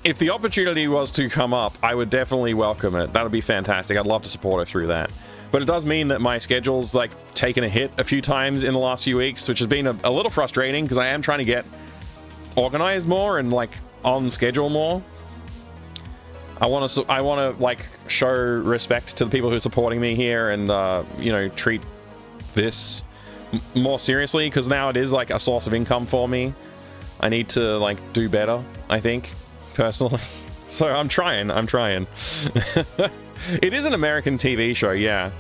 if the opportunity was to come up, I would definitely welcome it. That would be fantastic. I'd love to support her through that. But it does mean that my schedule's like taken a hit a few times in the last few weeks, which has been a little frustrating because I am trying to get organized more and like on schedule more. I want to like show respect to the people who are supporting me here and you know, treat this more seriously, because now it is like a source of income for me. I need to like do better, I think, personally. So I'm trying. It is an American TV show, yeah.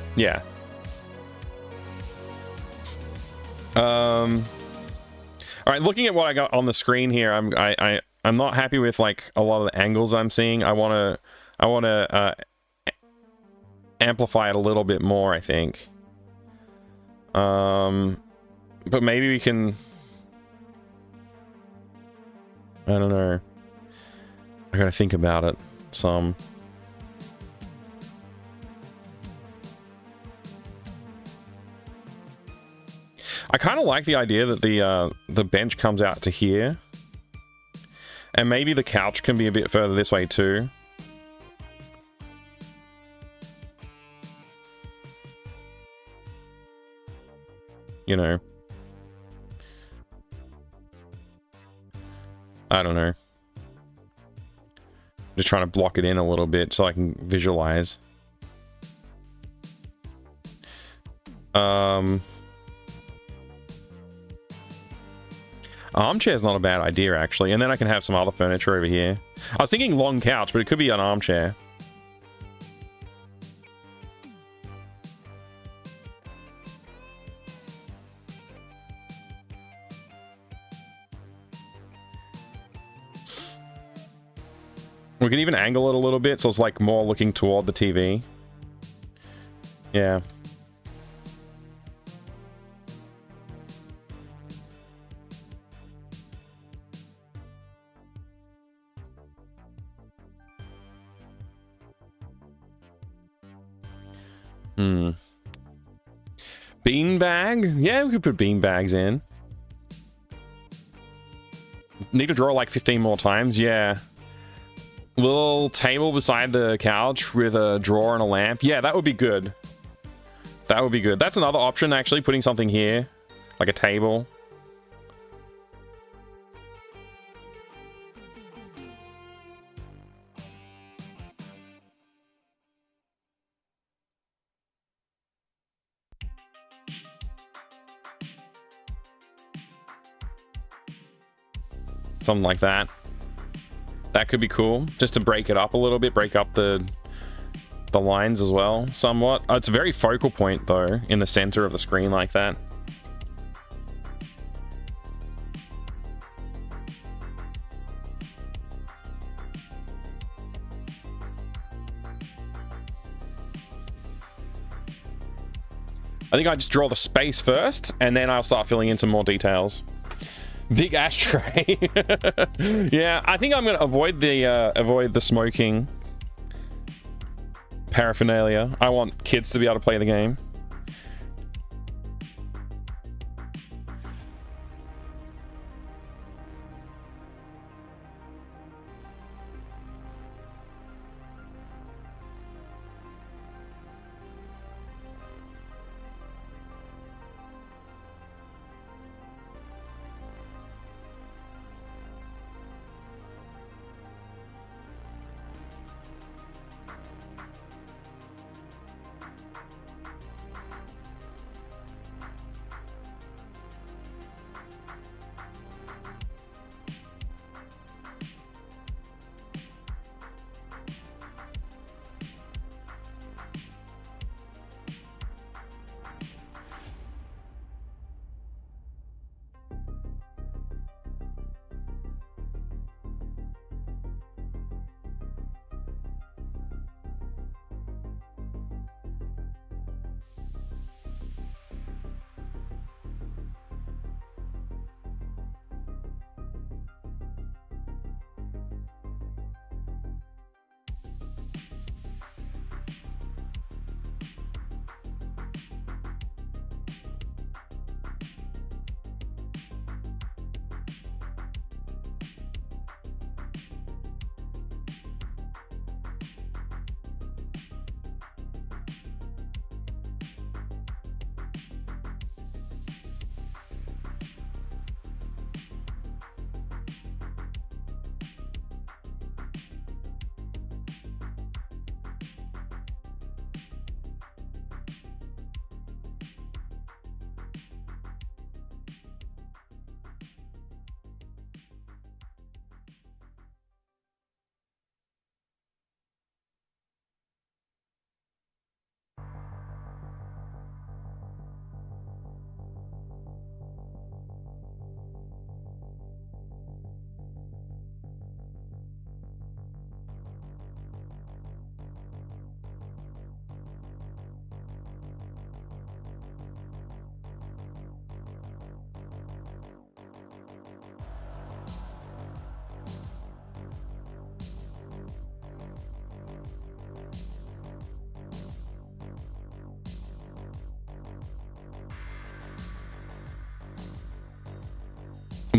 All right, looking at what I got on the screen here, I'm not happy with like a lot of the angles I'm seeing. I want to amplify it a little bit more, I think. But maybe we can, I don't know. I gotta think about it some. I kind of like the idea that the bench comes out to here. And maybe the couch can be a bit further this way too. You know. I don't know. Just trying to block it in a little bit so I can visualize. Armchair's not a bad idea, actually. And then I can have some other furniture over here. I was thinking long couch, but it could be an armchair. We can even angle it a little bit so it's like more looking toward the TV. Yeah. Beanbag? Yeah, we could put beanbags in. Need to draw like 15 more times? Yeah. Little table beside the couch with a drawer and a lamp. Yeah, that would be good. That would be good. That's another option, actually, putting something here. Like a table. Something like that. That could be cool, just to break it up a little bit, break up the lines as well, somewhat. It's a very focal point, though, in the center of the screen like that. I think I just draw the space first, and then I'll start filling in some more details. Big ashtray. Yeah, I think I'm gonna avoid the smoking paraphernalia. I want kids to be able to play the game.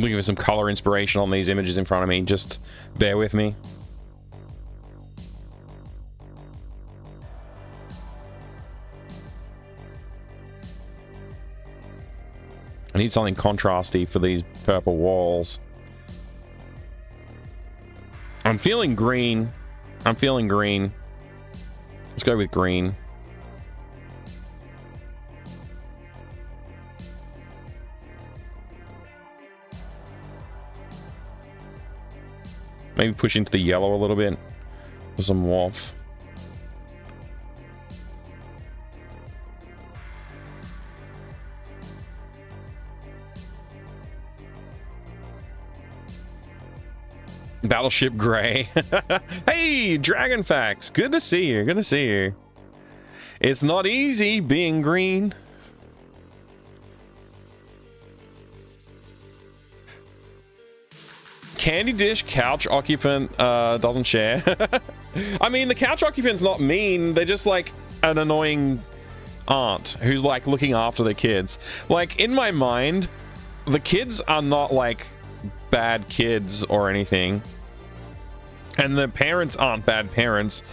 I'm looking for some color inspiration on these images in front of me. Just bear with me. I need something contrasty for these purple walls. I'm feeling green. I'm feeling green. Let's go with green. Maybe push into the yellow a little bit for some warmth. Battleship Grey. Hey, Dragon Facts. Good to see you. Good to see you. It's not easy being green. Candy dish couch occupant doesn't share. I mean, the couch occupant's not mean. They're just like an annoying aunt who's like looking after the kids. Like, in my mind, the kids are not like bad kids or anything, and the parents aren't bad parents.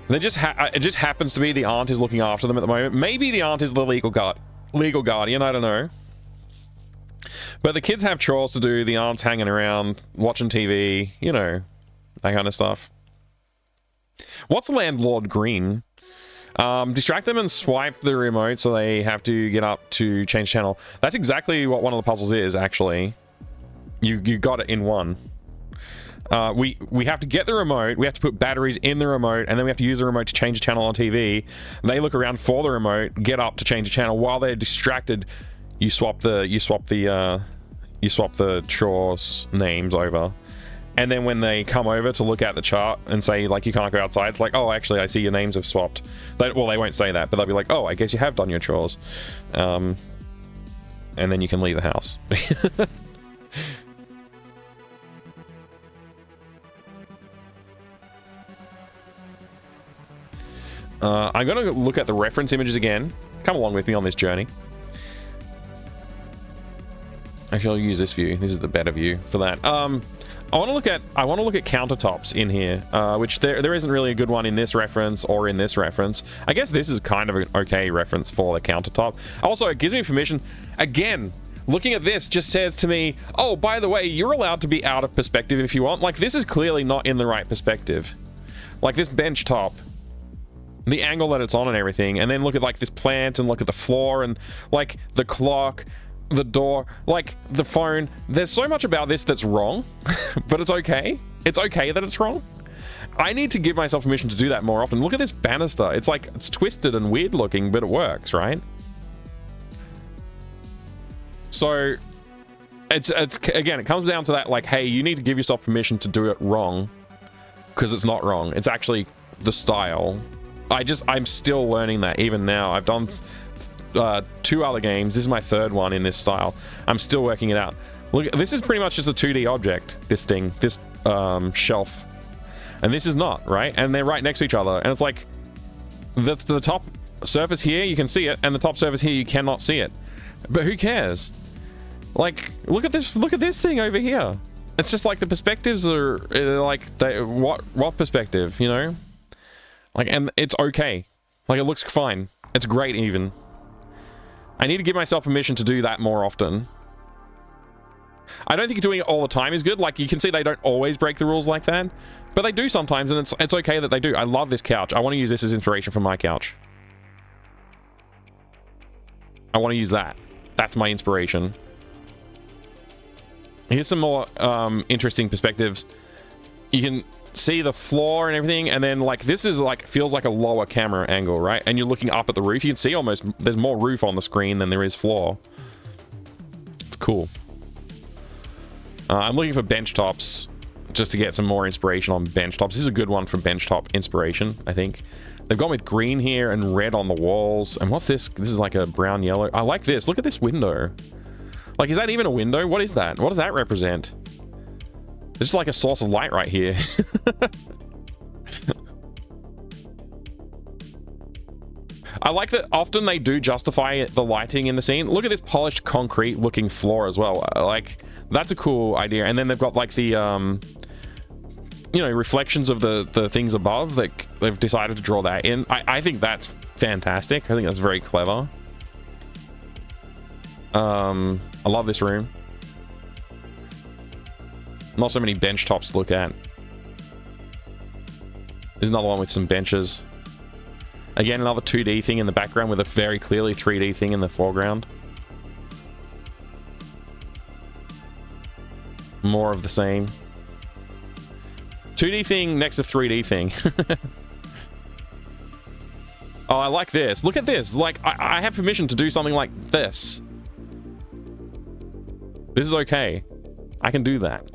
They just it just happens to be the aunt is looking after them at the moment. Maybe the aunt is the legal guardian, I don't know. But the kids have chores to do, the aunt's hanging around watching TV, you know, that kind of stuff. What's Landlord Green? Distract them and swipe the remote so they have to get up to change channel. That's exactly what one of the puzzles is, actually. You got it in one. We have to get the remote, we have to put batteries in the remote, and then we have to use the remote to change the channel on TV. They look around for the remote, get up to change the channel. While they're distracted, you swap the chores names over. And then when they come over to look at the chart and say, like, you can't go outside, it's like, oh, actually, I see your names have swapped. Well, they won't say that, but they'll be like, oh, I guess you have done your chores. And then you can leave the house. I'm going to look at the reference images again. Come along with me on this journey. Actually, I'll use this view. This is the better view for that. I want to look at countertops in here, which there isn't really a good one in this reference or in this reference. I guess this is kind of an okay reference for the countertop. Also, it gives me permission. Again, looking at this just says to me, oh, by the way, you're allowed to be out of perspective if you want. Like, this is clearly not in the right perspective. Like, this bench top, the angle that it's on and everything, and then look at like this plant and look at the floor and like the clock, the door, like the phone. There's so much about this that's wrong, but it's okay. It's okay that it's wrong. I need to give myself permission to do that more often. Look at this banister. It's like, it's twisted and weird looking, but it works, right? So it's again, it comes down to that, like, hey, you need to give yourself permission to do it wrong, because it's not wrong. It's actually the style. I'm still learning that even now. I've done 2 other games. This is my 3rd one in this style. I'm still working it out. Look, this is pretty much just a 2D object, this thing, this shelf. And this is not, right? And they're right next to each other. And it's like, the top surface here, you can see it, and the top surface here, you cannot see it. But who cares? Like, look at this thing over here. It's just like the perspectives are like, what perspective, you know? Like, and it's okay. Like, it looks fine. It's great even. I need to give myself permission to do that more often. I don't think doing it all the time is good. Like, you can see they don't always break the rules like that, but they do sometimes, and it's okay that they do. I love this couch. I want to use this as inspiration for my couch. I want to use that. That's my inspiration. Here's some more interesting perspectives. You can see the floor and everything, and then like this is like, feels like a lower camera angle, right? And you're looking up at the roof. You can see almost there's more roof on the screen than there is floor. It's cool. I'm looking for bench tops just to get some more inspiration on bench tops. This is a good one for bench top inspiration, I think. They've gone with green here and red on the walls. And what's this? This is like a brown yellow. I like this. Look at this window. Like, is that even a window? What is that? What does that represent? It's just like a source of light right here. I like that often they do justify the lighting in the scene. Look at this polished concrete looking floor as well. Like, that's a cool idea. And then they've got like the, you know, reflections of the things above. Like, they've decided to draw that in. I think that's fantastic. I think that's very clever. I love this room. Not so many bench tops to look at. There's another one with some benches. Again, another 2D thing in the background with a very clearly 3D thing in the foreground. More of the same. 2D thing next to 3D thing. Oh, I like this. Look at this. Like, I have permission to do something like this. This is okay. I can do that.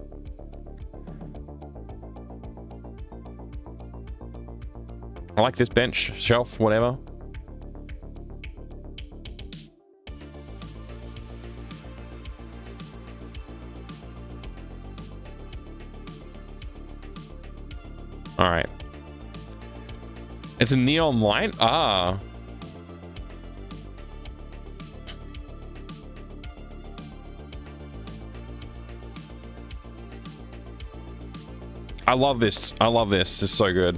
I like this bench, shelf, whatever. All right. It's a neon light? Ah. I love this. I love this. This is so good.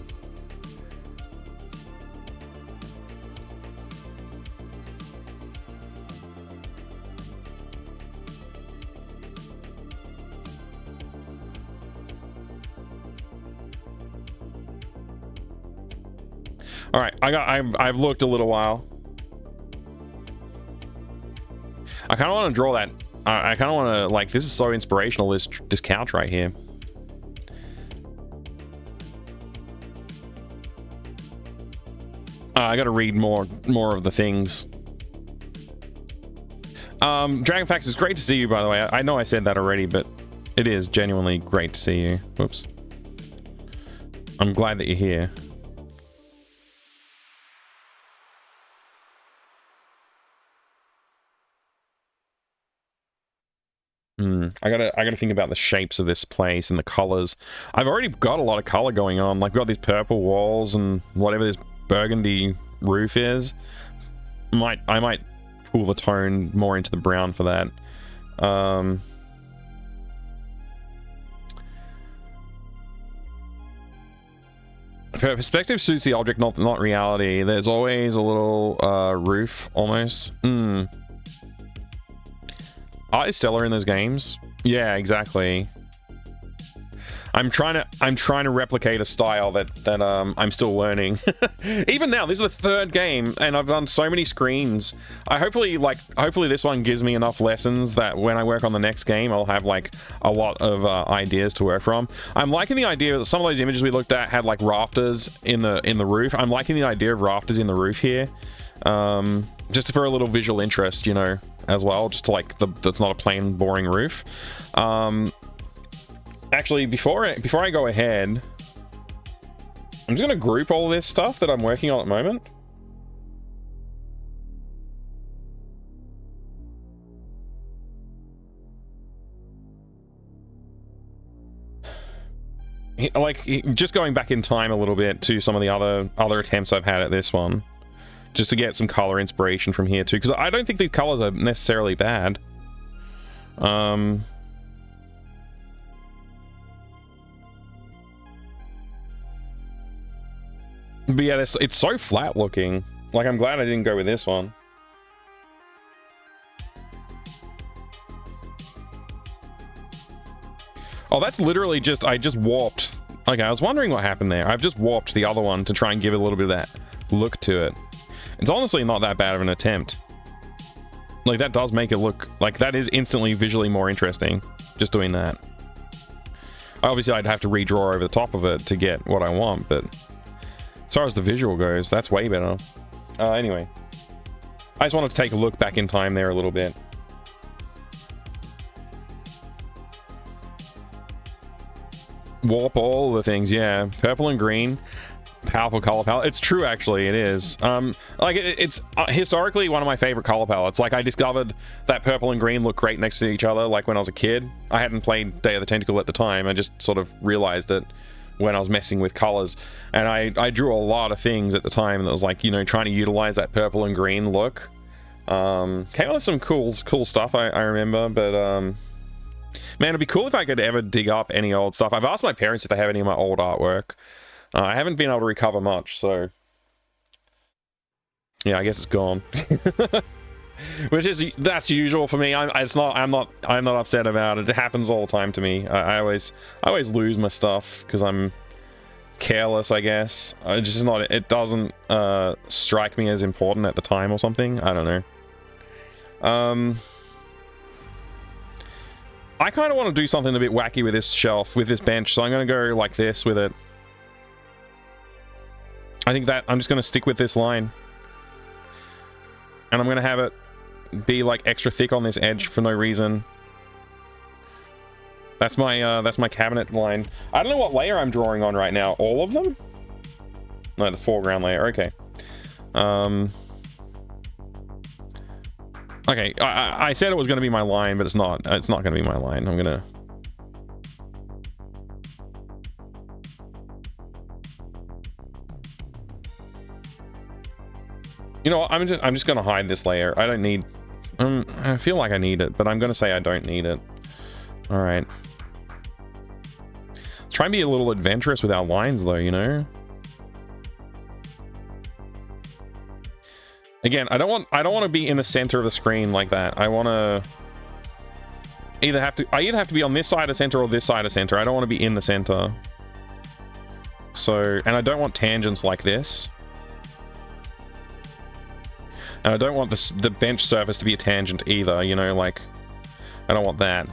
All right, I've looked a little while. I kind of want to draw that. I kind of want to, like, this is so inspirational. This couch right here. I got to read more of the things. Dragonfax, it's great to see you, by the way. I know I said that already, but it is genuinely great to see you. Whoops. I'm glad that you're here. I gotta think about the shapes of this place and the colors. I've already got a lot of color going on. Like, we've got these purple walls and whatever this burgundy roof is. I might pull the tone more into the brown for that. Perspective suits the object, not reality. There's always a little roof almost. Art is stellar in those games. Yeah, exactly. I'm trying to replicate a style that I'm still learning. Even now, this is the third game, and I've done so many screens. Hopefully this one gives me enough lessons that when I work on the next game, I'll have like a lot of ideas to work from. I'm liking the idea that some of those images we looked at had like rafters in the roof. I'm liking the idea of rafters in the roof here, just for a little visual interest, you know, as well. Just to like that's not a plain boring roof. Actually, before I go ahead, I'm just gonna group all this stuff that I'm working on at the moment. Like, just going back in time a little bit to some of the other attempts I've had at this one, just to get some color inspiration from here too, because I don't think these colors are necessarily bad. But yeah, it's so flat looking. Like, I'm glad I didn't go with this one. Oh, that's literally just, I just warped. Okay, I was wondering what happened there. I've just warped the other one to try and give it a little bit of that look to it. It's honestly not that bad of an attempt. Like, that does make it look, like, that is instantly visually more interesting, just doing that. Obviously, I'd have to redraw over the top of it to get what I want, but as far as the visual goes, that's way better. Anyway, I just wanted to take a look back in time there a little bit. Warp all the things, yeah. Purple and green, powerful color palette. It's true, actually, it is. Like, it's historically one of my favorite color palettes. Like, I discovered that purple and green look great next to each other, like when I was a kid. I hadn't played Day of the Tentacle at the time. I just sort of realized it when I was messing with colors, and I drew a lot of things at the time that was like, you know, trying to utilize that purple and green look. Came up with some cool stuff, I remember, but man, it'd be cool if I could ever dig up any old stuff. I've asked my parents if they have any of my old artwork. I haven't been able to recover much, so yeah, I guess it's gone. Which is, that's usual for me. I'm not upset about it. It happens all the time to me. I always lose my stuff because I'm careless, I guess. It doesn't strike me as important at the time or something. I don't know. I kind of want to do something a bit wacky with this shelf, with this bench, so I'm going to go like this with it. I think that I'm just going to stick with this line. And I'm going to have it be like extra thick on this edge for no reason. That's my cabinet line. I don't know what layer I'm drawing on right now. All of them? No, the foreground layer. Okay. Okay, I said it was going to be my line, but it's not. It's not going to be my line. I'm going to... You know what? I'm just going to hide this layer. I don't need... I feel like I need it, but I'm going to say I don't need it. All right. Let's try and be a little adventurous with our lines, though, you know? Again, I don't want to be in the center of the screen like that. I want to either have to be on this side of center or this side of center. I don't want to be in the center. So, and I don't want tangents like this. And I don't want the bench surface to be a tangent either, you know, like, I don't want that.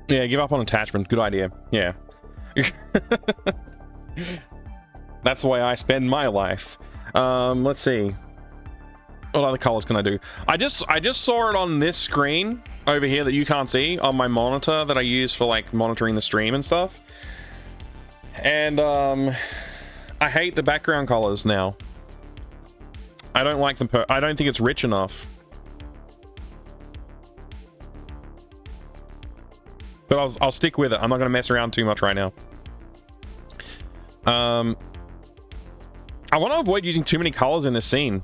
Yeah, give up on attachment. Good idea. Yeah. That's the way I spend my life. Let's see. What other colors can I do? I just saw it on this screen over here that you can't see on my monitor that I use for like monitoring the stream and stuff. And I hate the background colors now. I don't like them. I don't think it's rich enough. But I'll stick with it. I'm not going to mess around too much right now. I want to avoid using too many colors in this scene.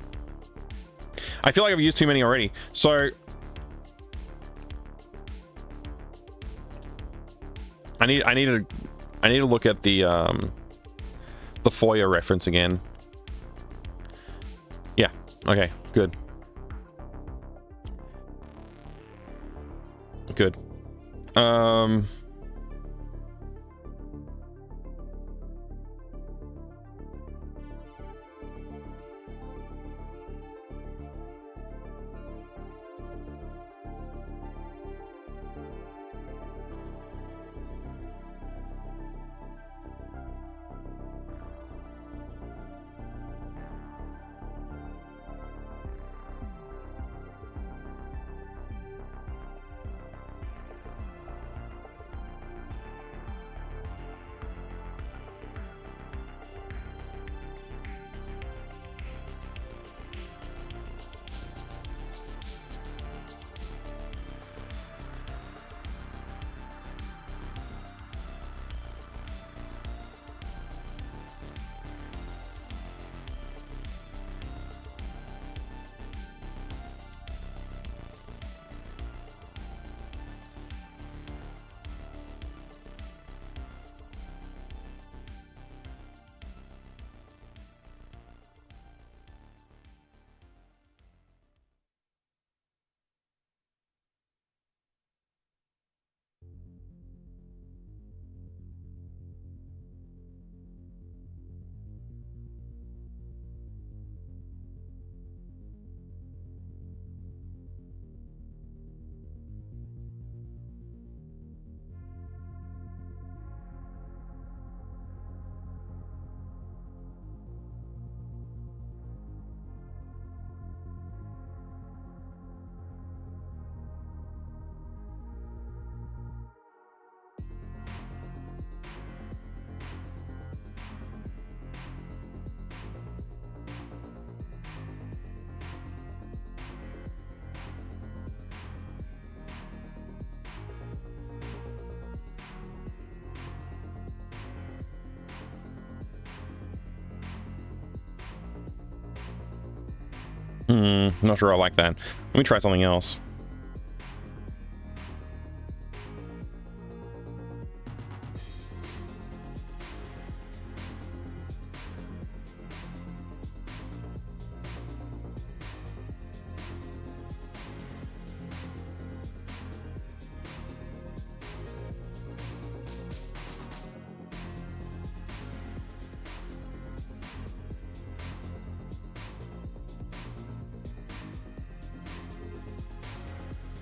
I feel like I've used too many already. So I need to look at the foyer reference again. Yeah. Okay. Good. Good. Not sure I like that. Let me try something else.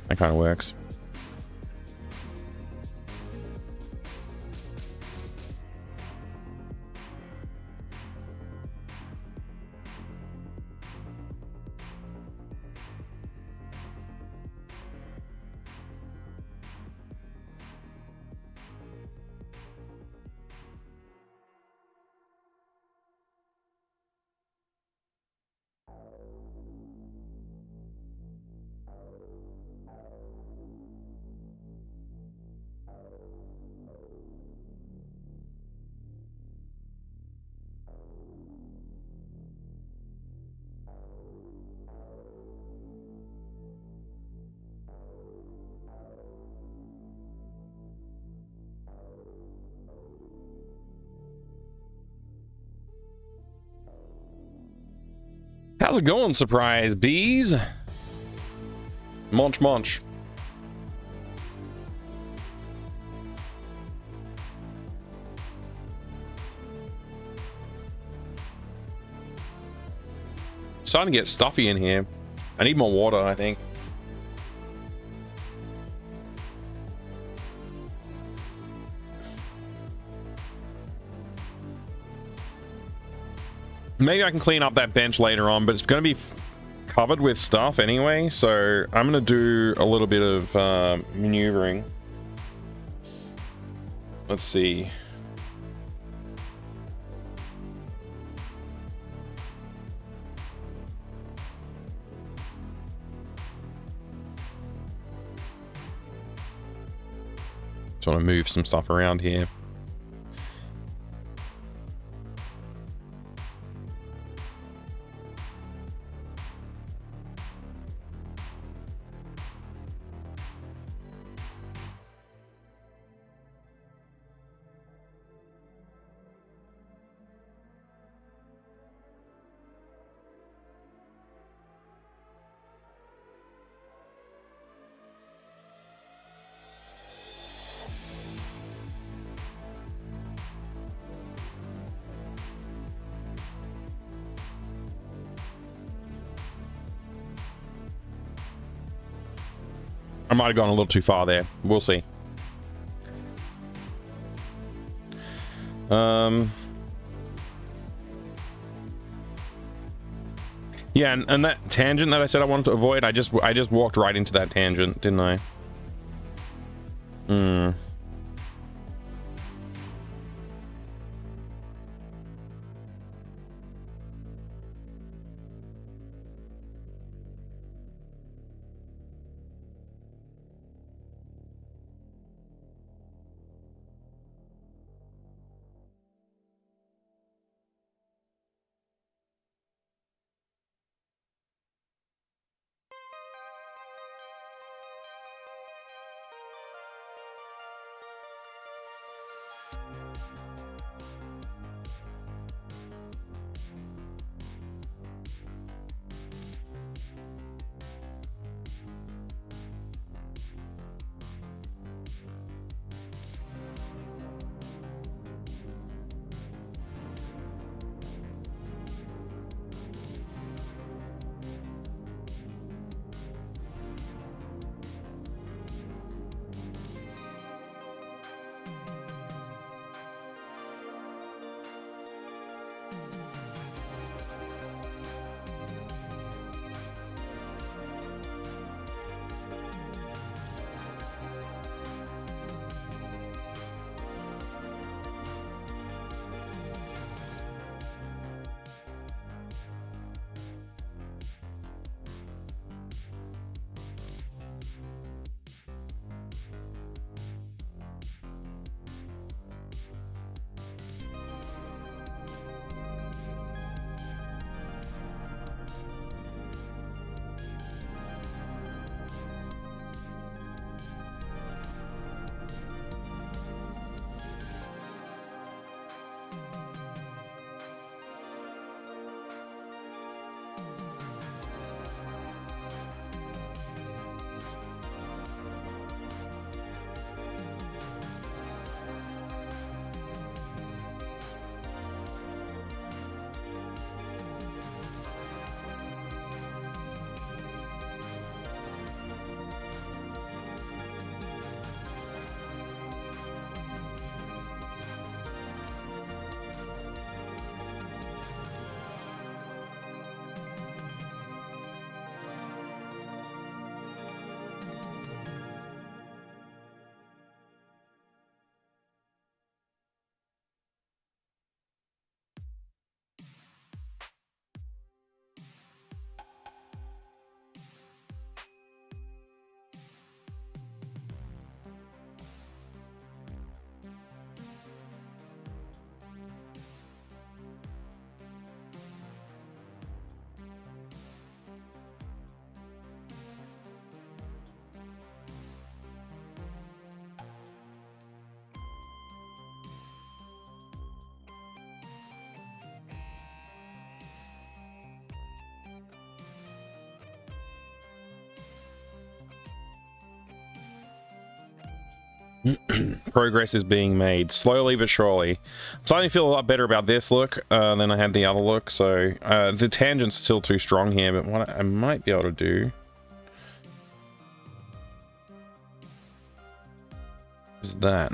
That kind of works. How's it going, surprise bees? Munch, munch. Starting to get stuffy in here. I need more water, I think. Maybe I can clean up that bench later on, but it's going to be covered with stuff anyway, so I'm going to do a little bit of maneuvering. Let's see. Just want to move some stuff around here. I might have gone a little too far there. We'll see. Yeah, and that tangent that I said I wanted to avoid, I just walked right into that tangent, didn't I? Progress is being made slowly but surely. I'm starting to feel a lot better about this look than I had the other look. So the tangent's still too strong here, but what I might be able to do is that.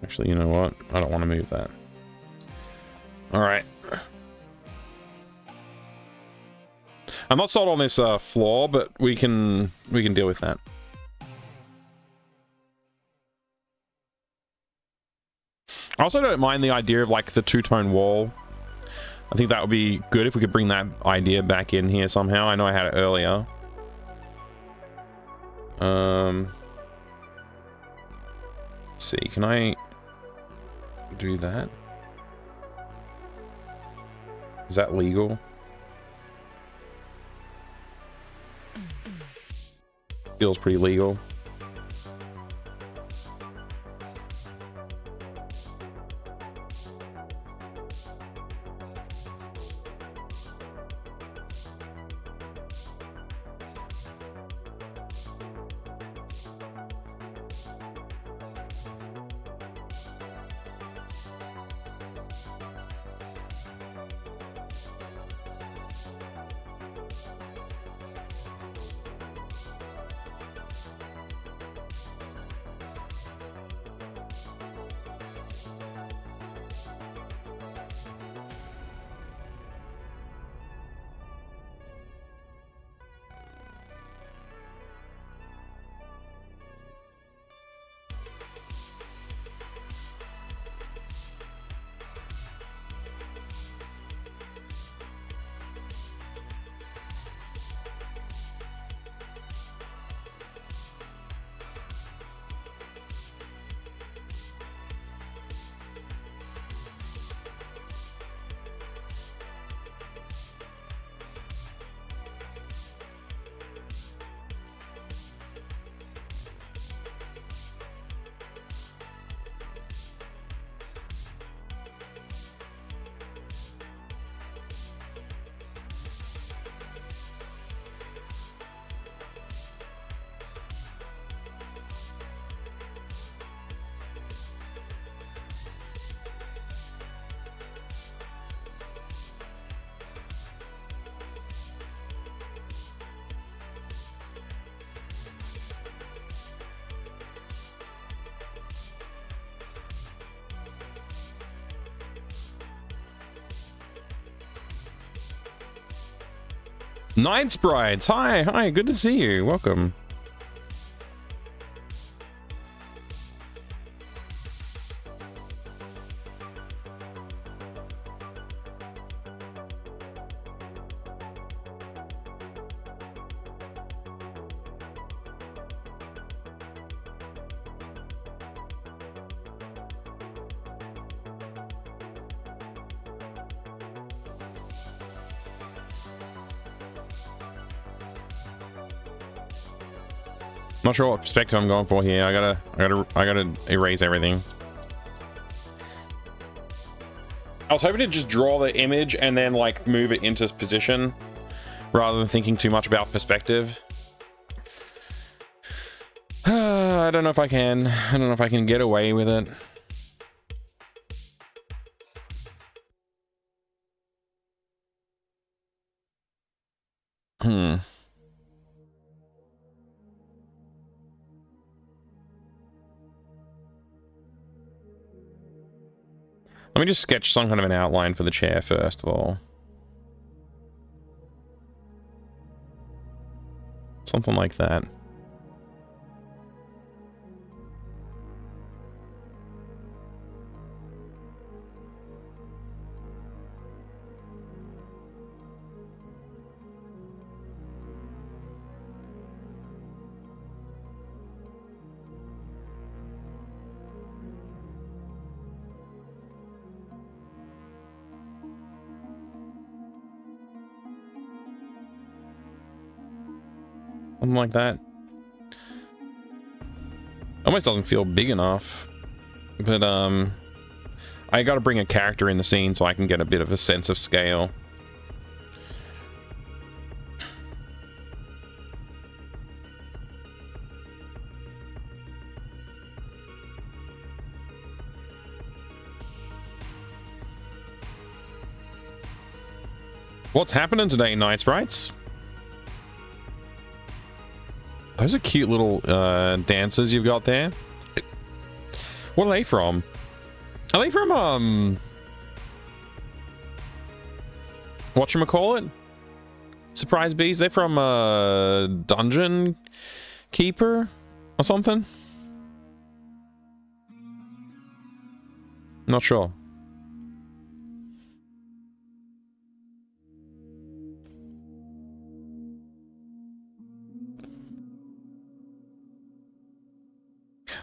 Actually, you know what? I don't want to move that. All right. I'm not sold on this floor, but we can deal with that. I also don't mind the idea of like the two-tone wall. I think that would be good if we could bring that idea back in here somehow. I know I had it earlier. Let's see, can I do that? Is that legal? Feels pretty legal. Night Sprites, hi, good to see you. Welcome. Not sure what perspective I'm going for here. I gotta erase everything. I was hoping to just draw the image and then like move it into position rather than thinking too much about perspective. I don't know if I can. I don't know if I can get away with it. Let me just sketch some kind of an outline for the chair first of all. Something like that. Something like that. Almost doesn't feel big enough. But, I gotta bring a character in the scene so I can get a bit of a sense of scale. What's happening today, Night Sprites? Those are cute little dancers you've got there. What are they from? Are they from, whatchamacallit? Surprise bees? They're from, Dungeon Keeper or something? Not sure.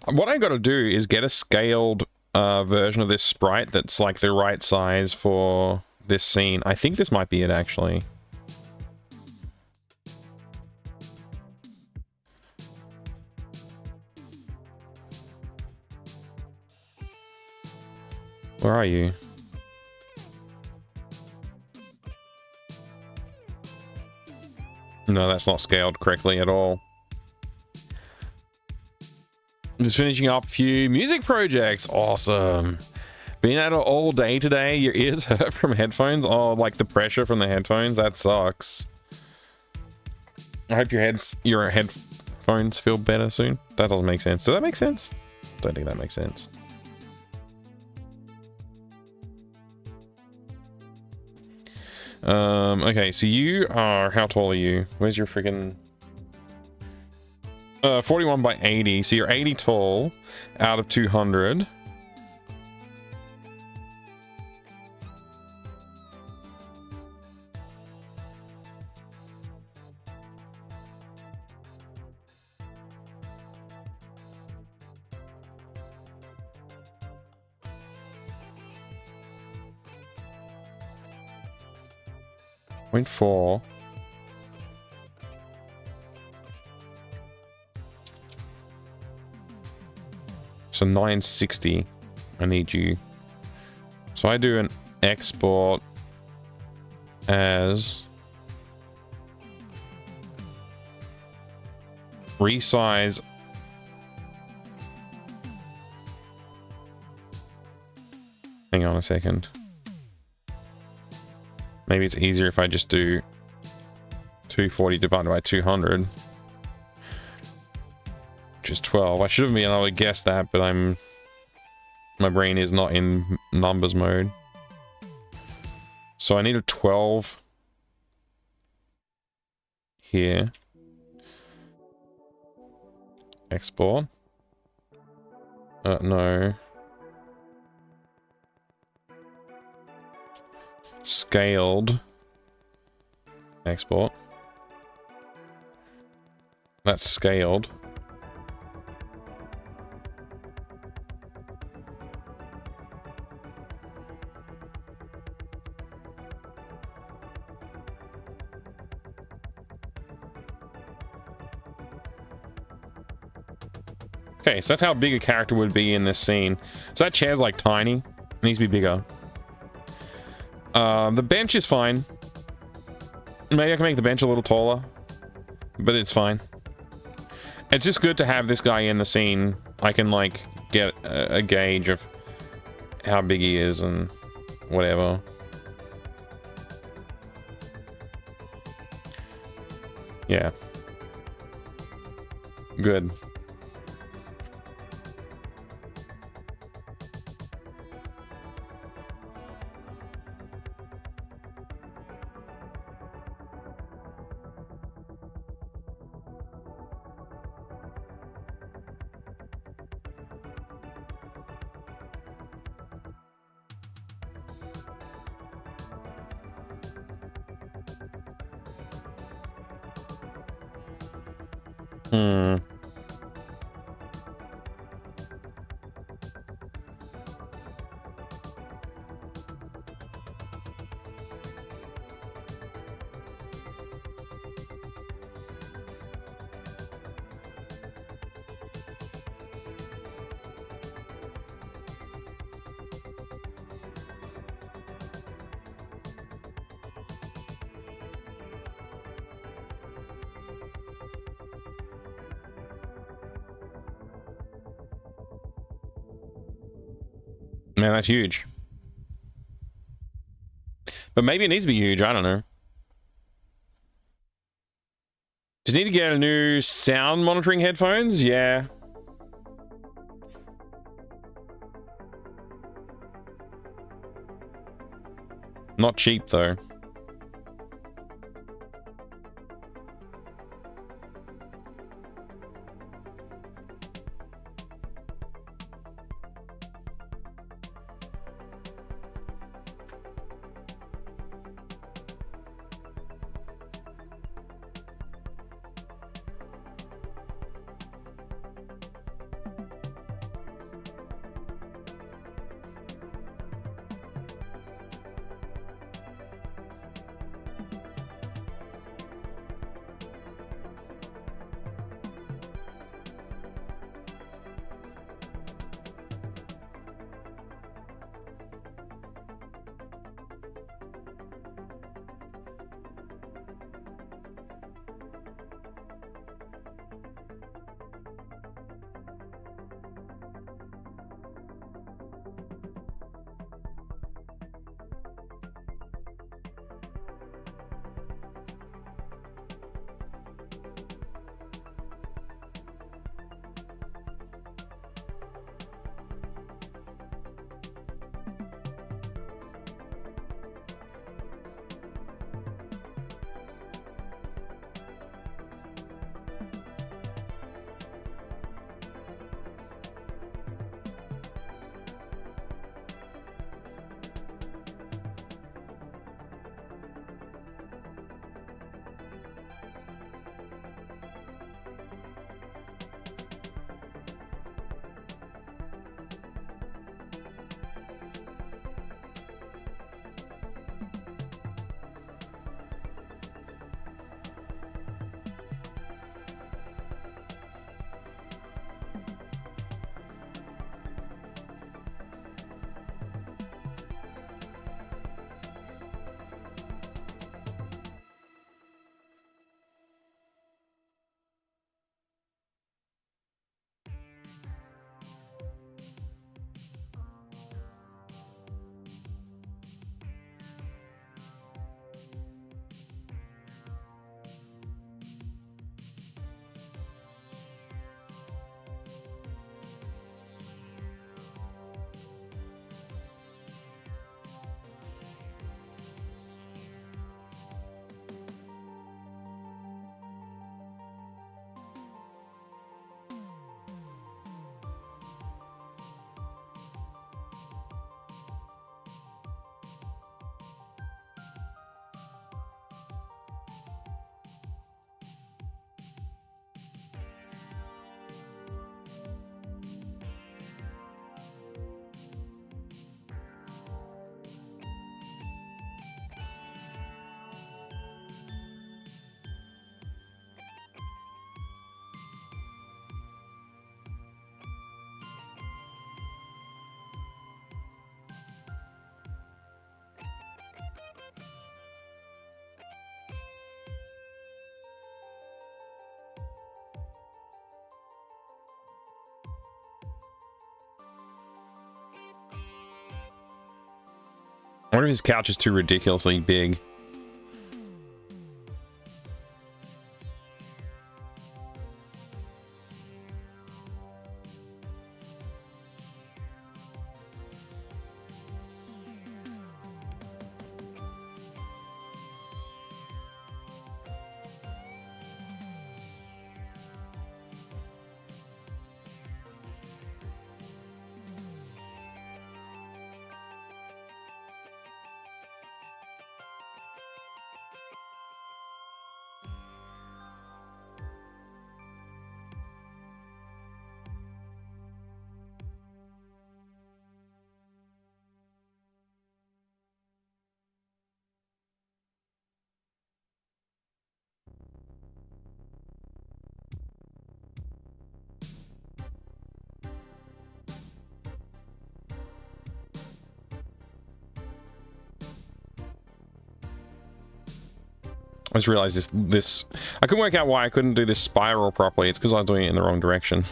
What I gotta do is get a scaled version of this sprite that's like the right size for this scene. I think this might be it, actually. Where are you? No, that's not scaled correctly at all. Just finishing up a few music projects. Awesome. Been at it all day today. Your ears hurt from headphones. Oh, like the pressure from the headphones. That sucks. I hope your headphones feel better soon. That doesn't make sense. Does that make sense? Don't think that makes sense. Okay, so you are, how tall are you? Where's your freaking 41 by 80, so you're 80 tall out of 200. Point 4. So 960. I need you. So I do an export as resize hang on a second. Maybe it's easier if I just do 240 divided by 200. Which is 12. I should have been able to guess that, but my brain is not in numbers mode. So I need a 12 here. Export. No. Scaled. Export. That's scaled. Okay, so that's how big a character would be in this scene. So that chair's like tiny. It needs to be bigger. The bench is fine. Maybe I can make the bench a little taller, but it's fine. It's just good to have this guy in the scene. I can like get a gauge of how big he is and whatever. Yeah. Good. Man, that's huge. But maybe it needs to be huge. I don't know. Just need to get a new sound monitoring headphones. Yeah. Not cheap, though. I wonder if his couch is too ridiculously big. I just realized this I couldn't work out why I couldn't do this spiral properly. It's because I was doing it in the wrong direction.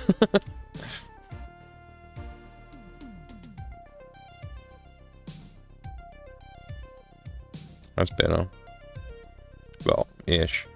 That's better. Well, ish.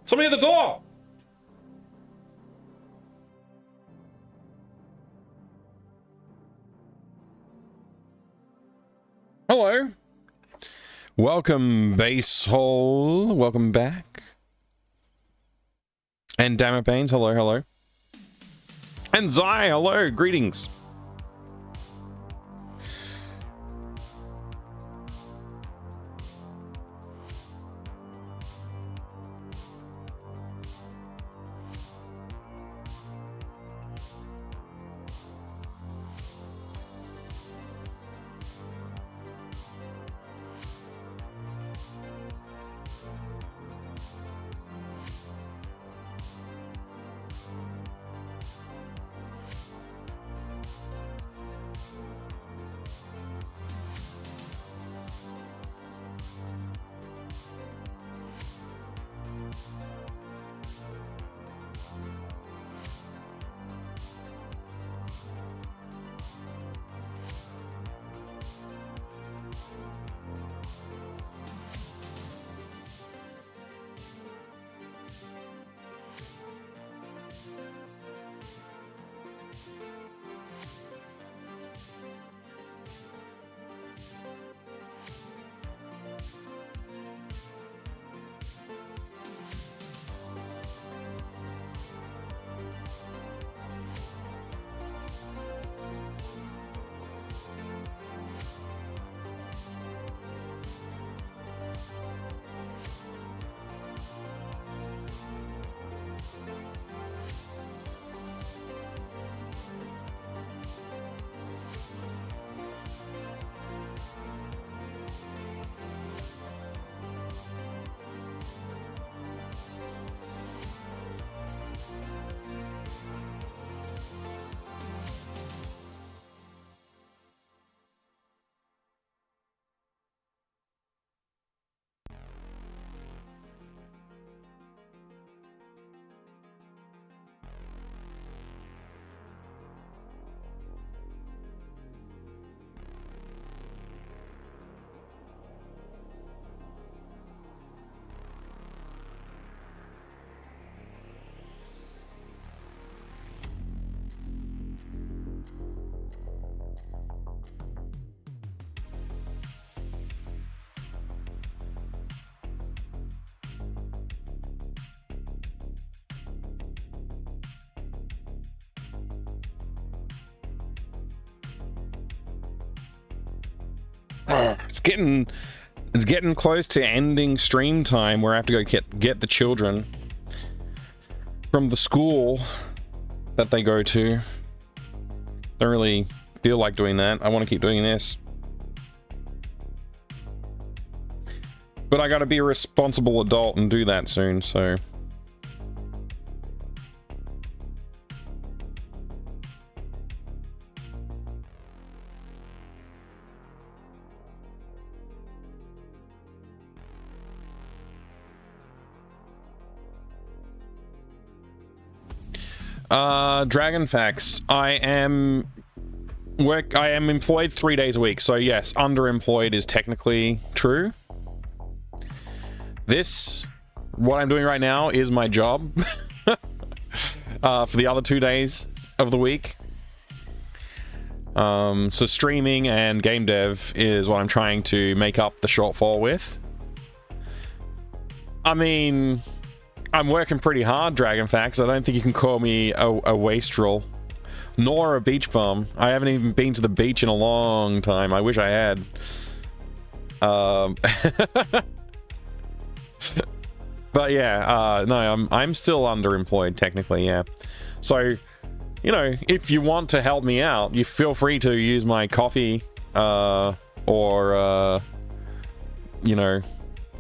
Somebody at the door! Hello. Welcome, Basehole. Welcome back. And Damn It Baines, hello, hello. And Zai, hello, greetings. It's getting close to ending stream time where I have to go get the children from the school that they go to. Don't really feel like doing that. I want to keep doing this. But I gotta be a responsible adult and do that soon, so... Dragon Facts. I am employed 3 days a week, so yes, underemployed is technically true. What I'm doing right now is my job for the other 2 days of the week. So streaming and game dev is what I'm trying to make up the shortfall with. I mean, I'm working pretty hard, Dragon Facts. I don't think you can call me a wastrel, nor a beach bum. I haven't even been to the beach in a long time. I wish I had. But yeah, no, I'm still underemployed technically, yeah. So, you know, if you want to help me out, you feel free to use my coffee, or you know,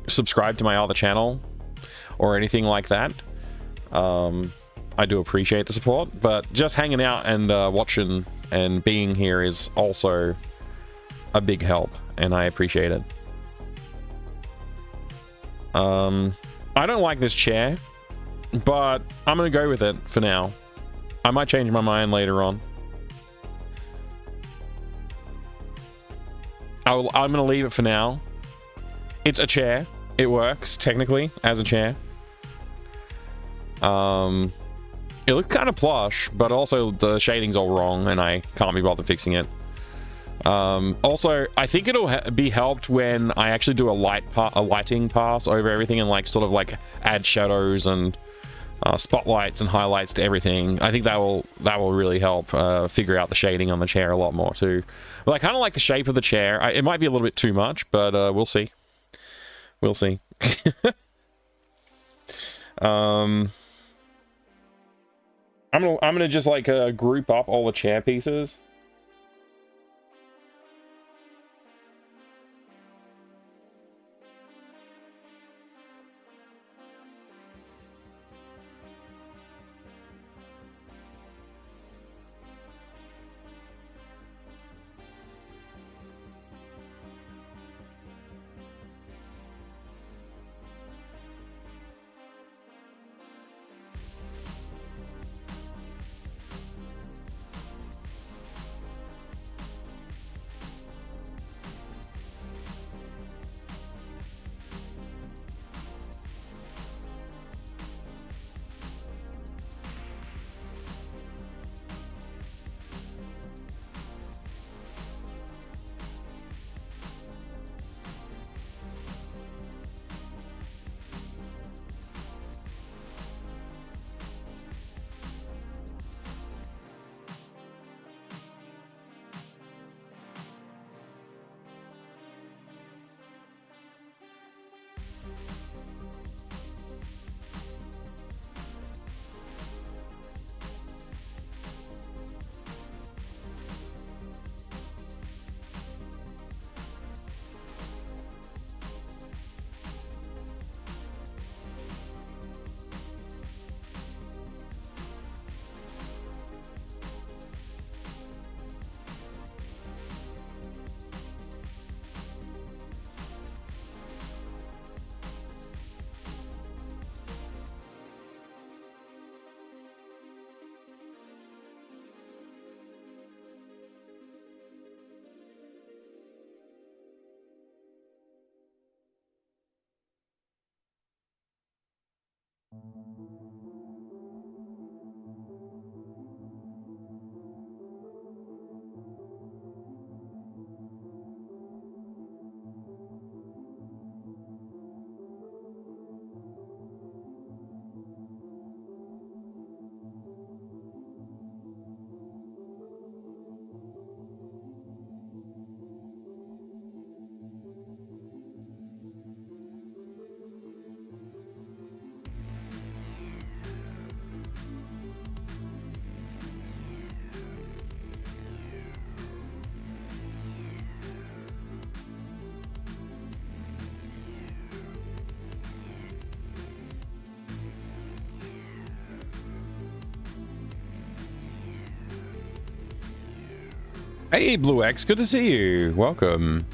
subscribe to my other channel or anything like that. I do appreciate the support, but just hanging out and watching and being here is also a big help, and I appreciate it. I don't like this chair, but I'm gonna go with it for now. I might change my mind later on. I'm gonna leave it for now. It's a chair. It works, technically, as a chair. It looked kind of plush, but also the shading's all wrong, and I can't be bothered fixing it. Also, I think it'll be helped when I actually do a lighting pass over everything and like sort of like add shadows and spotlights and highlights to everything. I think that will really help figure out the shading on the chair a lot more too. But I kind of like the shape of the chair. It might be a little bit too much, but we'll see. We'll see. I'm gonna just like group up all the chair pieces. Hey, Blue X, good to see you. Welcome.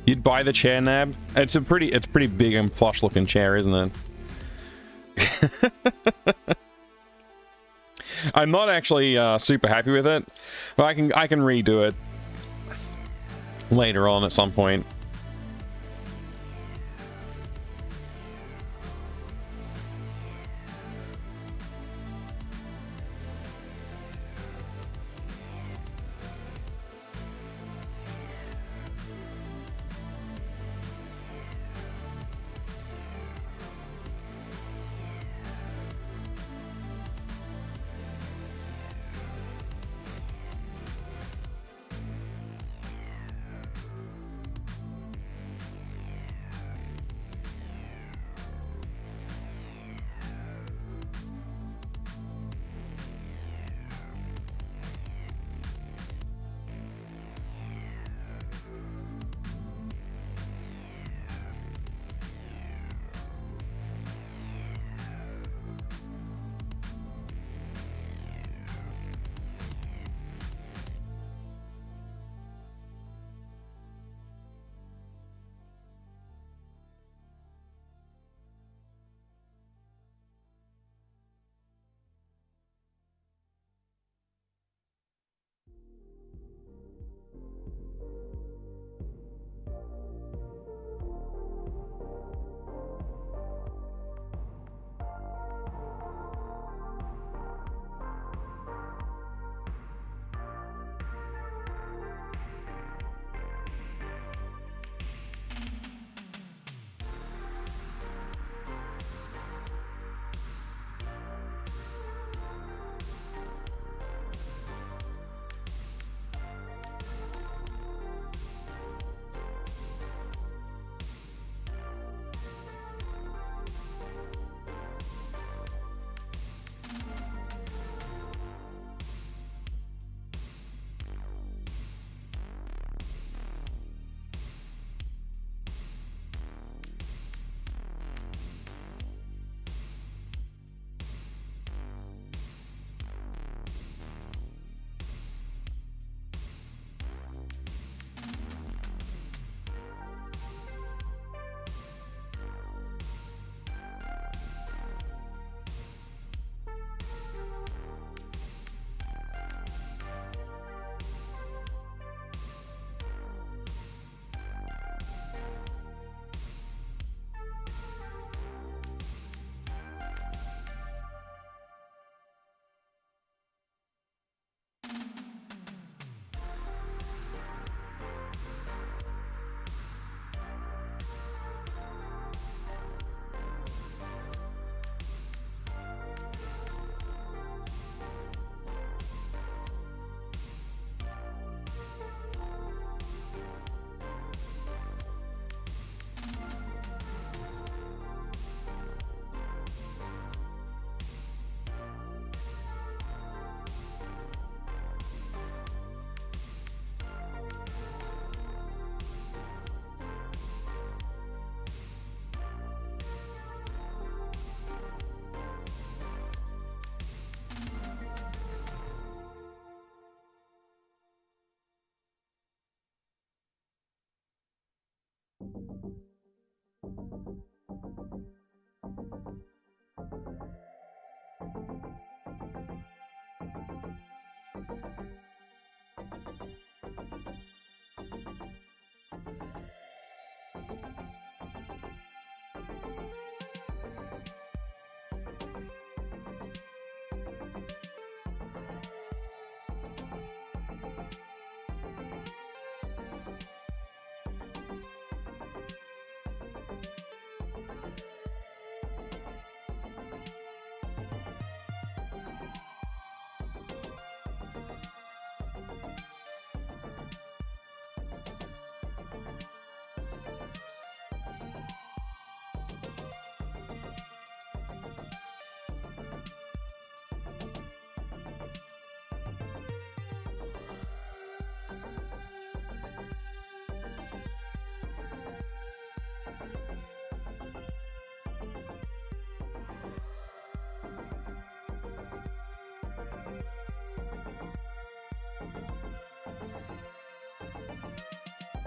You'd buy the chair, Nab? It's pretty big and plush looking chair, isn't it? I'm not actually super happy with it, but I can redo it later on at some point.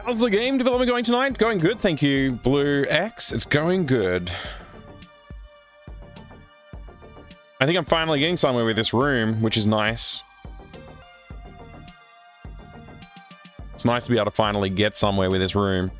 How's the game development going tonight? Going good, thank you, Blue X. It's going good. I think I'm finally getting somewhere with this room, which is nice. It's nice to be able to finally get somewhere with this room.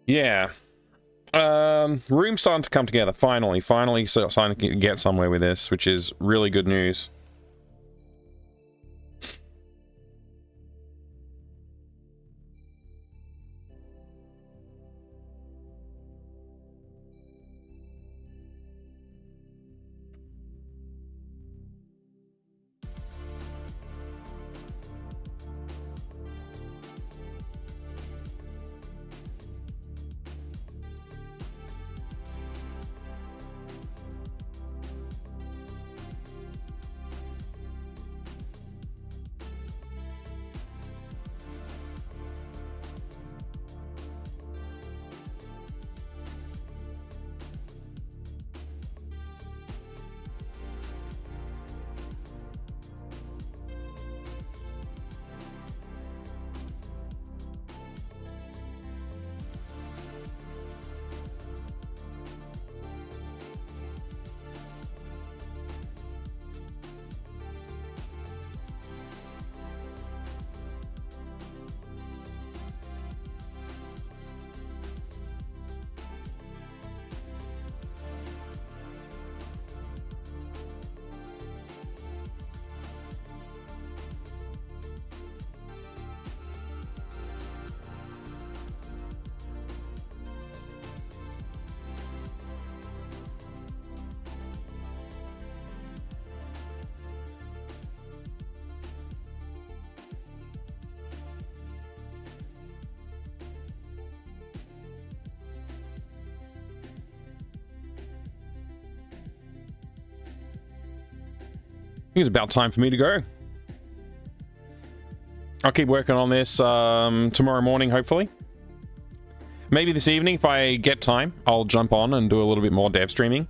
Yeah. Room's starting to come together, finally starting to get somewhere with this, which is really good news. I think it's about time for me to go. I'll keep working on this tomorrow morning, hopefully. Maybe this evening, if I get time, I'll jump on and do a little bit more dev streaming.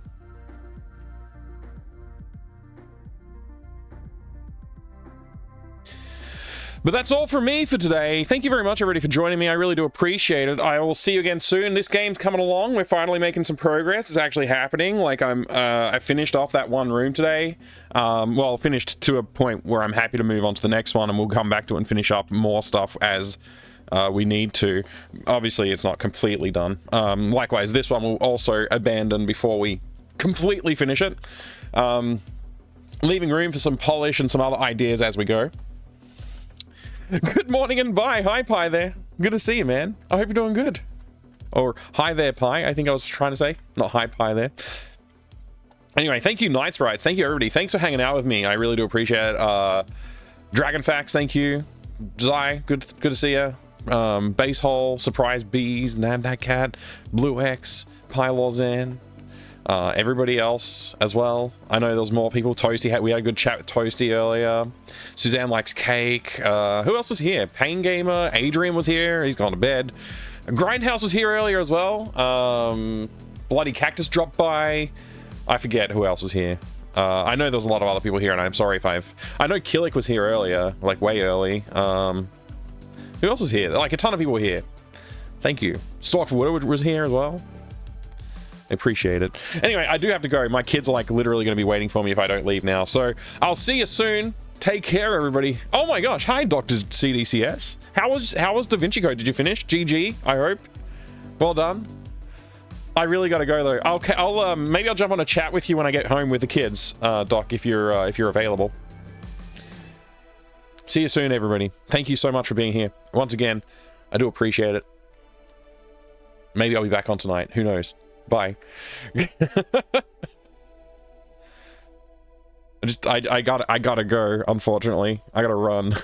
But that's all from me for today. Thank you very much, everybody, for joining me. I really do appreciate it. I will see you again soon. This game's coming along. We're finally making some progress. It's actually happening. Like, I finished off that one room today. Well, finished to a point where I'm happy to move on to the next one, and we'll come back to it and finish up more stuff as we need to. Obviously, it's not completely done. Likewise, this one will also abandon before we completely finish it. Leaving room for some polish and some other ideas as we go. Good morning and bye. Hi, Pi there. Good to see you, man. I hope you're doing good. Or hi there, Pi. I think I was trying to say. Not hi, Pi there. Anyway, thank you, Night Sprites. Thank you, everybody. Thanks for hanging out with me. I really do appreciate it. Dragon Facts, thank you. Zai, good to see you. Base Hole, Surprise Bees, Nab That Cat, Blue X, Pi Lozan, everybody else as well. I know there's more people. Toasty, we had a good chat with Toasty earlier. Suzanne likes cake. Who else was here? Pain Gamer, Adrian was here. He's gone to bed. Grindhouse was here earlier as well. Bloody Cactus dropped by. I forget who else was here. I know there's a lot of other people here, and I'm sorry if I know Killick was here earlier, like way early. Who else is here? Like a ton of people here. Thank you. Stalker Woodward was here as well. I appreciate it. Anyway, I do have to go. My kids are like literally going to be waiting for me if I don't leave now. So I'll see you soon. Take care, everybody. Oh my gosh. Hi, Dr. CDCS. How was Da Vinci Code? Did you finish? GG, I hope. Well done. I really got to go though. I'll maybe I'll jump on a chat with you when I get home with the kids, Doc, if you're available. See you soon, everybody. Thank you so much for being here. Once again, I do appreciate it. Maybe I'll be back on tonight. Who knows? Bye. I gotta go, unfortunately. I gotta run.